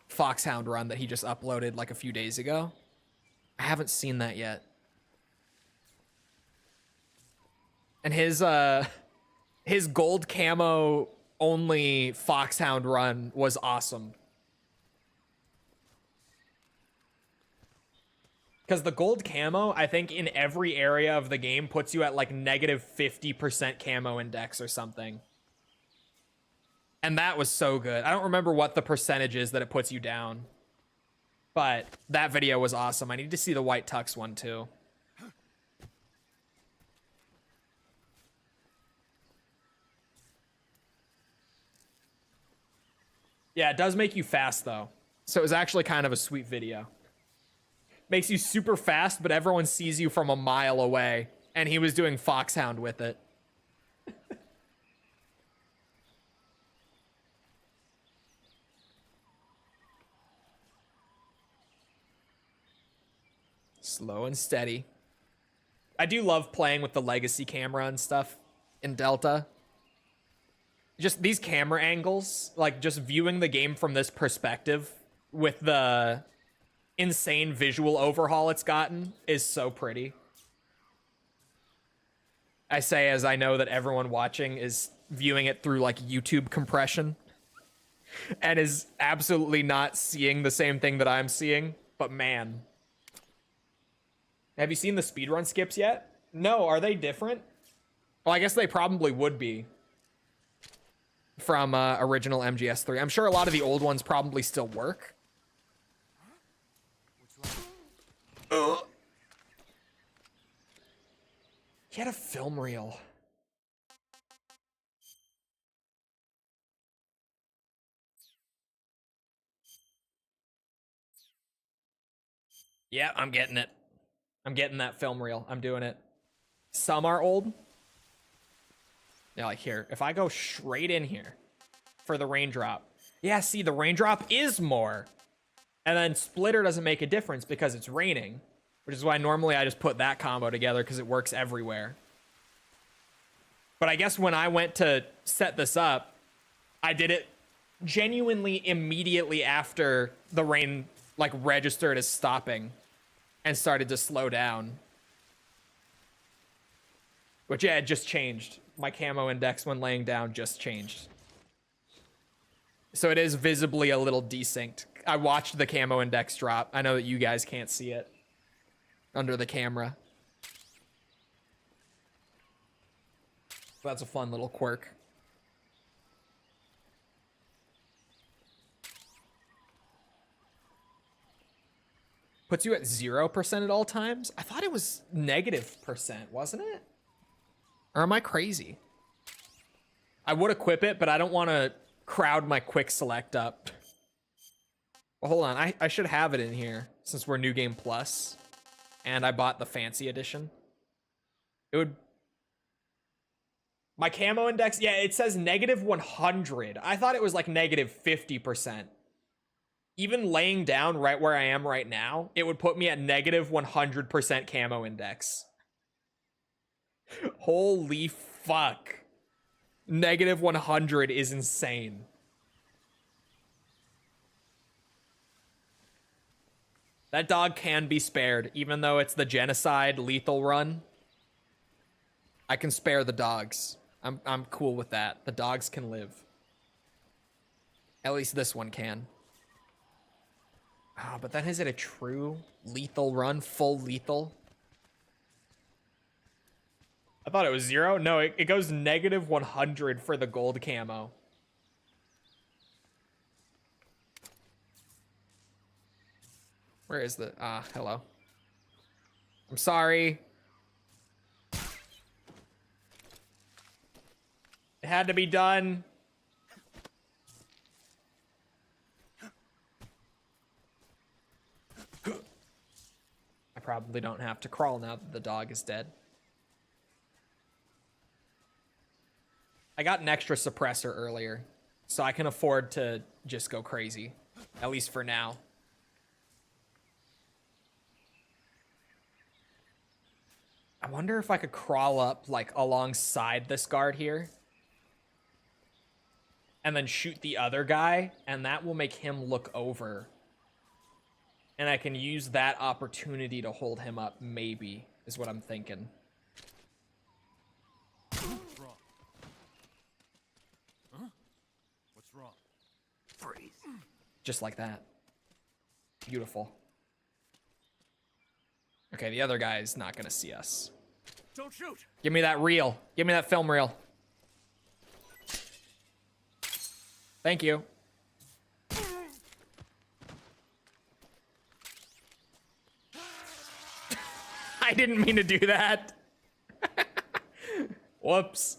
Foxhound run that he just uploaded like a few days ago. I haven't seen that yet. And his gold camo only Foxhound run was awesome. Because the gold camo, I think in every area of the game puts you at like negative 50% camo index or something. And that was so good. I don't remember what the percentage is that it puts you down. But that video was awesome. I need to see the white tux one too. Yeah, it does make you fast though. So it was actually kind of a sweet video. Makes you super fast, but everyone sees you from a mile away. And he was doing Foxhound with it. Slow and steady. I do love playing with the legacy camera and stuff in Delta. Just these camera angles, like just viewing the game from this perspective with the insane visual overhaul it's gotten is so pretty. I say as I know that everyone watching is viewing it through like YouTube compression and is absolutely not seeing the same thing that I'm seeing, but man. Have you seen the speedrun skips yet? No, are they different? Well, I guess they probably would be from original MGS3. I'm sure a lot of the old ones probably still work. He had a film reel. Yeah, I'm getting it. I'm getting that film reel. I'm doing it. Some are old. Yeah, like here. If I go straight in here for the raindrop. Yeah, see, the raindrop is more. And then splitter doesn't make a difference because it's raining. which is why normally I just put that combo together because it works everywhere. But I guess when I went to set this up, I did it genuinely immediately after the rain like registered as stopping and started to slow down. Which, yeah, it just changed. My camo index when laying down just changed. So it is visibly a little desynced. I watched the camo index drop. I know that you guys can't see it under the camera. That's a fun little quirk. Puts you at 0% at all times? I thought it was -%, wasn't it? Or am I crazy? I would equip it, but I don't want to crowd my quick select up. Well, hold on. I should have it in here since we're New Game Plus. And I bought the fancy edition. It would... My camo index, yeah, it says -100. I thought it was like -50%. Even laying down right where I am right now, it would put me at -100% camo index. Holy fuck. -100 is insane. That dog can be spared, even though it's the genocide lethal run. I can spare the dogs. I'm cool with that. The dogs can live. At least this one can. Ah, but then is it a true lethal run? Full lethal? I thought it was 0. No, it goes -100 for the gold camo. Where is the... Ah, hello. I'm sorry. It had to be done. I probably don't have to crawl now that the dog is dead. I got an extra suppressor earlier, so I can afford to just go crazy, at least for now. I wonder if I could crawl up, like, alongside this guard here. And then shoot the other guy, and that will make him look over. And I can use that opportunity to hold him up, maybe, is what I'm thinking. What's wrong? Huh? What's wrong? Freeze. Just like that. Beautiful. Okay, the other guy is not gonna see us. Don't shoot! Give me that reel. Give me that film reel. Thank you. I didn't mean to do that. Whoops.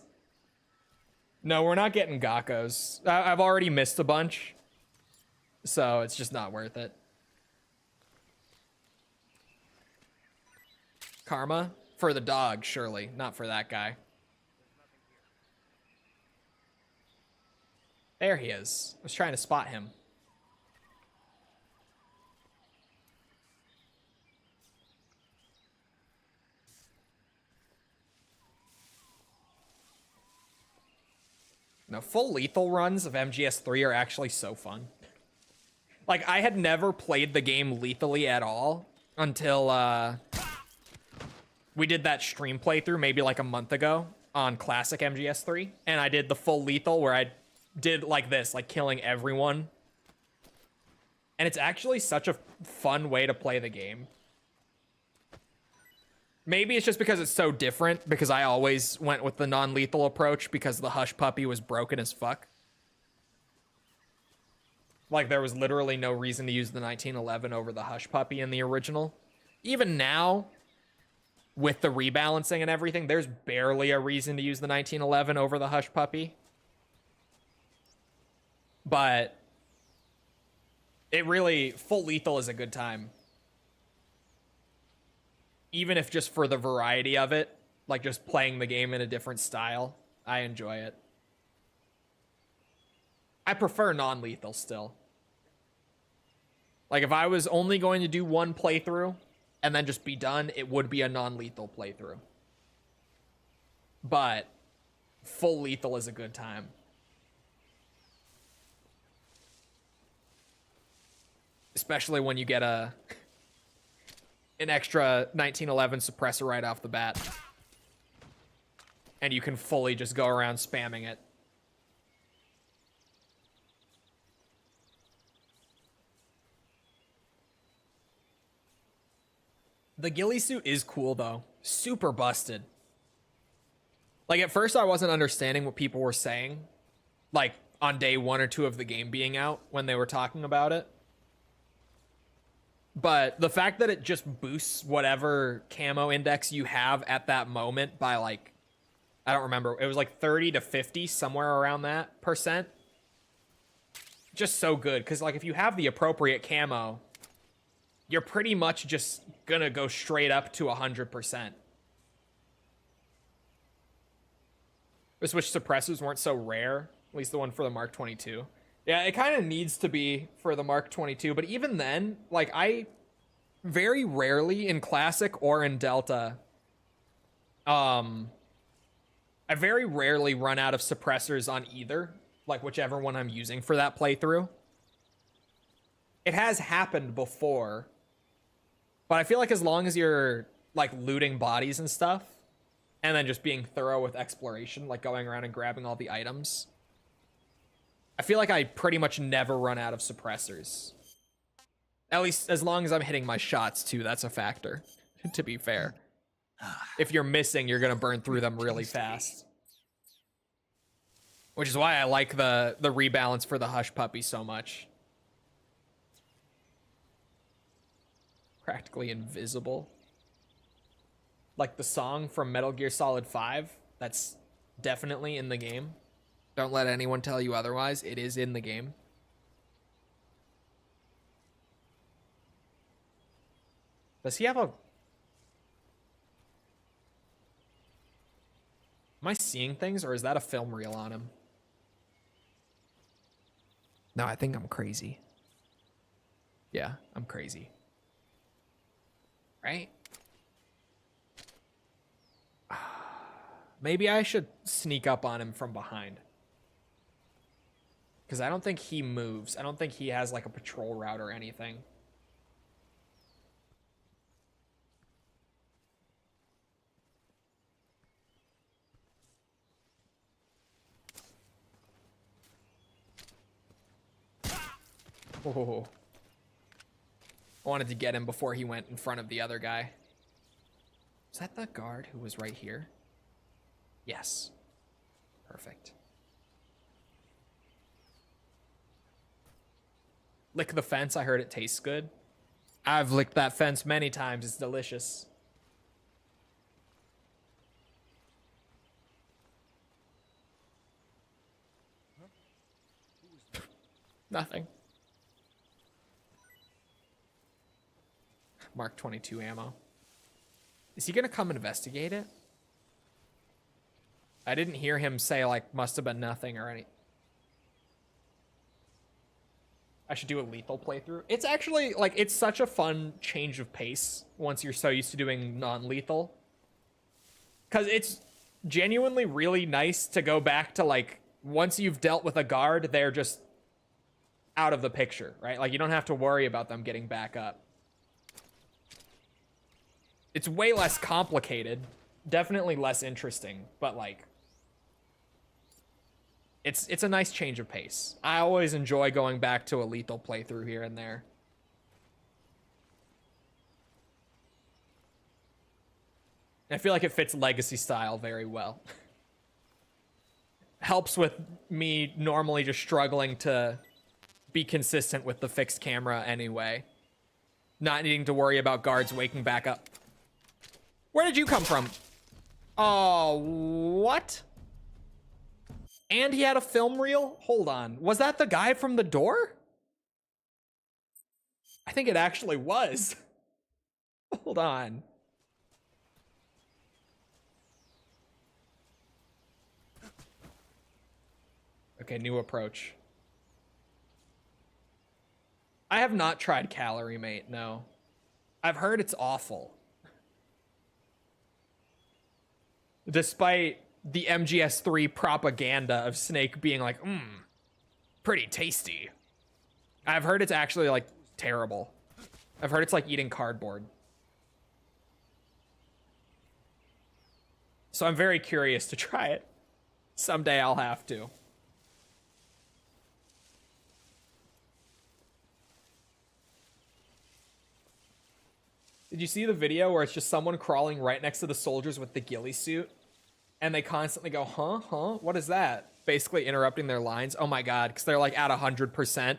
No, we're not getting Gakkos. I've already missed a bunch. So it's just not worth it. Karma? For the dog, surely. Not for that guy. There he is. I was trying to spot him. No, full lethal runs of MGS3 are actually so fun. Like, I had never played the game lethally at all until we did that stream playthrough maybe like a month ago on classic MGS3. And I did the full lethal where I did like this, like killing everyone. And it's actually such a fun way to play the game. Maybe it's just because it's so different, because I always went with the non-lethal approach because the Hush Puppy was broken as fuck. Like, there was literally no reason to use the 1911 over the Hush Puppy in the original. Even now, with the rebalancing and everything, there's barely a reason to use the 1911 over the Hush Puppy. But it really, full lethal is a good time. Even if just for the variety of it, like just playing the game in a different style, I enjoy it. I prefer non-lethal still. Like if I was only going to do one playthrough and then just be done, it would be a non-lethal playthrough. But full lethal is a good time. Especially when you get an extra 1911 suppressor right off the bat. And you can fully just go around spamming it. The ghillie suit is cool, though. Super busted. Like, at first I wasn't understanding what people were saying. Like, on day 1 or 2 of the game being out, when they were talking about it. But the fact that it just boosts whatever camo index you have at that moment by, like, I don't remember. It was like 30 to 50, somewhere around that percent. Just so good, because, like, if you have the appropriate camo, you're pretty much just gonna go straight up to 100%. I wish suppressors weren't so rare, at least the one for the Mark 22. Yeah, it kind of needs to be for the Mark 22, but even then, like, I very rarely in Classic or in Delta, I very rarely run out of suppressors on either, like whichever one I'm using for that playthrough. It has happened before, but I feel like as long as you're, like, looting bodies and stuff, and then just being thorough with exploration, like going around and grabbing all the items, I feel like I pretty much never run out of suppressors. At least as long as I'm hitting my shots, too, that's a factor, to be fair. If you're missing, you're going to burn through them really fast. Which is why I like the rebalance for the Hush Puppy so much. Practically invisible. Like the song from Metal Gear Solid 5, that's definitely in the game. Don't let anyone tell you otherwise. It is in the game. Does he have a... Am I seeing things, or is that a film reel on him? No, I think I'm crazy. Yeah, I'm crazy. Right? Maybe I should sneak up on him from behind. Because I don't think he moves. I don't think he has, like, a patrol route or anything. Oh. I wanted to get him before he went in front of the other guy. Is that the guard who was right here? Yes. Perfect. Lick the fence. I heard it tastes good. I've licked that fence many times. It's delicious. Nothing. Mark 22 ammo. Is he gonna come investigate it? I didn't hear him say, like, must have been nothing or any. I should do a lethal playthrough. It's actually, like, it's such a fun change of pace once you're so used to doing non-lethal. Because it's genuinely really nice to go back to, like, once you've dealt with a guard, they're just out of the picture, right? Like, you don't have to worry about them getting back up. It's way less complicated. Definitely less interesting, but, like, it's a nice change of pace. I always enjoy going back to a lethal playthrough here and there. I feel like it fits Legacy style very well. Helps with me normally just struggling to be consistent with the fixed camera anyway. Not needing to worry about guards waking back up. Where did you come from? Oh, what? And he had a film reel? Hold on. Was that the guy from the door? I think it actually was. Hold on. Okay, new approach. I have not tried Calorie Mate, no. I've heard it's awful. Despite the MGS3 propaganda of Snake being like, pretty tasty. I've heard it's actually, like, terrible. I've heard it's like eating cardboard. So I'm very curious to try it. Someday I'll have to. Did you see the video where it's just someone crawling right next to the soldiers with the ghillie suit? And they constantly go, huh? What is that? Basically interrupting their lines. Oh my god, because they're like at 100%.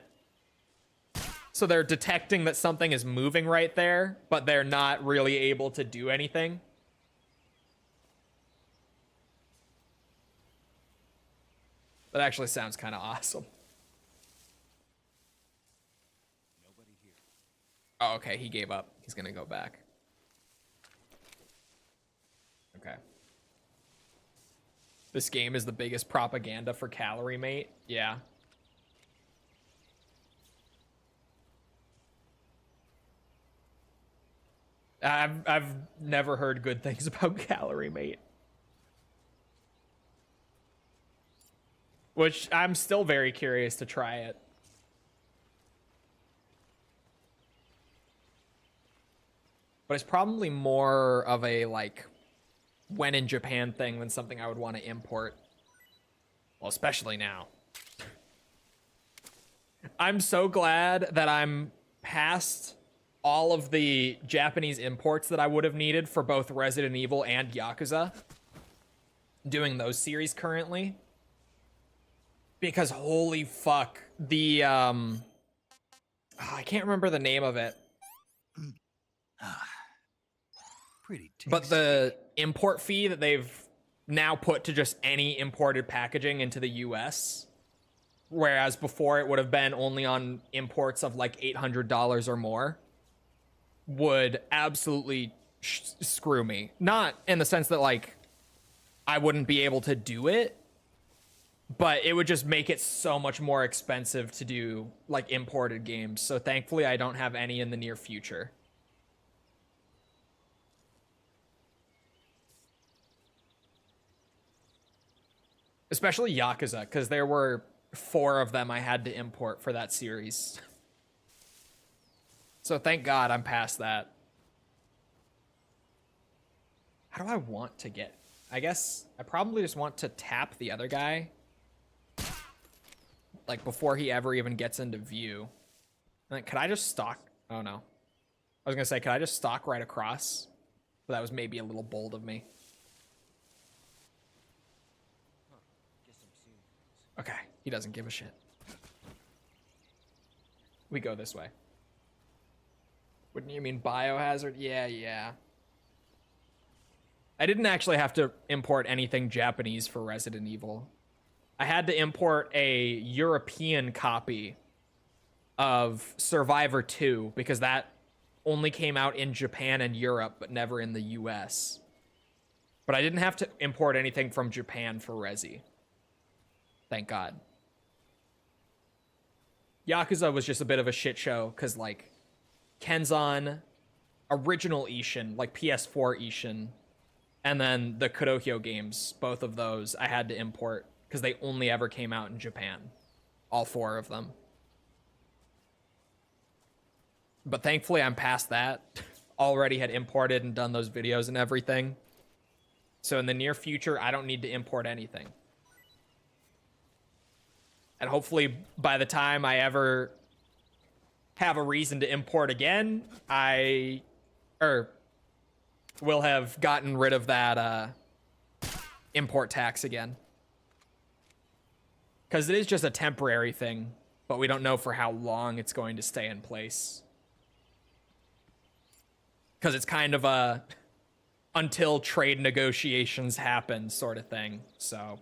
So they're detecting that something is moving right there, but they're not really able to do anything. That actually sounds kind of awesome. Nobody here. Oh, okay, he gave up. He's gonna go back. Okay. This game is the biggest propaganda for Calorie Mate. Yeah. I've never heard good things about Calorie Mate. Which I'm still very curious to try it. But it's probably more of a, like, when in Japan thing than something I would want to import. Well, especially now. I'm so glad that I'm past all of the Japanese imports that I would have needed for both Resident Evil and Yakuza. Doing those series currently. Because holy fuck, the, I can't remember the name of it. Pretty tasty. But the import fee that they've now put to just any imported packaging into the US, whereas before it would have been only on imports of like $800 or more, would absolutely screw me. Not in the sense that like I wouldn't be able to do it, but it would just make it so much more expensive to do like imported games. So thankfully I don't have any in the near future. Especially Yakuza, because there were 4 of them I had to import for that series. So thank God I'm past that. How do I want to get? I guess I probably just want to tap the other guy. Like before he ever even gets into view. Like, could I just stalk? Oh no. I was gonna say, could I just stalk right across? But that was maybe a little bold of me. Okay, he doesn't give a shit. We go this way. Wouldn't you mean biohazard? Yeah. I didn't actually have to import anything Japanese for Resident Evil. I had to import a European copy of Survivor 2 because that only came out in Japan and Europe, but never in the US. But I didn't have to import anything from Japan for Resi. Thank God. Yakuza was just a bit of a shit show because, like, Kenzan, original Ishin, like PS4 Ishin, and then the Kurohyo games, both of those I had to import because they only ever came out in Japan. All 4 of them. But thankfully I'm past that. Already had imported and done those videos and everything. So in the near future, I don't need to import anything. And hopefully by the time I ever have a reason to import again, I will have gotten rid of that import tax again. Because it is just a temporary thing, but we don't know for how long it's going to stay in place. Because it's kind of a until trade negotiations happen sort of thing, so...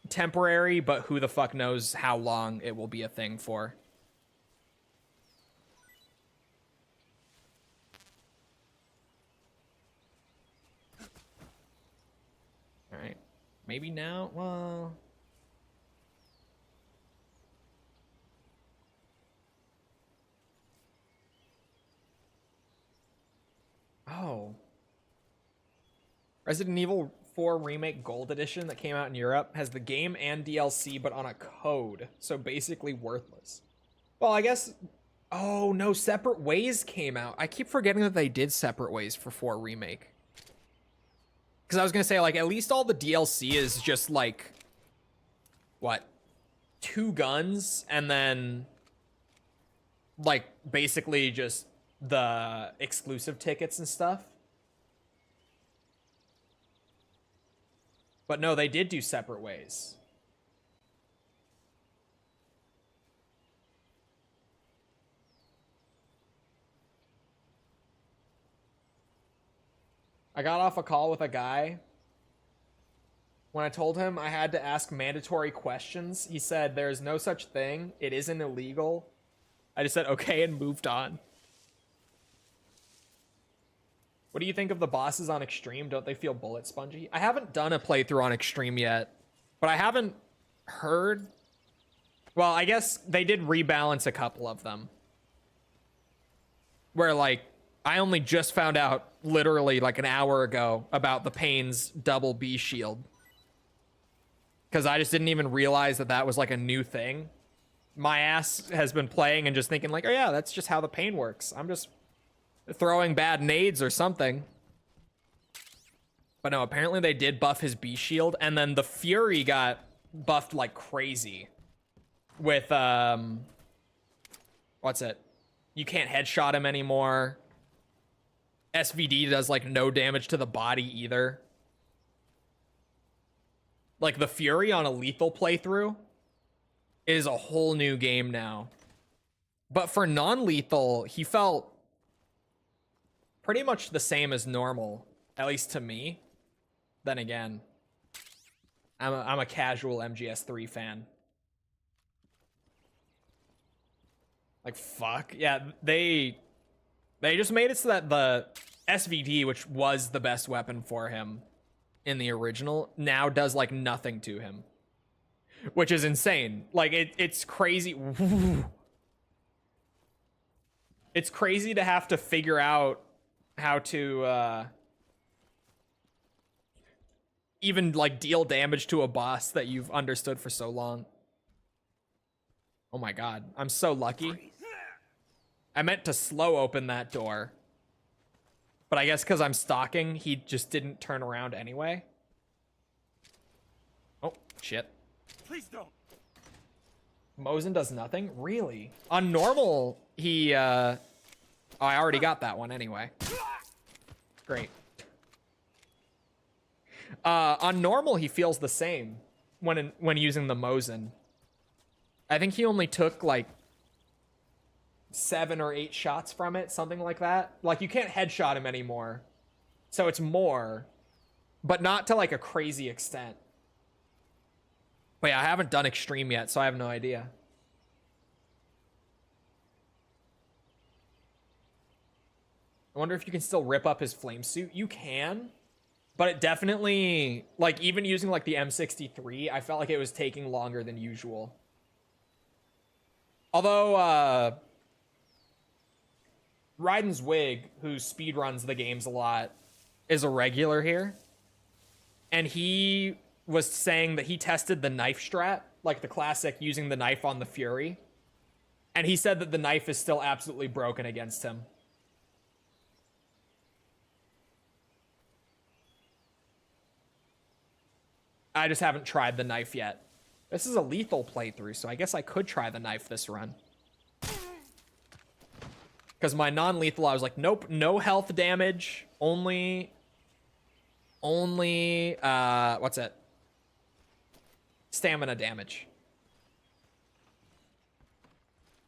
temporary, but who the fuck knows how long it will be a thing for. All right. Maybe now, well... Resident Evil 4 Remake Gold Edition that came out in Europe has the game and DLC, but on a code, so basically worthless. Well, I guess... Oh, no, Separate Ways came out. I keep forgetting that they did Separate Ways for 4 Remake. Because I was going to say, like, at least all the DLC is just, like... What? 2 guns, and then... Like, basically just the exclusive tickets and stuff. But no, they did do Separate Ways. I got off a call with a guy. When I told him I had to ask mandatory questions, he said, "There's no such thing. It isn't illegal." I just said, okay, and moved on. What do you think of the bosses on Extreme? Don't they feel bullet spongy? I haven't done a playthrough on Extreme yet, but I haven't heard... Well, I guess they did rebalance a couple of them. Where, like, I only just found out, literally, like, an hour ago about the Pain's double B shield. Because I just didn't even realize that that was, like, a new thing. My ass has been playing and just thinking, like, oh yeah, that's just how the Pain works. I'm just... throwing bad nades or something. But no, apparently they did buff his B shield, and then the Fury got buffed like crazy. With, what's it? You can't headshot him anymore. SVD does like no damage to the body either. Like the Fury on a lethal playthrough is a whole new game now. But for non-lethal, he felt pretty much the same as normal, at least to me. Then again, I'm a casual MGS3 fan. Like, fuck. Yeah, they just made it so that the SVD, which was the best weapon for him in the original, now does, like, nothing to him. Which is insane. Like, it's crazy. It's crazy to have to figure out how to even like deal damage to a boss that you've understood for so long. Oh my god, I'm so lucky. I meant to slow open that door, but I guess because I'm stalking, he just didn't turn around anyway. Oh shit. Please don't. Mosin does nothing? Really? On normal, he oh, I already got that one anyway. Great. On normal, he feels the same when using the Mosin. I think he only took like 7 or 8 shots from it, something like that. Like, you can't headshot him anymore, so it's more, but not to like a crazy extent. But yeah, I haven't done Extreme yet, so I have no idea. I wonder if you can still rip up his flame suit. You can, but it definitely, like, even using like the M63, I felt like it was taking longer than usual. Although, Raiden's Wig, who speedruns the games a lot, is a regular here. And he was saying that he tested the knife strat, like the classic using the knife on the Fury. And he said that the knife is still absolutely broken against him. I just haven't tried the knife yet. This is a lethal playthrough, so I guess I could try the knife this run. Because my non-lethal, I was like, nope, no health damage. Only, what's it? Stamina damage.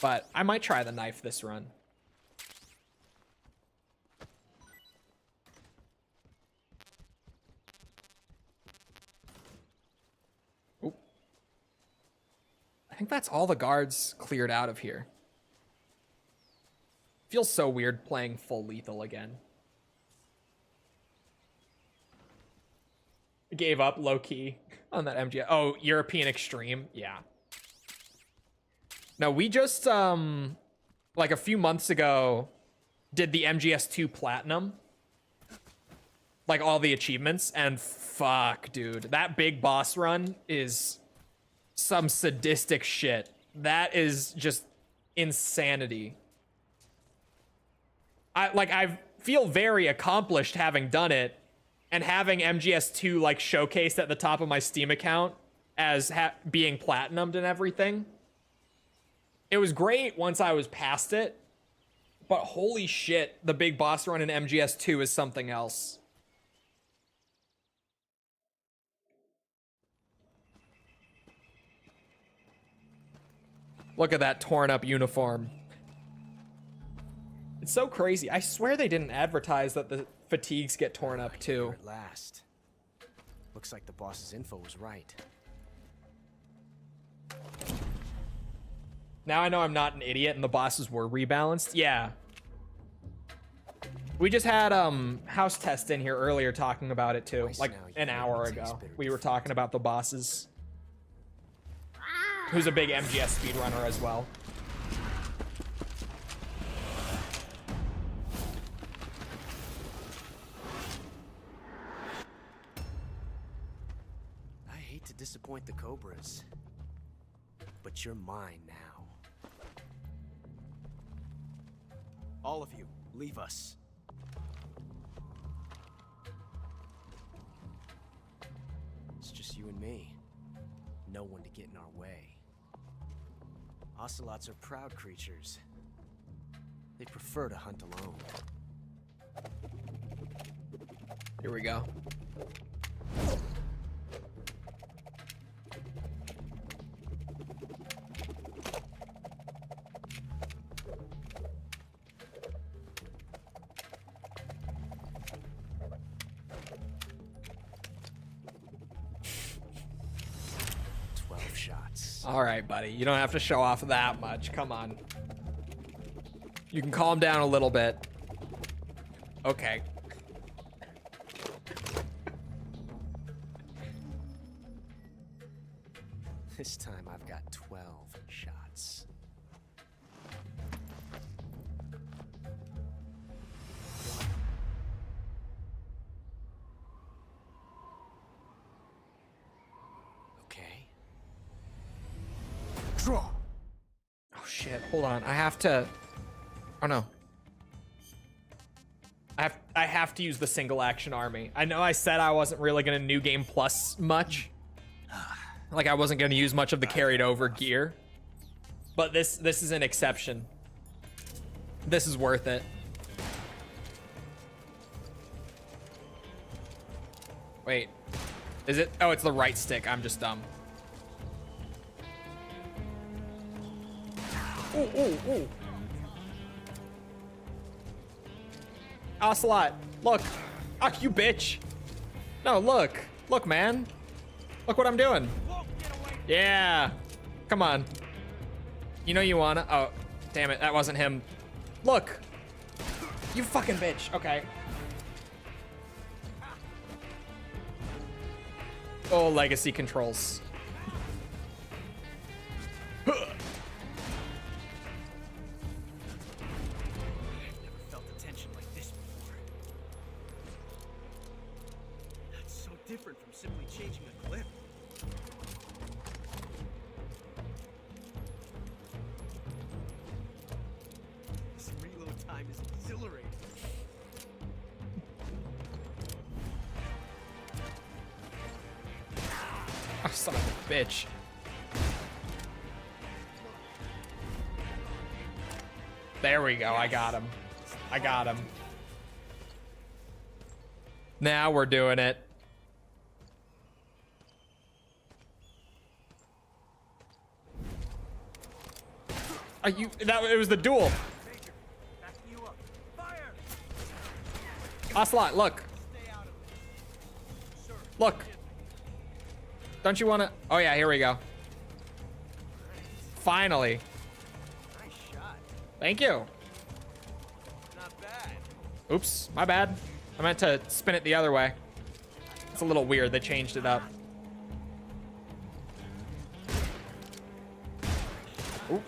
But I might try the knife this run. I think that's all the guards cleared out of here. Feels so weird playing full lethal again. Gave up low-key on that MGS. Oh, European Extreme. Yeah. No, we just, like a few months ago, did the MGS2 Platinum. like all the achievements, and fuck, dude, that big boss run is some sadistic shit. That is just insanity. I feel very accomplished having done it, and having MGS2 like showcased at the top of my Steam account as being platinumed and everything. It was great once I was past it, but holy shit, the big boss run in MGS2 is something else. Look at that torn up uniform. It's so crazy. I swear they didn't advertise that the fatigues get torn up too. At last. Looks like the boss's info was right. Now I know I'm not an idiot and the bosses were rebalanced. Yeah. We just had House Test in here earlier talking about it too. Like an hour ago. We were talking about the bosses. Who's a big MGS speedrunner as well. I hate to disappoint the Cobras, but you're mine now. All of you, leave us. It's just you and me. No one to get in our way. Ocelots are proud creatures. They prefer to hunt alone. Here we go. All right, buddy. You don't have to show off that much. Come on. You can calm down a little bit. Okay. This time I've got 12 shots. Okay. Draw. Oh shit, hold on. I have to. Oh no. I have to use the single action army. I know I said I wasn't really gonna new game plus much. Like I wasn't gonna use much of the carried over gear. But this is an exception. This is worth it. Wait. Is it? Oh, it's the right stick. I'm just dumb. Ooh, ooh, ooh. Ocelot, look. Ah, you bitch. No, look. Look, man. Look what I'm doing. Yeah. Come on. You know you wanna. Oh, damn it. That wasn't him. Look. You fucking bitch. Okay. Oh, legacy controls. Different from simply changing a clip. This reload time is exhilarating. Oh, son of a bitch. There we go. I got him. I got him. Now we're doing it. Are you? It was the duel. Ocelot, look. Look. Don't you want to? Oh yeah, here we go. Finally. Nice shot. Thank you. Not bad. Oops, my bad. I meant to spin it the other way. It's a little weird. They changed it up. Ooh.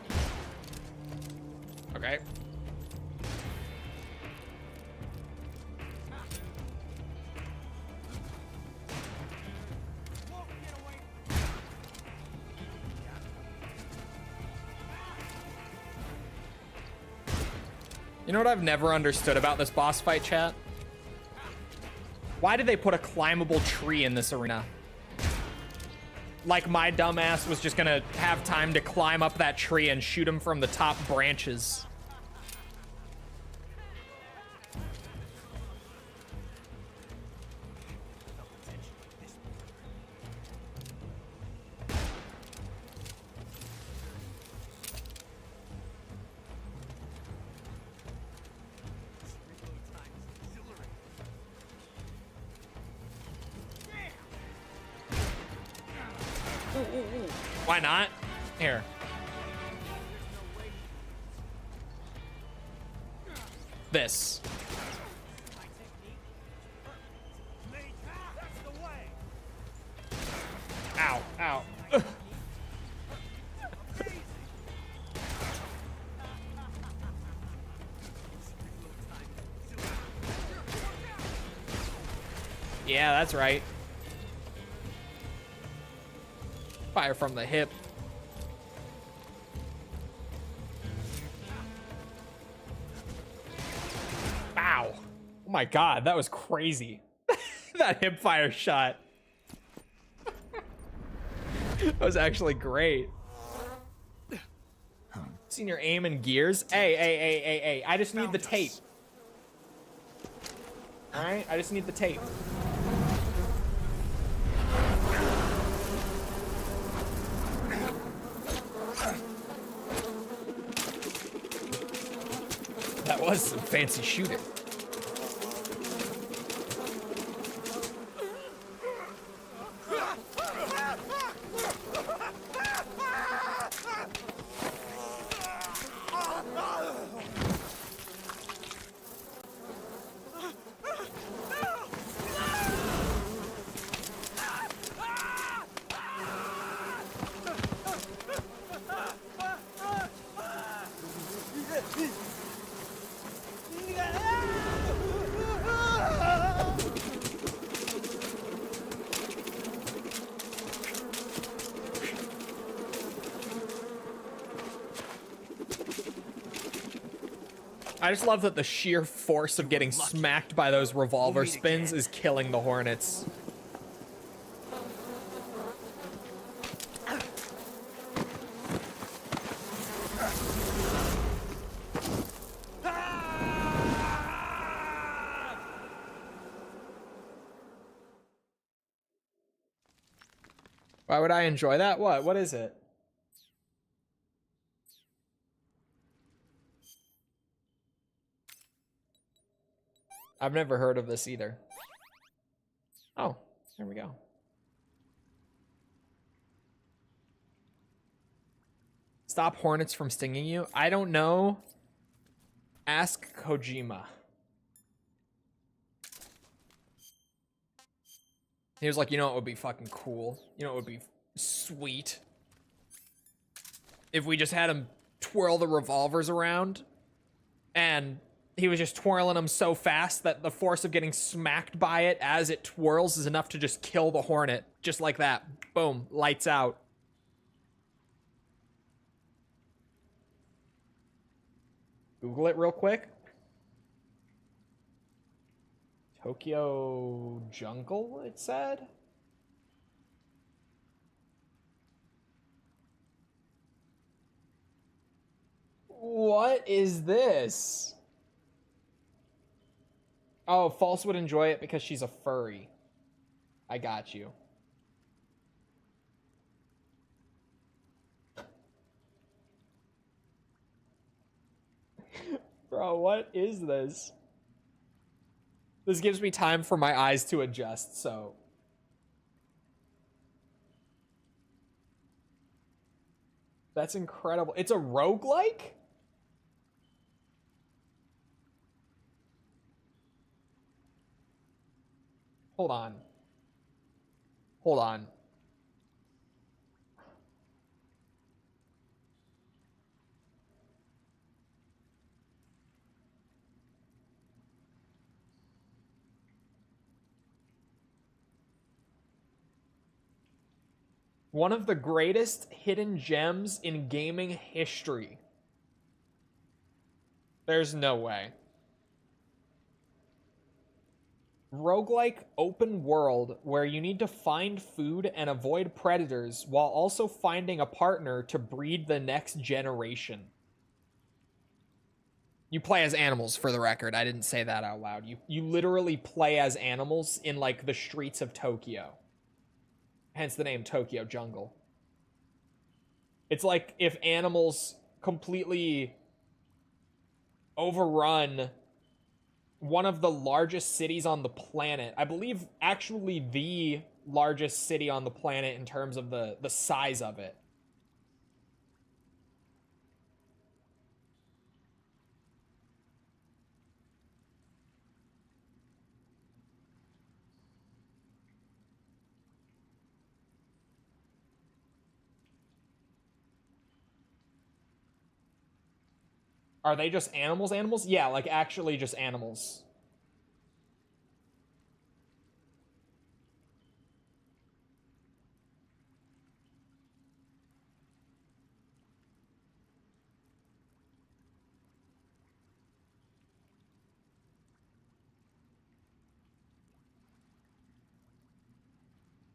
Okay. You know what I've never understood about this boss fight, chat? Why did they put a climbable tree in this arena? Like my dumbass was just gonna have time to climb up that tree and shoot him from the top branches. Why not? Here. This. Ow, ow. Yeah, that's right. Fire from the hip. Ow. Oh my god, that was crazy. That hip fire shot. That was actually great. Seen your aim and gears? Hey. I just need the tape. Alright, I just need the tape. That was some fancy shooting. I just love that the sheer force of getting smacked by those revolver spins is killing the hornets. Why would I enjoy that? What is it? I've never heard of this either. Oh, there we go. Stop hornets from stinging you? I don't know. Ask Kojima. He was like, you know what would be fucking cool? You know what would be sweet? If we just had him twirl the revolvers around and he was just twirling them so fast that the force of getting smacked by it as it twirls is enough to just kill the hornet. Just like that. Boom. Lights out. Google it real quick. Tokyo Jungle, it said? What is this? Oh, False would enjoy it because she's a furry. I got you. Bro, what is this? This gives me time for my eyes to adjust, so. That's incredible. It's a roguelike? Hold on. Hold on. One of the greatest hidden gems in gaming history. There's no way. Roguelike open world where you need to find food and avoid predators while also finding a partner to breed the next generation. You play as animals, for the record. I didn't say that out loud. You literally play as animals in, like, the streets of Tokyo. Hence the name Tokyo Jungle. It's like if animals completely overrun one of the largest cities on the planet. I believe actually the largest city on the planet in terms of the size of it. Are they just animals? Animals? Yeah, like actually just animals.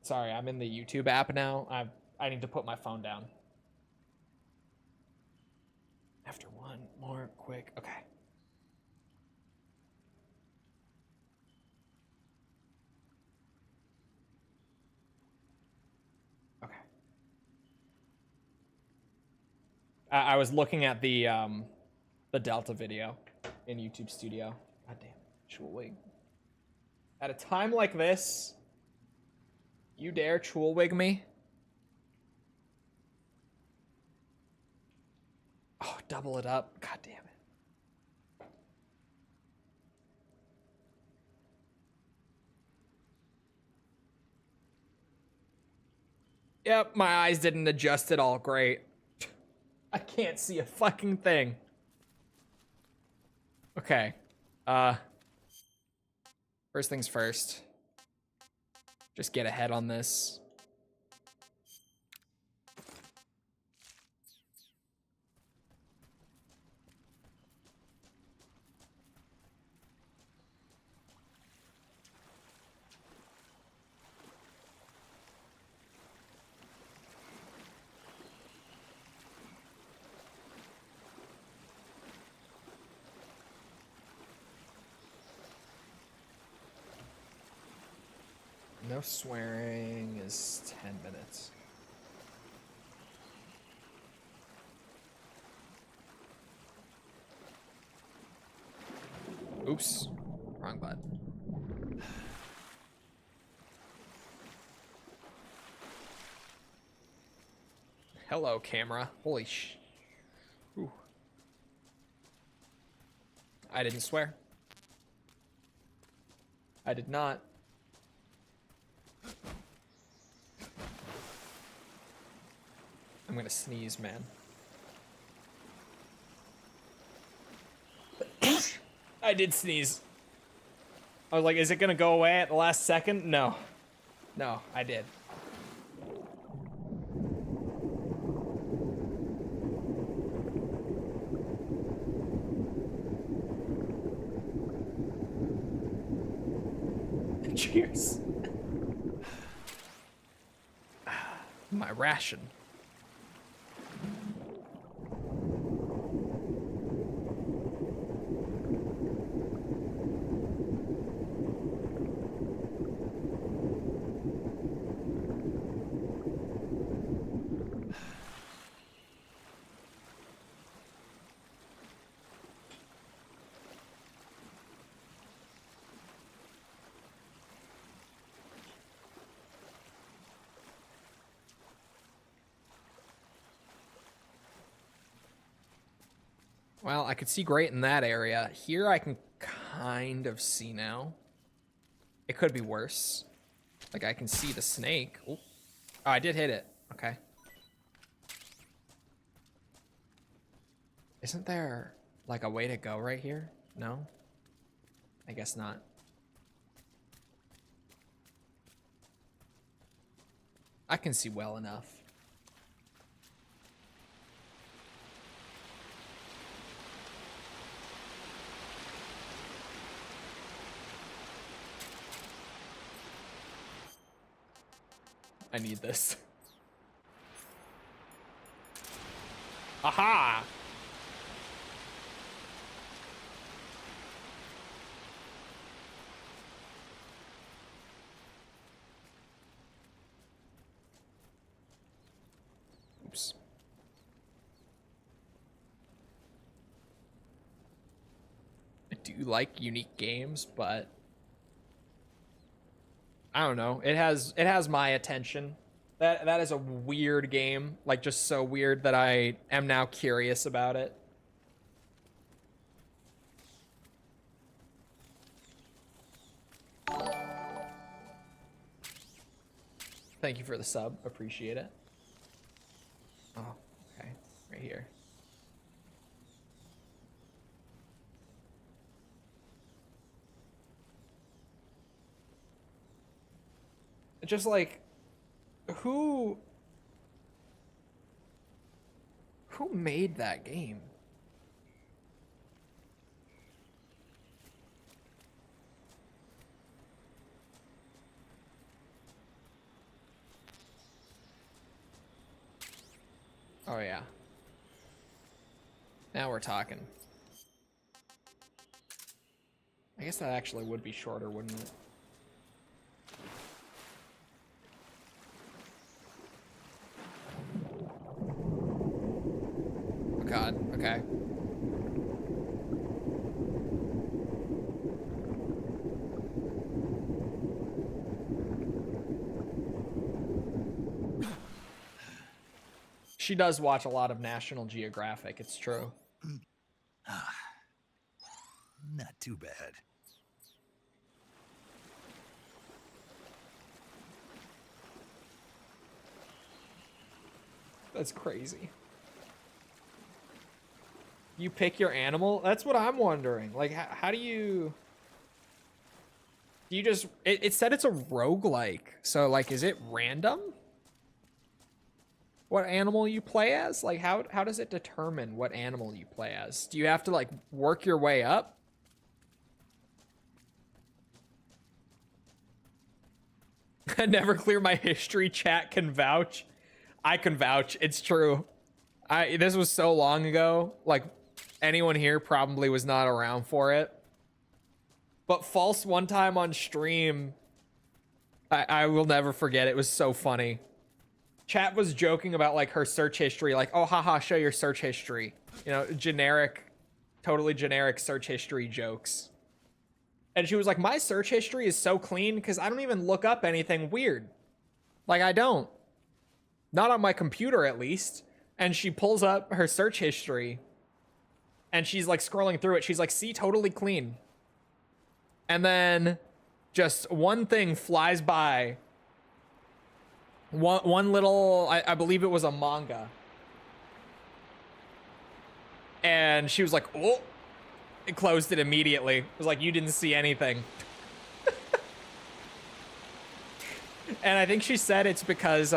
Sorry, I'm in the YouTube app now. I need to put my phone down. After one more quick. Okay. Okay. I was looking at the Delta video in YouTube Studio. God damn, Chole. At a time like this, you dare Chole me? Oh, double it up. God damn it. Yep, my eyes didn't adjust at all. Great. I can't see a fucking thing. Okay. First things first. Just get ahead on this. No swearing is 10 minutes. Oops. Wrong button. Hello, camera. Holy sh... Ooh. I didn't swear. I did not. I'm gonna sneeze, man. I did sneeze. I was like, is it gonna go away at the last second? No. No, I did. Cheers. My ration. Well, I could see great in that area. Here I can kind of see now. It could be worse. Like, I can see the snake. Ooh. Oh, I did hit it. Okay. Isn't there, like, a way to go right here? No? I guess not. I can see well enough. I need this. Aha! Oops. I do like unique games, but I don't know. It has my attention. That is a weird game, like just so weird that I am now curious about it. Thank you for the sub. Appreciate it. Oh, okay. Right here. Just like who made that game? Oh yeah. Now we're talking. I guess that actually would be shorter, wouldn't it? Oh god, okay. She does watch a lot of National Geographic, it's true. Not too bad. That's crazy. You pick your animal? That's what I'm wondering. Like, how do you... Do you just... It said it's a roguelike. So, like, is it random? What animal you play as? Like, how does it determine what animal you play as? Do you have to, like, work your way up? Never clear my history. Chat can vouch. I can vouch. It's true. This was so long ago. Like, anyone here probably was not around for it. But False one time on stream, I will never forget. It was so funny. Chat was joking about like her search history, like, oh, haha, show your search history. You know, generic, totally generic search history jokes. And she was like, my search history is so clean because I don't even look up anything weird. Like, I don't. Not on my computer, at least. And she pulls up her search history and she's like scrolling through it. She's like, see, totally clean. And then just one thing flies by. One little, I believe it was a manga. And she was like, oh, it closed it immediately. It was like, you didn't see anything. And I think she said it's because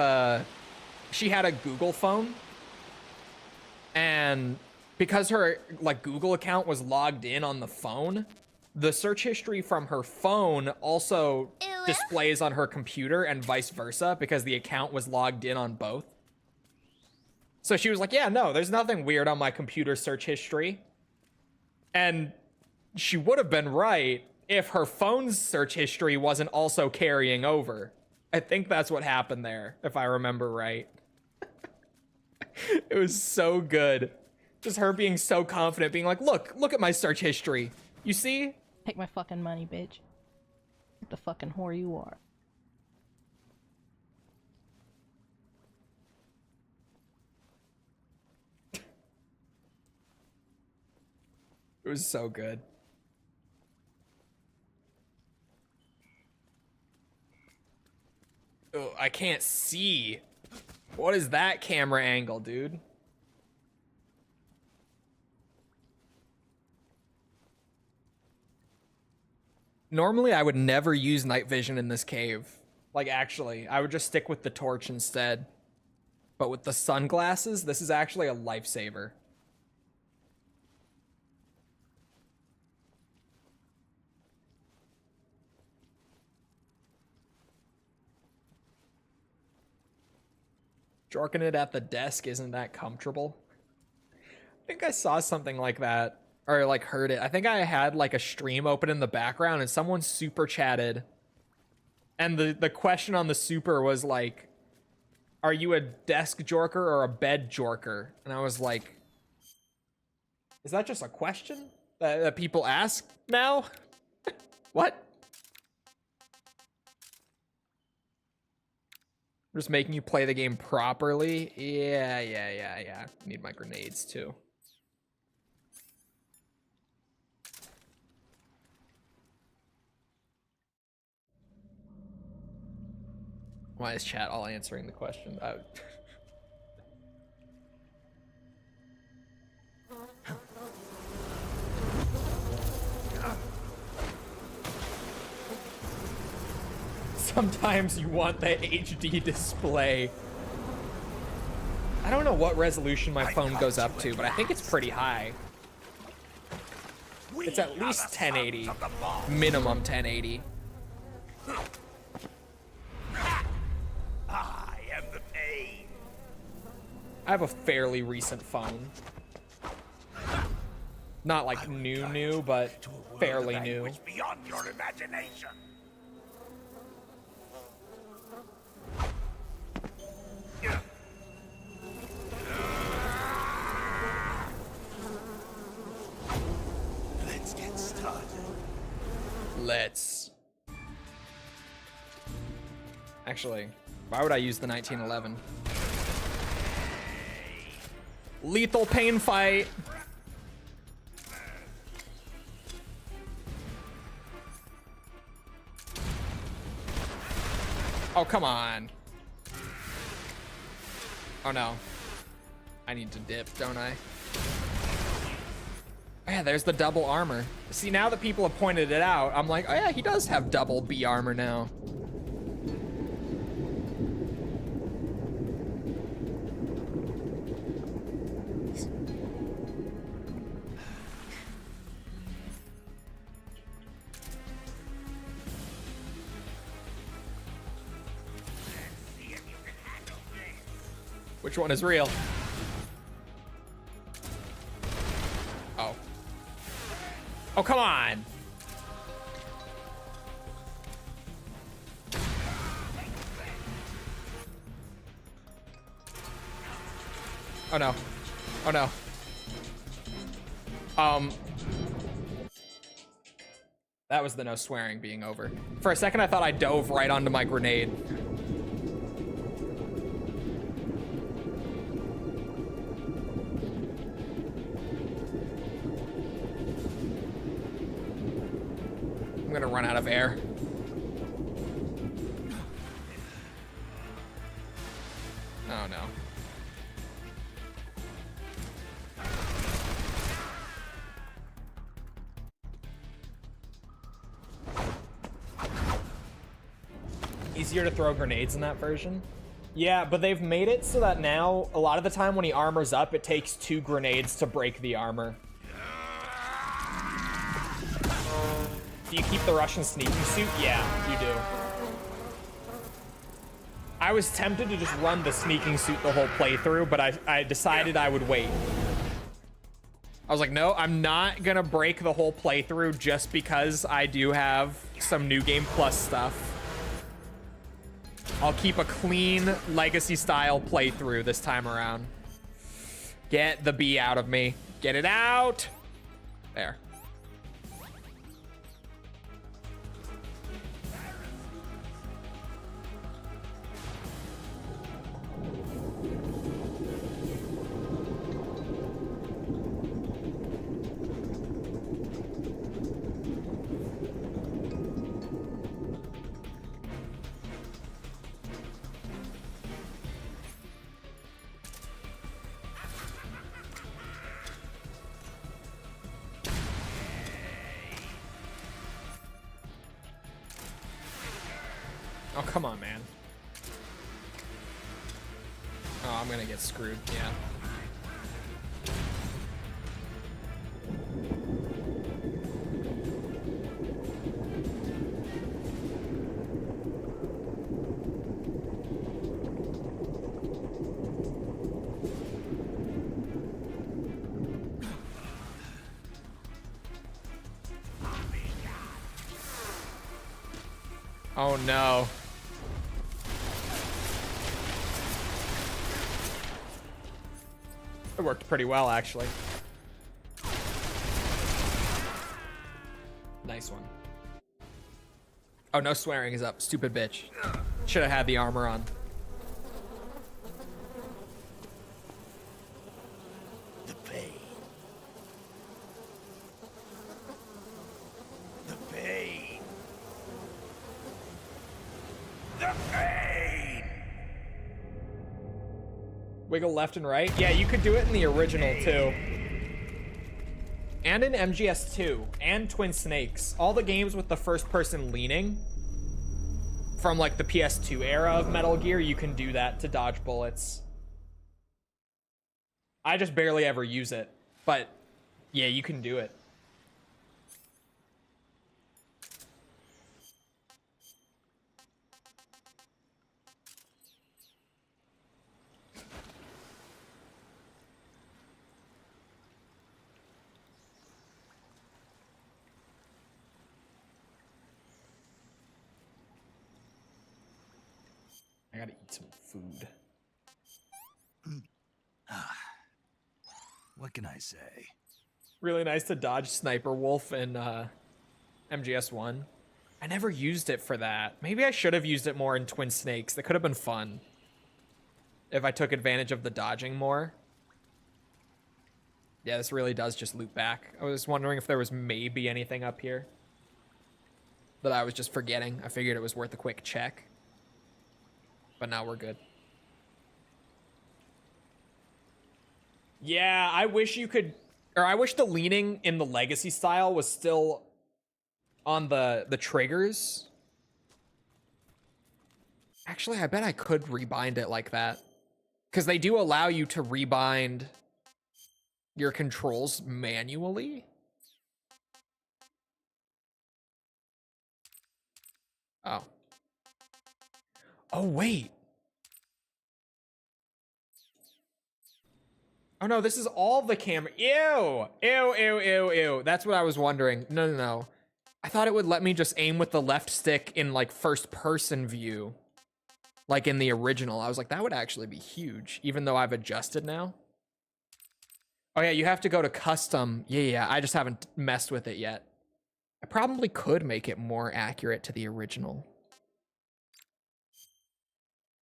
she had a Google phone. And because her like Google account was logged in on the phone, the search history from her phone also displays on her computer and vice versa because the account was logged in on both. So she was like, yeah, no, there's nothing weird on my computer search history. And she would have been right if her phone's search history wasn't also carrying over. I think that's what happened there, if I remember right. It was so good. Just her being so confident, being like, look at my search history. You see? Take my fucking money, bitch. What the fucking whore you are. It was so good. Oh, I can't see. What is that camera angle, dude? Normally, I would never use night vision in this cave. Like, actually, I would just stick with the torch instead. But with the sunglasses, this is actually a lifesaver. Jorking it at the desk isn't that comfortable. I think I saw something like that, or like heard it. I think I had like a stream open in the background and someone super chatted. And the question on the super was like, are you a desk jorker or a bed jorker? And I was like, is that just a question that people ask now? What? Just making you play the game properly? Yeah. Need my grenades too. Why is chat all answering the question? Sometimes you want the HD display. I don't know what resolution my phone goes up to, but I think it's pretty high. It's at least 1080. Minimum 1080. I am the pain. I have a fairly recent phone. Not like new, but fairly new. Beyond your imagination. Let's get started. Let's. Actually, why would I use the 1911? Lethal pain fight. Oh, come on. Oh, no. I need to dip, don't I? Oh, yeah, there's the double armor. See, now that people have pointed it out, I'm like, oh, yeah, he does have double B armor now. Which one is real? Oh. Oh, come on. Oh, no. Oh, no. That was the no swearing being over. For a second, I thought I dove right onto my grenade. I'm gonna run out of air. Oh no. Easier to throw grenades in that version? Yeah, but they've made it so that now, a lot of the time when he armors up, it takes 2 grenades to break the armor. Do you keep the Russian sneaking suit? Yeah, you do. I was tempted to just run the sneaking suit the whole playthrough, but I decided I would wait. I was like, no, I'm not gonna break the whole playthrough just because I do have some New Game Plus stuff. I'll keep a clean Legacy style playthrough this time around. Get the B out of me. Get it out. There. Oh, come on, man. Oh, I'm gonna get screwed, yeah. Oh no. It worked pretty well, actually. Nice one. Oh, no swearing is up. Stupid bitch. Should have had the armor on. The pain. The pain. The pain. Wiggle left and right. Yeah, you could do it in the original too. And in MGS2 and Twin Snakes. All the games with the first person leaning from like the PS2 era of Metal Gear, you can do that to dodge bullets. I just barely ever use it, but yeah, you can do it. I gotta eat some food. What can I say? Really nice to dodge Sniper Wolf in MGS1. I never used it for that. Maybe I should have used it more in Twin Snakes. That could have been fun if I took advantage of the dodging more. Yeah, this really does just loop back. I was wondering if there was maybe anything up here that I was just forgetting. I figured it was worth a quick check. But now we're good. Yeah, I wish you could, or I wish the leaning in the Legacy style was still on the triggers. Actually, I bet I could rebind it like that. Because they do allow you to rebind your controls manually. Oh. Oh, wait. Oh, no, this is all the camera. Ew. Ew, ew, ew, ew. That's what I was wondering. No, no, no. I thought it would let me just aim with the left stick in, like, first-person view. Like in the original. I was like, that would actually be huge, even though I've adjusted now. Oh, yeah, you have to go to custom. Yeah, I just haven't messed with it yet. I probably could make it more accurate to the original.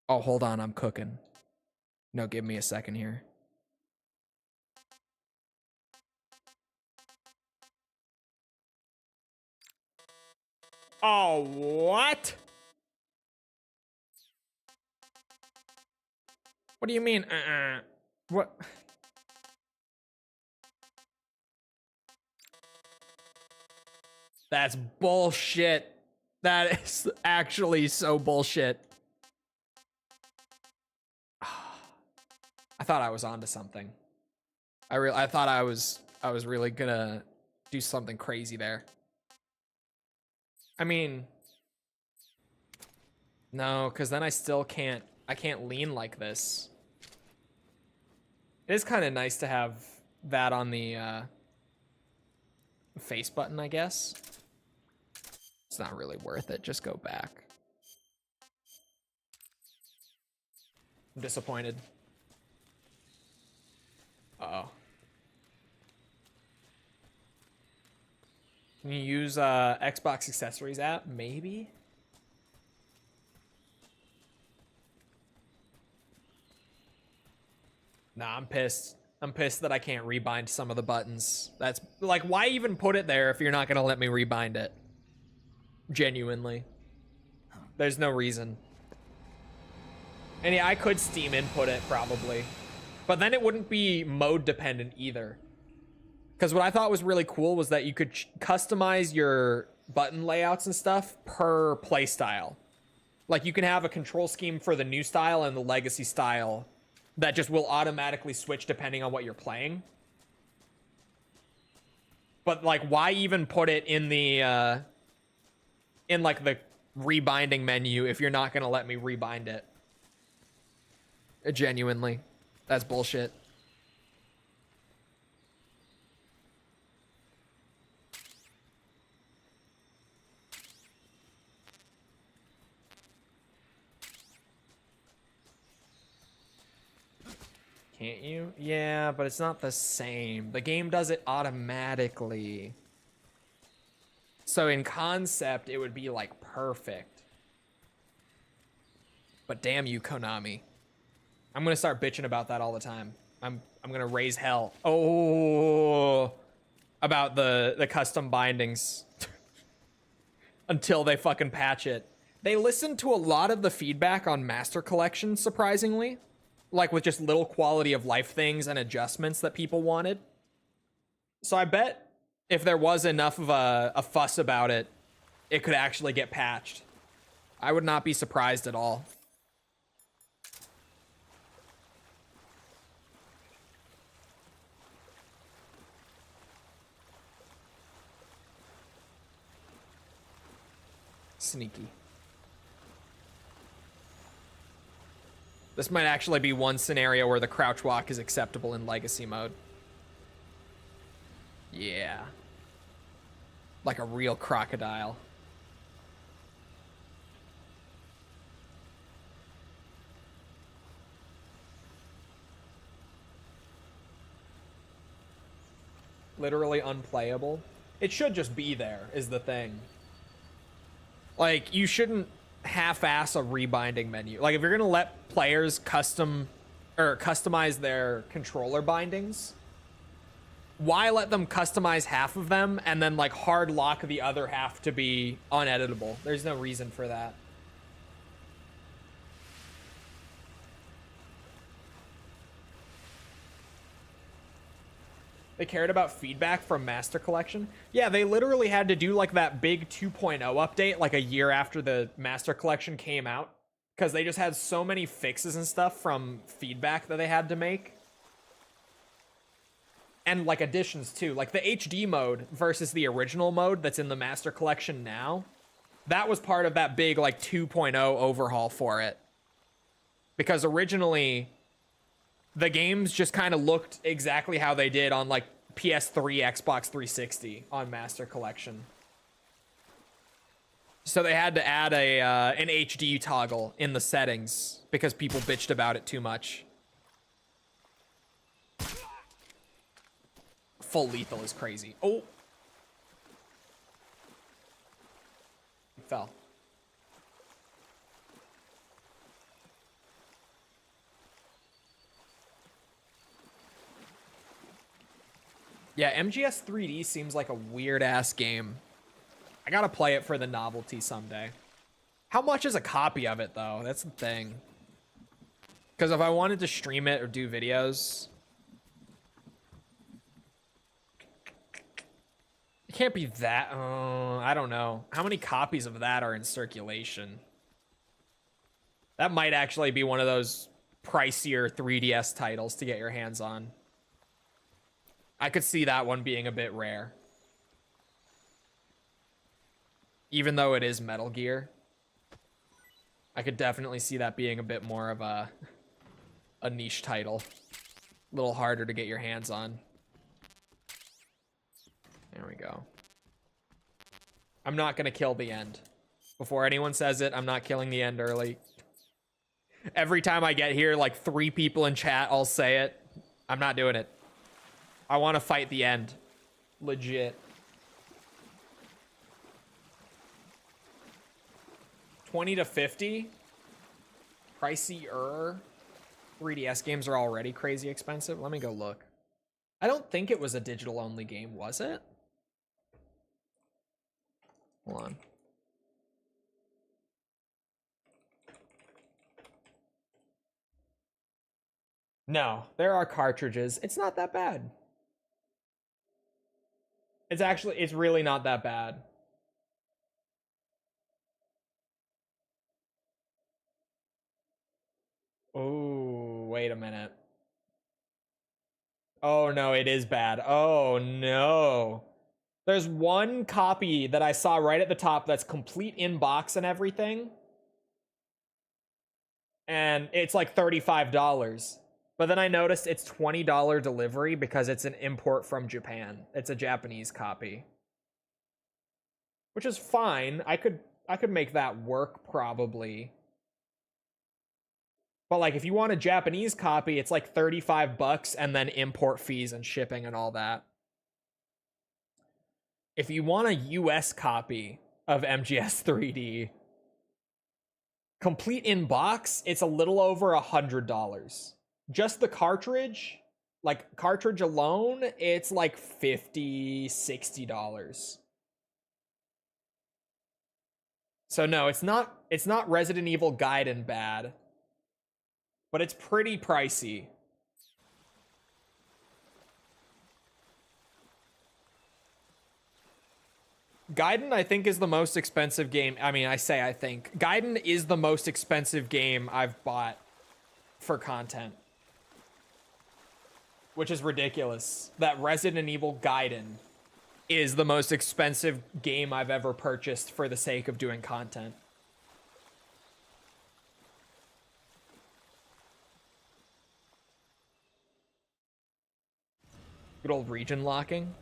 Oh, hold on, I'm cooking. No, give me a second here. Oh, what? What do you mean? What? That's bullshit. That is actually so bullshit. I thought I was onto something. I thought I was really gonna do something crazy there. I mean, no, because then I still can't. I can't lean like this. It is kind of nice to have that on the face button, I guess. It's not really worth it. Just go back. I'm disappointed. Uh-oh. Can you use Xbox accessories app? Maybe? Nah, I'm pissed. I'm pissed that I can't rebind some of the buttons. That's like, why even put it there if you're not gonna let me rebind it? Genuinely. There's no reason. And yeah, I could Steam input it probably. But then it wouldn't be mode dependent either. Because what I thought was really cool was that you could customize your button layouts and stuff per play style. Like you can have a control scheme for the new style and the legacy style that just will automatically switch depending on what you're playing. But like, why even put it in the in like the rebinding menu if you're not gonna let me rebind it? Genuinely, that's bullshit. Yeah, but it's not the same. The game does it automatically. So in concept, it would be like perfect. But damn you, Konami. I'm gonna start bitching about that all the time. I'm gonna raise hell. Oh, about the custom bindings until they fucking patch it. They listened to a lot of the feedback on Master Collection, surprisingly, like with just little quality of life things and adjustments that people wanted. So I bet if there was enough of a fuss about it, it could actually get patched. I would not be surprised at all. Sneaky. This might actually be one scenario where the crouch walk is acceptable in legacy mode. Yeah. Like a real crocodile. Literally unplayable. It should just be there, is the thing. Like, you shouldn't half-ass a rebinding menu. Like, if you're gonna let players customize their controller bindings, why let them customize half of them and then like hard lock the other half to be uneditable? There's no reason for that. They cared about feedback from Master Collection. Yeah, they literally had to do like that big 2.0 update like a year after the Master Collection came out, because they just had so many fixes and stuff from feedback that they had to make. And like additions too, like the HD mode versus the original mode that's in the Master Collection now. That was part of that big like 2.0 overhaul for it. Because originally the games just kind of looked exactly how they did on like PS3, Xbox 360 on Master Collection. So they had to add an HD toggle in the settings because people bitched about it too much. Full lethal is crazy. Oh. He fell. Yeah, MGS 3D seems like a weird-ass game. I gotta play it for the novelty someday. How much is a copy of it, though? That's the thing. Because if I wanted to stream it or do videos... It can't be that... I don't know. How many copies of that are in circulation? That might actually be one of those pricier 3DS titles to get your hands on. I could see that one being a bit rare. Even though it is Metal Gear. I could definitely see that being a bit more of a niche title. A little harder to get your hands on. There we go. I'm not gonna kill the end. Before anyone says it, I'm not killing the end early. Every time I get here, like 3 people in chat all say it. I'm not doing it. I want to fight the end. Legit. 20 to 50? Pricey-er? 3DS games are already crazy expensive. Let me go look. I don't think it was a digital-only game, was it? Hold on. No, there are cartridges. It's not that bad. It's really not that bad. Oh, wait a minute. Oh no, it is bad. Oh no. There's one copy that I saw right at the top that's complete in box and everything. And it's like $35. But then I noticed it's $20 delivery because it's an import from Japan. It's a Japanese copy. Which is fine. I could make that work probably. But like if you want a Japanese copy, it's like 35 bucks and then import fees and shipping and all that. If you want a US copy of MGS 3D, complete in box, it's a little over $100. Just the cartridge, like cartridge alone, it's like $50, $60. So no, it's not Resident Evil Gaiden bad, but it's pretty pricey. Gaiden, I think, is the most expensive game. I mean, I think. Gaiden is the most expensive game I've bought for content. Which is ridiculous. That Resident Evil Gaiden is the most expensive game I've ever purchased for the sake of doing content. Good old region locking.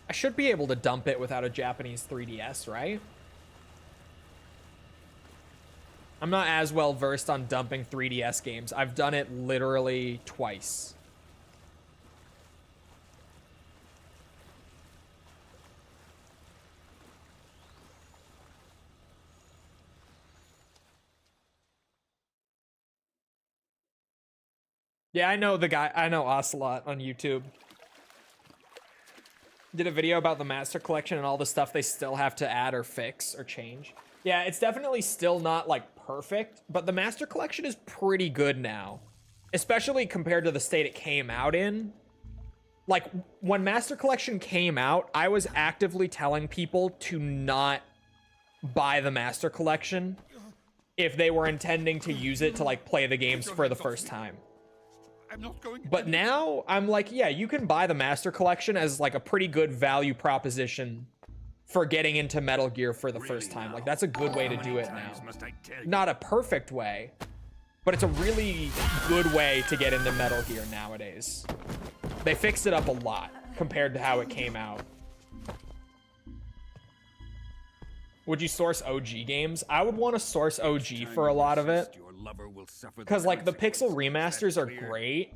I should be able to dump it without a Japanese 3DS, right? I'm not as well versed on dumping 3DS games. I've done it literally twice. Yeah, I know the guy. I know Ocelot on YouTube. Did a video about the Master Collection and all the stuff they still have to add or fix or change. Yeah, it's definitely still not, like, perfect, but the Master Collection is pretty good now. Especially compared to the state it came out in. Like, when Master Collection came out, I was actively telling people to not buy the Master Collection if they were intending to use it to, like, play the games for the first time. But now, I'm like, yeah, you can buy the Master Collection as, like, a pretty good value proposition for getting into Metal Gear for the first time. Like, that's a good way to do it now. Not a perfect way, but it's a really good way to get into Metal Gear nowadays. They fixed it up a lot compared to how it came out. Would you source OG games? I would want to source OG for a lot of it. Because, like, the pixel remasters are great.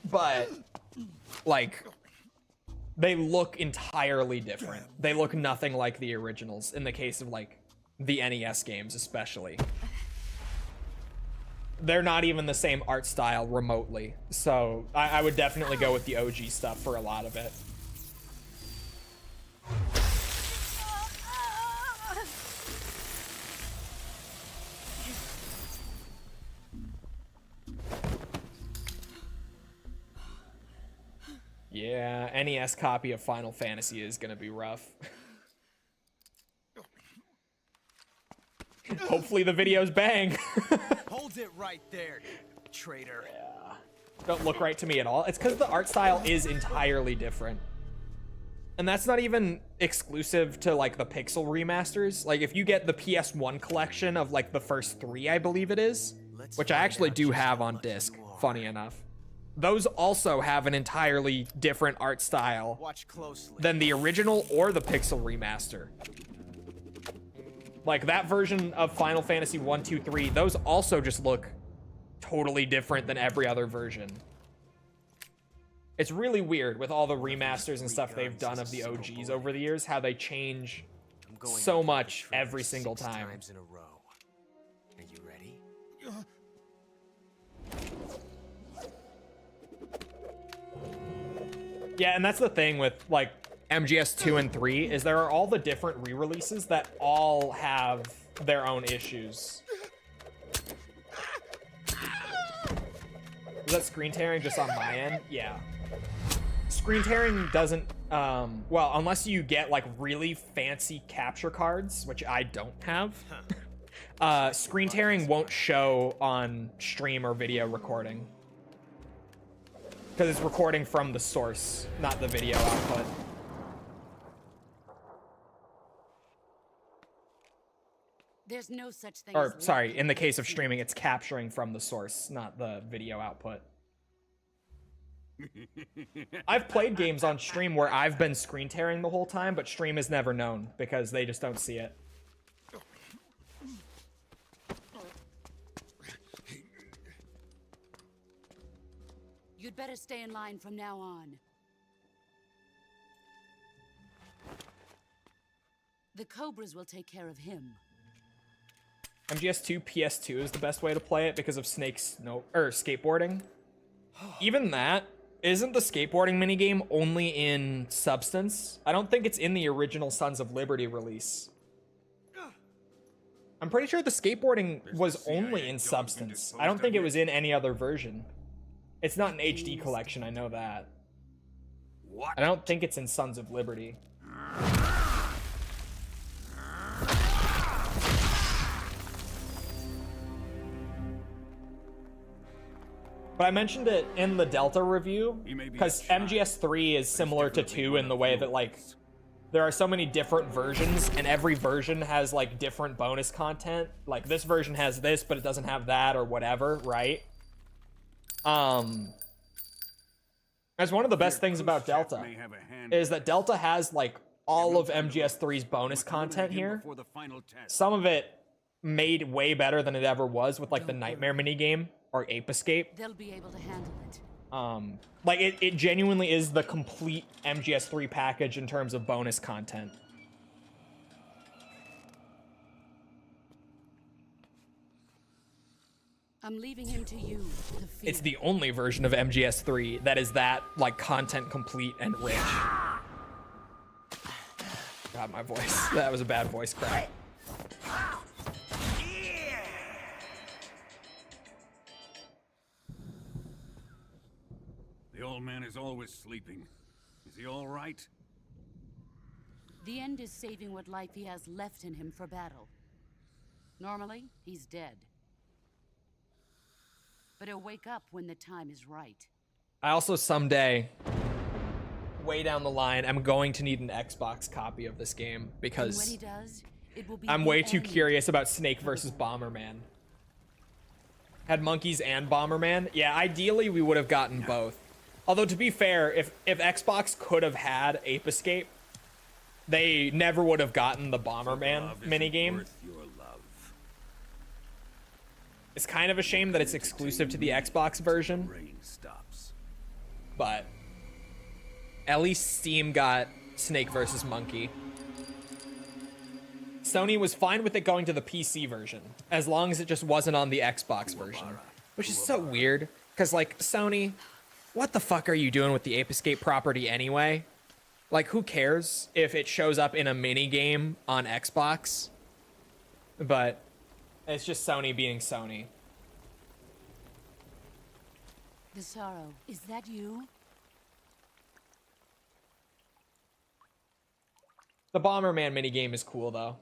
But, like, they look entirely different. They look nothing like the originals, in the case of, like, the NES games especially. They're not even the same art style remotely. So, I would definitely go with the OG stuff for a lot of it. Yeah, NES copy of Final Fantasy is gonna be rough. Hopefully the videos bang. Hold it right there, traitor. Yeah. Don't look right to me at all. It's because the art style is entirely different. And that's not even exclusive to, like, the pixel remasters. Like, if you get the PS1 collection of, like, the first 3, I believe it is, which I actually do have on disc, funny enough. Those also have an entirely different art style than the original or the pixel remaster. Like, that version of Final Fantasy 1, 2, 3, those also just look totally different than every other version. It's really weird with all the remasters and stuff they've done of the OGs over the years, how they change so much every single time. Are you ready? Yeah, and that's the thing with, like, MGS 2 and 3, is there are all the different re-releases that all have their own issues. Is that screen tearing just on my end? Yeah. Screen tearing doesn't, well, unless you get, like, really fancy capture cards, which I don't have, screen tearing won't show on stream or video recording. Because it's recording from the source, not the video output. There's no such thing Or, as sorry, in the case of streaming, it's capturing from the source, not the video output. I've played games on stream where I've been screen tearing the whole time, but stream has never known because they just don't see it. You'd better stay in line from now on. The Cobras will take care of him. MGS2 PS2 is the best way to play it because of skateboarding. Even that, isn't the skateboarding minigame only in Substance? I don't think it's in the original Sons of Liberty release. I'm pretty sure the skateboarding was only in Substance. I don't think it was in any other version. It's not an HD collection, I know that. What? I don't think it's in Sons of Liberty. But I mentioned it in the Delta review because MGS3 is similar to 2 in the way that, like, there are so many different versions and every version has, like, different bonus content. Like, this version has this, but it doesn't have that or whatever, right? That's one of the best things about Delta is that Delta has, like, all of MGS3's bonus content here. Some of it made way better than it ever was with, like, the Nightmare minigame or Ape Escape. They'll be able to handle it. Like, it genuinely is the complete MGS3 package in terms of bonus content. I'm leaving him to you. It's the only version of MGS3 that is that, like, content complete and rich. God, my voice. That was a bad voice crack. The old man is always sleeping. Is he all right? The end is saving what life he has left in him for battle. Normally, he's dead. But he'll wake up when the time is right. I also someday, way down the line, I'm going to need an Xbox copy of this game And when because he does, it will be I'm the way too end. curious about Snake versus Bomberman. Had monkeys and Bomberman? Yeah, ideally we would have gotten both. Although, to be fair, if Xbox could have had Ape Escape, they never would have gotten the Bomberman minigame. It's kind of a shame that it's exclusive to the Xbox version. But at least Steam got Snake versus Monkey. Sony was fine with it going to the PC version, as long as it just wasn't on the Xbox version. Which is so weird, because, like, Sony, what the fuck are you doing with the Ape Escape property anyway? Like, who cares if it shows up in a minigame on Xbox? But it's just Sony being Sony. The sorrow, is that you? The Bomberman minigame is cool, though.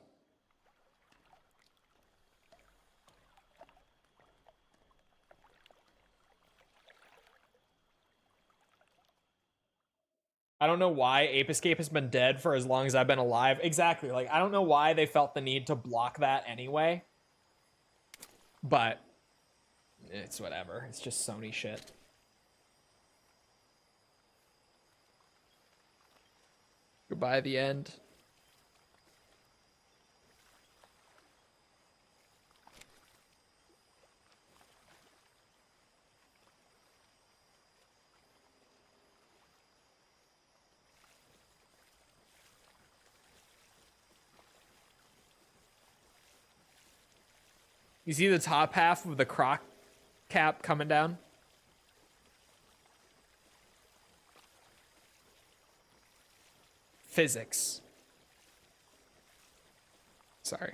I don't know why Ape Escape has been dead for as long as I've been alive. Exactly. Like, I don't know why they felt the need to block that anyway. But it's whatever. It's just Sony shit. Goodbye, the end. You see the top half of the croc cap coming down? Physics. Sorry.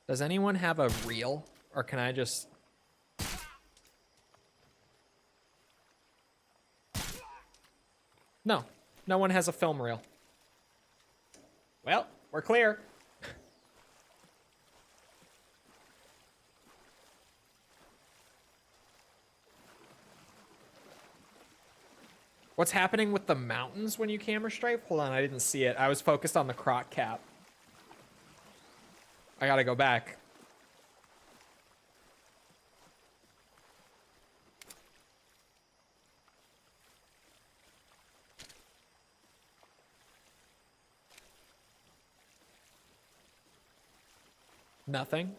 Does anyone have a reel? Or can I just... No. No one has a film reel. Well, we're clear. What's happening with the mountains when you camera strafe? Hold on, I didn't see it. I was focused on the croc cap. I gotta go back. Nothing.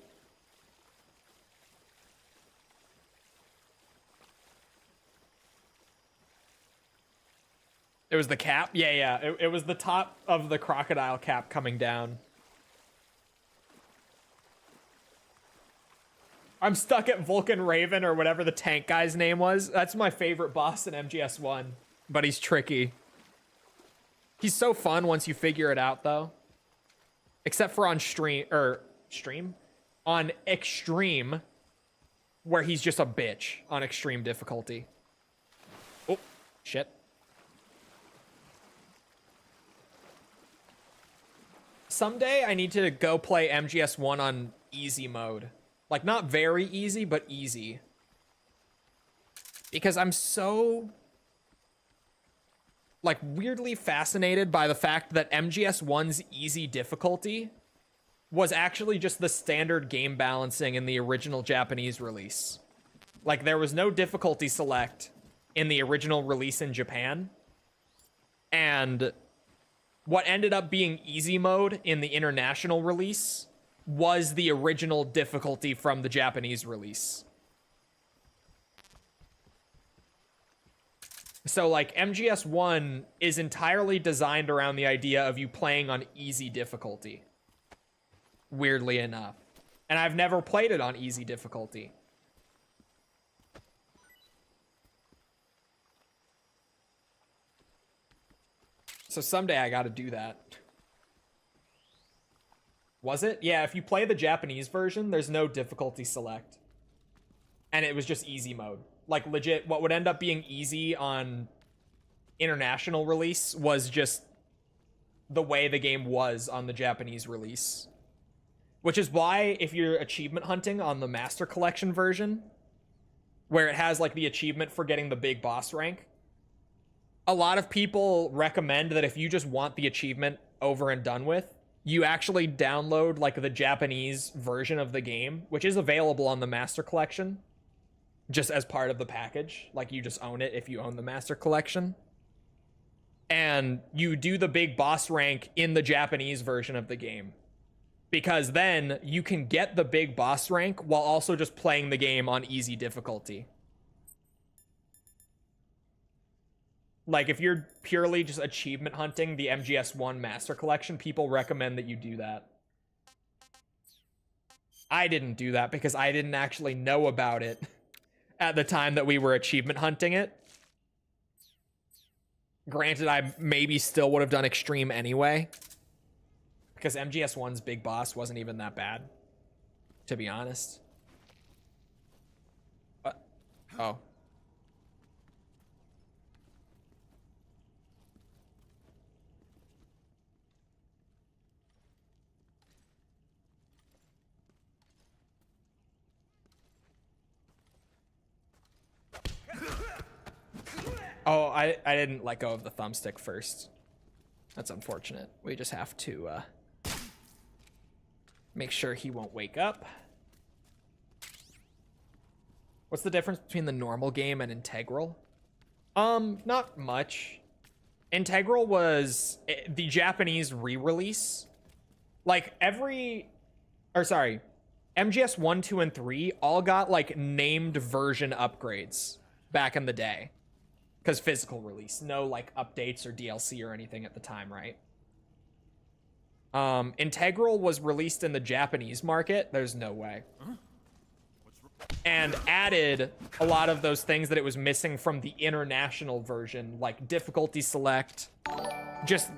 It was the cap? Yeah, yeah. It was the top of the crocodile cap coming down. I'm stuck at Vulcan Raven or whatever the tank guy's name was. That's my favorite boss in MGS1. But he's tricky. He's so fun once you figure it out, though. Except for on on extreme, where he's just a bitch on extreme difficulty. Oh, shit. Someday I need to go play MGS1 on easy mode. Like, not very easy, but easy. Because I'm so, like, weirdly fascinated by the fact that MGS1's easy difficulty was actually just the standard game balancing in the original Japanese release. Like, there was no difficulty select in the original release in Japan. And what ended up being easy mode in the international release was the original difficulty from the Japanese release. So, like, MGS1 is entirely designed around the idea of you playing on easy difficulty. Weirdly enough. And I've never played it on easy difficulty. So someday I gotta do that. Was it? Yeah, if you play the Japanese version, there's no difficulty select. And it was just easy mode. Like, legit, what would end up being easy on international release was just the way the game was on the Japanese release. Which is why, if you're achievement hunting on the Master Collection version, where it has, like, the achievement for getting the big boss rank, a lot of people recommend that if you just want the achievement over and done with, you actually download, like, the Japanese version of the game, which is available on the Master Collection, just as part of the package. Like, you just own it if you own the Master Collection. And you do the big boss rank in the Japanese version of the game. Because then you can get the big boss rank while also just playing the game on easy difficulty. Like, if you're purely just achievement hunting the MGS1 Master Collection, people recommend that you do that. I didn't do that because I didn't actually know about it at the time that we were achievement hunting it. Granted, I maybe still would have done extreme anyway. Because MGS1's big boss wasn't even that bad, to be honest. Oh. Oh, I didn't let go of the thumbstick first. That's unfortunate. We just have to make sure he won't wake up. What's the difference between the normal game and Integral? Not much. Integral was the Japanese re-release. Like, MGS 1, 2, and 3 all got, like, named version upgrades back in the day. Because physical release. No, like, updates or DLC or anything at the time, right? Integral was released in the Japanese market. There's no way. And added a lot of those things that it was missing from the international version, like difficulty select, just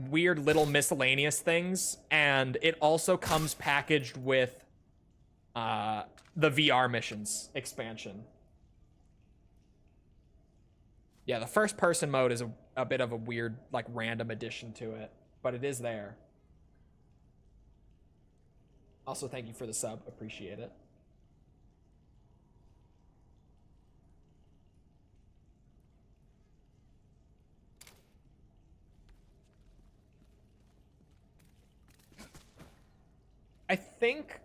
weird little miscellaneous things. And it also comes packaged with the VR missions expansion. Yeah, the first person mode is a bit of a weird, like, random addition to it, but it is there. Also, thank you for the sub. Appreciate it. I think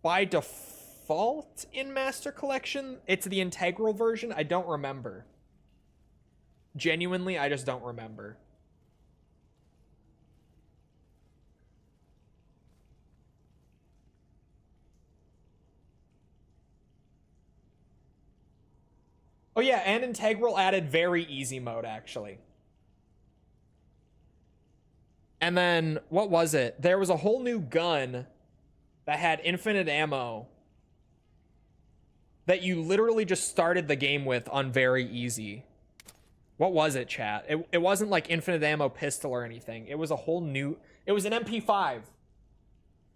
by default in Master Collection, it's the Integral version. I don't remember. Genuinely, I just don't remember. Oh yeah, and Integral added very easy mode, actually. And then, what was it? There was a whole new gun that had infinite ammo that you literally just started the game with on very easy. What was it, chat? It wasn't like infinite ammo pistol or anything. It was a whole new... It was an MP5.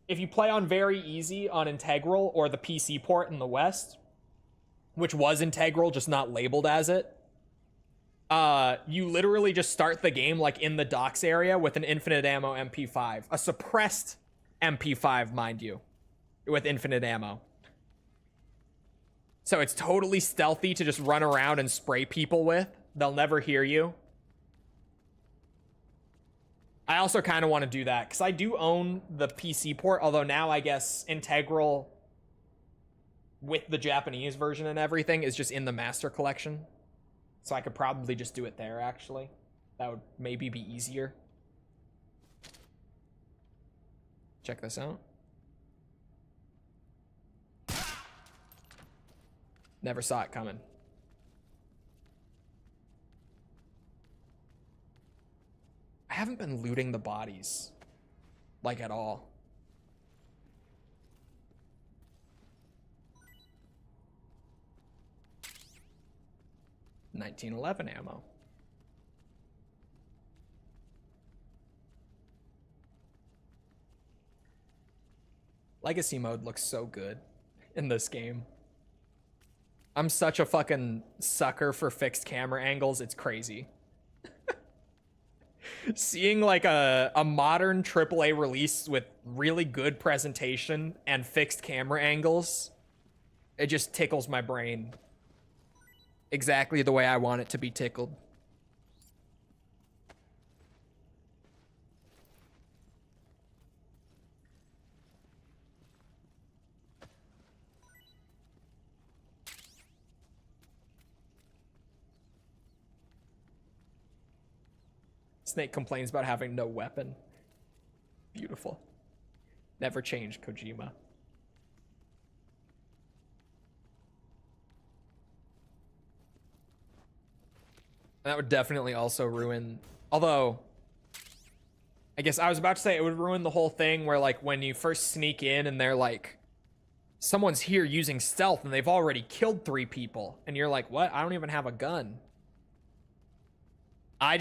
If you play on very easy on Integral or the PC port in the West, which was Integral, just not labeled as it, you literally just start the game like in the docks area with an infinite ammo MP5. A suppressed MP5, mind you, with infinite ammo. So it's totally stealthy to just run around and spray people with. They'll never hear you. I also kind of want to do that because I do own the PC port, although now I guess Integral with the Japanese version and everything is just in the Master Collection. So I could probably just do it there, actually. That would maybe be easier. Check this out. Never saw it coming. I haven't been looting the bodies, like, at all. $1911 ammo. Legacy mode looks so good in this game. I'm such a fucking sucker for fixed camera angles, it's crazy. Seeing like a modern AAA release with really good presentation and fixed camera angles, it just tickles my brain. Exactly the way I want it to be tickled. Snake complains about having no weapon. Beautiful. Never change, Kojima. That would definitely also ruin... Although, I guess I was about to say it would ruin the whole thing where, like, when you first sneak in and they're like, someone's here using stealth and they've already killed 3 people. And you're like, what? I don't even have a gun. I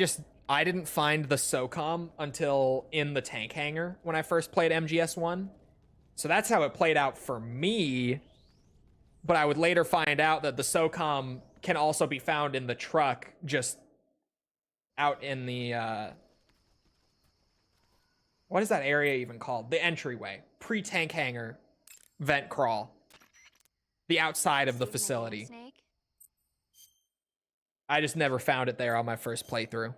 didn't find the SOCOM until in the tank hangar when I first played MGS1. So that's how it played out for me. But I would later find out that the SOCOM can also be found in the truck, just out in the, what is that area even called? The entryway. Pre-tank hangar vent crawl. The outside of the facility. I just never found it there on my first playthrough.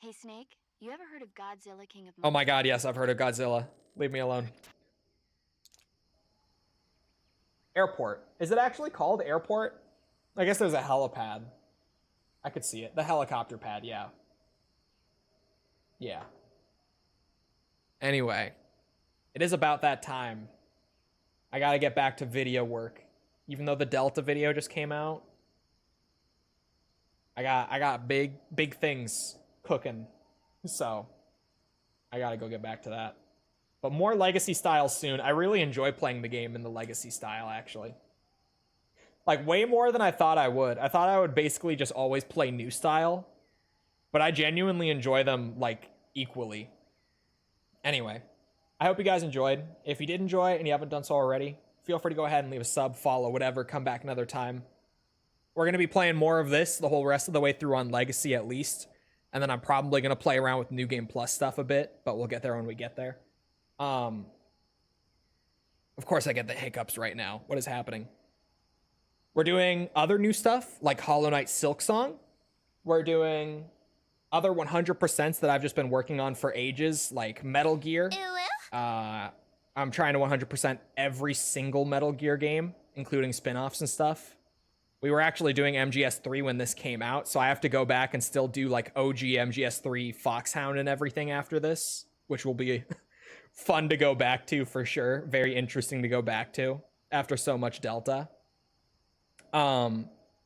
Hey Snake, you ever heard of Godzilla King of Monsters? Oh my god, yes, I've heard of Godzilla. Leave me alone. Airport. Is it actually called airport? I guess there's a helipad. I could see it. The helicopter pad, yeah. Yeah. Anyway. It is about that time. I gotta get back to video work. Even though the Delta video just came out. I got big things cooking. So I gotta go get back to that. But more Legacy style soon. I really enjoy playing the game in the Legacy style, actually. Like, way more than I thought I would. I thought I would basically just always play new style. But I genuinely enjoy them, like, equally. Anyway, I hope you guys enjoyed. If you did enjoy and you haven't done so already, feel free to go ahead and leave a sub, follow, whatever, come back another time. We're going to be playing more of this the whole rest of the way through on Legacy, at least. And then I'm probably going to play around with New Game Plus stuff a bit, but we'll get there when we get there. Of course I get the hiccups right now. What is happening? We're doing other new stuff, like Hollow Knight Silksong. We're doing other 100% that I've just been working on for ages, like Metal Gear. I'm trying to 100% every single Metal Gear game, including spin-offs and stuff. We were actually doing MGS3 when this came out, so I have to go back and still do like OG MGS3 Foxhound and everything after this, which will be fun to go back to for sure. Very interesting to go back to after so much Delta.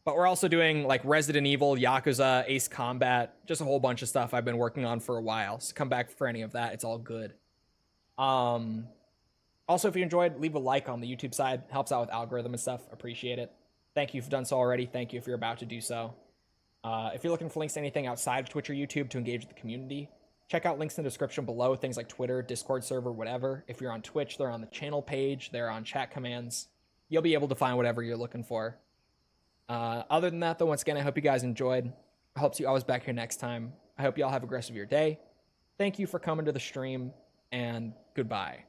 But we're also doing like Resident Evil, Yakuza, Ace Combat, just a whole bunch of stuff I've been working on for a while. So come back for any of that. It's all good. Also, if you enjoyed, leave a like on the YouTube side. Helps out with algorithm and stuff. Appreciate it. Thank you if you've done so already. Thank you if you're about to do so. If you're looking for links to anything outside of Twitch or YouTube to engage with the community, check out links in the description below. Things like Twitter, Discord server, whatever. If you're on Twitch, they're on the channel page. They're on chat commands. You'll be able to find whatever you're looking for. Other than that, though, once again, I hope you guys enjoyed. I hope to see you always back here next time. I hope you all have a great rest of your day. Thank you for coming to the stream, and goodbye.